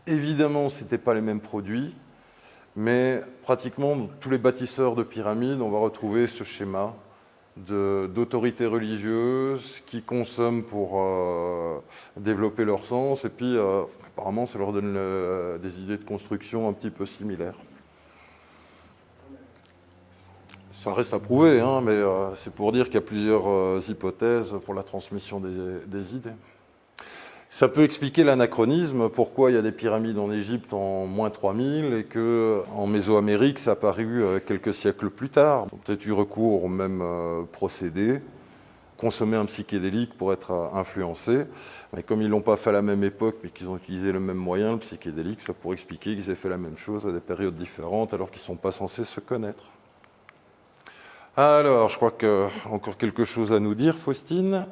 Évidemment, ce n'étaient pas les mêmes produits, mais pratiquement dans tous les bâtisseurs de pyramides, on va retrouver ce schéma d'autorités religieuses qui consomment pour développer leur sens, et puis apparemment ça leur donne des idées de construction un petit peu similaires. Ça reste à prouver, hein, mais c'est pour dire qu'il y a plusieurs hypothèses pour la transmission des idées. Ça peut expliquer l'anachronisme, pourquoi il y a des pyramides en Égypte en moins 3000 et qu'en Mésoamérique, ça a apparu quelques siècles plus tard. Ils ont peut-être eu recours au même procédé, consommer un psychédélique pour être influencé. Mais comme ils ne l'ont pas fait à la même époque, mais qu'ils ont utilisé le même moyen, le psychédélique, ça pourrait expliquer qu'ils aient fait la même chose à des périodes différentes alors qu'ils ne sont pas censés se connaître. Alors, je crois qu'il y a encore quelque chose à nous dire, Faustine.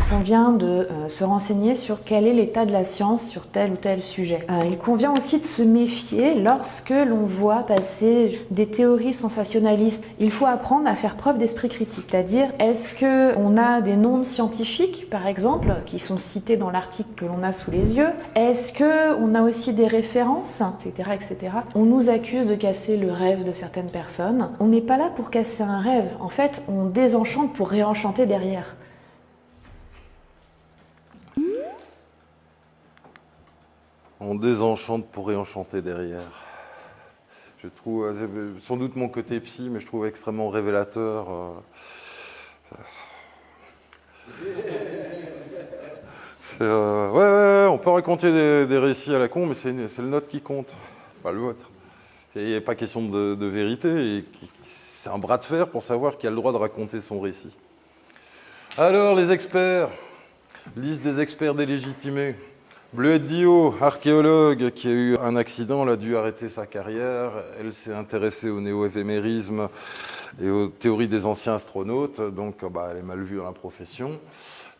convient de se renseigner sur quel est l'état de la science sur tel ou tel sujet. Il convient aussi de se méfier lorsque l'on voit passer des théories sensationnalistes. Il faut apprendre à faire preuve d'esprit critique, c'est-à-dire est-ce qu'on a des noms scientifiques, par exemple, qui sont cités dans l'article que l'on a sous les yeux? Est-ce qu'on a aussi des références, etc., etc. On nous accuse de casser le rêve de certaines personnes. On n'est pas là pour casser un rêve. En fait, on désenchante pour réenchanter derrière. On désenchante pour réenchanter derrière. Je trouve, sans doute mon côté psy, mais je trouve extrêmement révélateur. Ouais, on peut raconter des récits à la con, mais c'est le nôtre qui compte, pas le vôtre. Il n'est pas question de vérité, c'est un bras de fer pour savoir qui a le droit de raconter son récit. Alors, les experts, liste des experts délégitimés. Bleuette Dio, archéologue qui a eu un accident, elle a dû arrêter sa carrière. Elle s'est intéressée au néo-éphémérisme et aux théories des anciens astronautes, donc elle est mal vue dans la profession.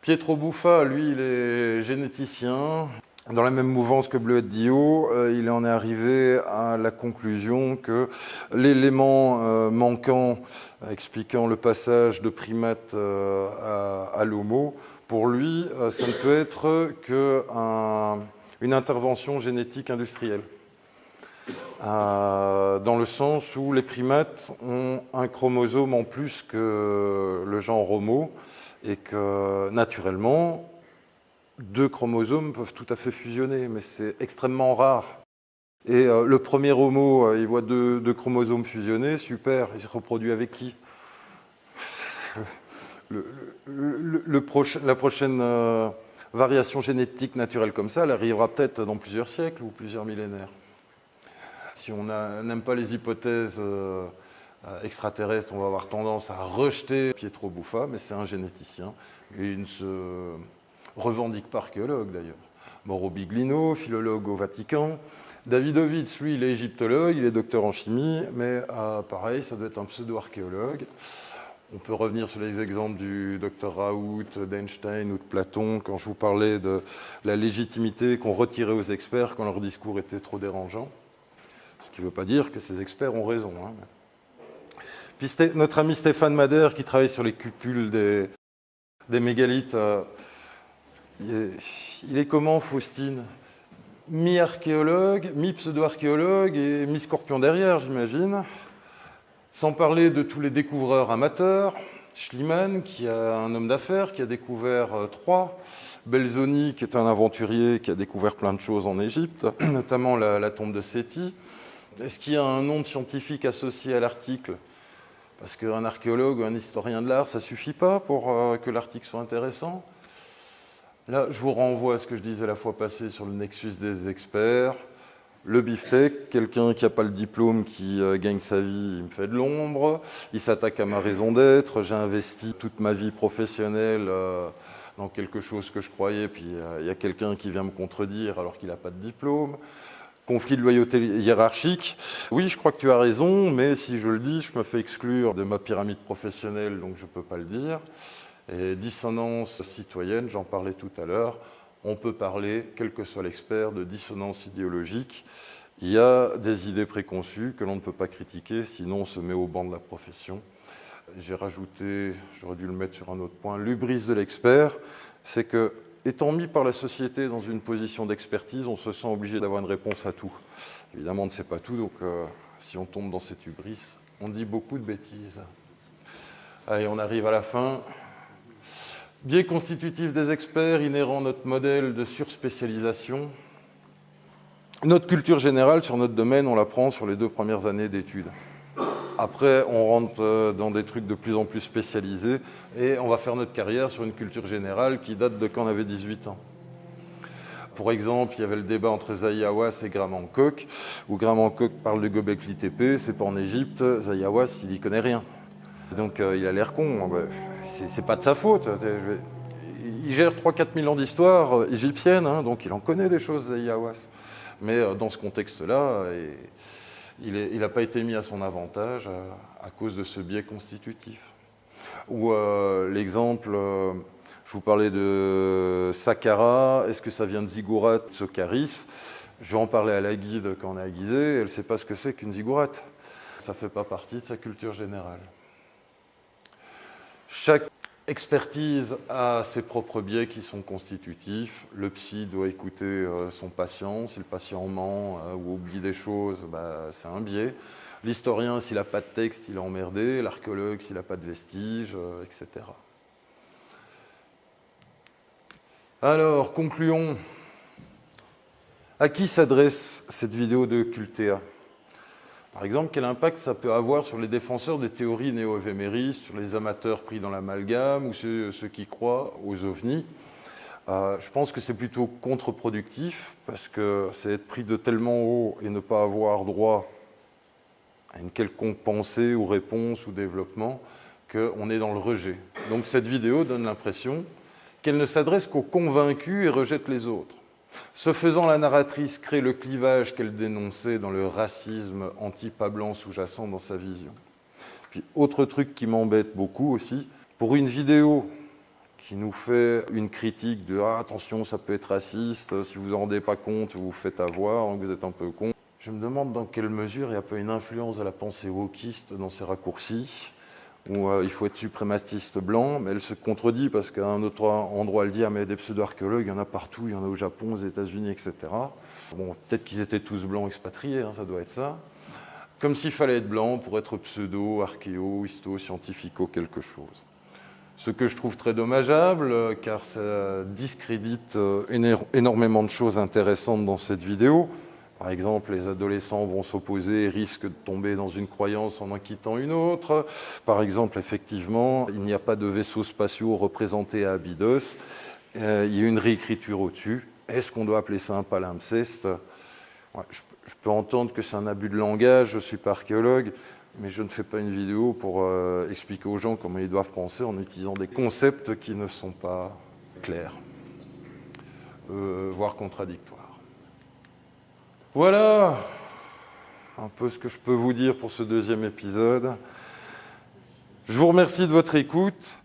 Pietro Buffa, lui, il est généticien. Dans la même mouvance que Bleuette Dio, il en est arrivé à la conclusion que l'élément manquant, expliquant le passage de primates à l'homo, pour lui, ça ne peut être qu'une intervention génétique industrielle. Dans le sens où les primates ont un chromosome en plus que le genre Homo, et que, naturellement, 2 chromosomes peuvent tout à fait fusionner, mais c'est extrêmement rare. Et le premier Homo, il voit 2 chromosomes fusionnés, super, il se reproduit avec qui? La prochaine variation génétique naturelle comme ça, elle arrivera peut-être dans plusieurs siècles ou plusieurs millénaires. Si on n'aime pas les hypothèses extraterrestres, on va avoir tendance à rejeter Pietro Buffa, mais c'est un généticien. Et il ne se revendique pas archéologue d'ailleurs. Mauro Biglino, philologue au Vatican. Davidovitz, lui, il est égyptologue, il est docteur en chimie, mais pareil, ça doit être un pseudo-archéologue. On peut revenir sur les exemples du docteur Raoult, d'Einstein ou de Platon, quand je vous parlais de la légitimité qu'on retirait aux experts quand leur discours était trop dérangeant. Ce qui ne veut pas dire que ces experts ont raison. Hein. Puis notre ami Stéphane Madère, qui travaille sur les cupules des mégalithes, il est comment, Faustine? Mi-archéologue, mi-pseudo-archéologue et mi-scorpion derrière, j'imagine. Sans parler de tous les découvreurs amateurs. Schliemann, qui est un homme d'affaires, qui a découvert Troie. Belzoni, qui est un aventurier, qui a découvert plein de choses en Égypte, notamment la tombe de Séti. Est-ce qu'il y a un nom de scientifique associé à l'article? Parce qu'un archéologue ou un historien de l'art, ça ne suffit pas pour que l'article soit intéressant. Là, je vous renvoie à ce que je disais la fois passée sur le nexus des experts. Le beefsteak, quelqu'un qui n'a pas le diplôme, qui gagne sa vie, il me fait de l'ombre. Il s'attaque à ma raison d'être. J'ai investi toute ma vie professionnelle dans quelque chose que je croyais, puis il y a quelqu'un qui vient me contredire alors qu'il n'a pas de diplôme. Conflit de loyauté hiérarchique. Oui, je crois que tu as raison, mais si je le dis, je me fais exclure de ma pyramide professionnelle, donc je ne peux pas le dire. Et dissonance citoyenne, j'en parlais tout à l'heure. On peut parler, quel que soit l'expert, de dissonance idéologique. Il y a des idées préconçues que l'on ne peut pas critiquer, sinon on se met au banc de la profession. J'ai rajouté, j'aurais dû le mettre sur un autre point, l'hubris de l'expert, c'est que, étant mis par la société dans une position d'expertise, on se sent obligé d'avoir une réponse à tout. Évidemment, on ne sait pas tout, donc si on tombe dans cette hubris, on dit beaucoup de bêtises. Allez, on arrive à la fin. Biais constitutif des experts, inhérent à notre modèle de surspécialisation. Notre culture générale sur notre domaine, on l'apprend sur les 2 premières années d'études. Après, on rentre dans des trucs de plus en plus spécialisés et on va faire notre carrière sur une culture générale qui date de quand on avait 18 ans. Pour exemple, il y avait le débat entre Zahi Hawass et Graham Hancock, où Graham Hancock parle de Göbekli Tepe, c'est pas en Égypte, Zahi Hawass, il n'y connaît rien. Donc il a l'air con, c'est pas de sa faute. Il gère 3-4 000 ans d'histoire égyptienne, hein, donc il en connaît des choses, Zahi Hawass. Mais dans ce contexte-là, il n'a pas été mis à son avantage à cause de ce biais constitutif. Ou l'exemple Je vous parlais de Saqqara. Est-ce que ça vient de Ziggurat, Soccaris? Je vais en parler à la guide quand on est à Gizeh. Elle ne sait pas ce que c'est qu'une Ziggurat. Ça ne fait pas partie de sa culture générale. Chaque expertise a ses propres biais qui sont constitutifs. Le psy doit écouter son patient. Si le patient ment ou oublie des choses, c'est un biais. L'historien, s'il n'a pas de texte, il est emmerdé. L'archéologue, s'il n'a pas de vestiges, etc. Alors, concluons. À qui s'adresse cette vidéo de Cultea? Par exemple, quel impact ça peut avoir sur les défenseurs des théories néo-éphéméristes, sur les amateurs pris dans l'amalgame ou ceux qui croient aux ovnis? Je pense que c'est plutôt contre-productif parce que c'est être pris de tellement haut et ne pas avoir droit à une quelconque pensée ou réponse ou développement qu'on est dans le rejet. Donc cette vidéo donne l'impression qu'elle ne s'adresse qu'aux convaincus et rejette les autres. Ce faisant, la narratrice crée le clivage qu'elle dénonçait dans le racisme anti-pas blanc sous-jacent dans sa vision. Puis, autre truc qui m'embête beaucoup aussi, pour une vidéo qui nous fait une critique de « Ah, attention, ça peut être raciste, si vous ne vous en rendez pas compte, vous vous faites avoir, vous êtes un peu con », je me demande dans quelle mesure il n'y a pas une influence de la pensée wokiste dans ces raccourcis, où il faut être suprématiste blanc, mais elle se contredit parce qu'à un autre endroit, elle dit « Ah, mais des pseudo-archéologues, il y en a partout, il y en a au Japon, aux États-Unis, etc. » Bon, peut-être qu'ils étaient tous blancs expatriés, ça doit être ça. Comme s'il fallait être blanc pour être pseudo, archéo, histo, scientifico, quelque chose. Ce que je trouve très dommageable, car ça discrédite énormément de choses intéressantes dans cette vidéo. Par exemple, les adolescents vont s'opposer et risquent de tomber dans une croyance en quittant une autre. Par exemple, effectivement, il n'y a pas de vaisseaux spatiaux représentés à Abydos. Il y a une réécriture au-dessus. Est-ce qu'on doit appeler ça un palimpseste? Je peux entendre que c'est un abus de langage, je ne suis pas archéologue, mais je ne fais pas une vidéo pour expliquer aux gens comment ils doivent penser en utilisant des concepts qui ne sont pas clairs, voire contradictoires. Voilà un peu ce que je peux vous dire pour ce deuxième épisode. Je vous remercie de votre écoute.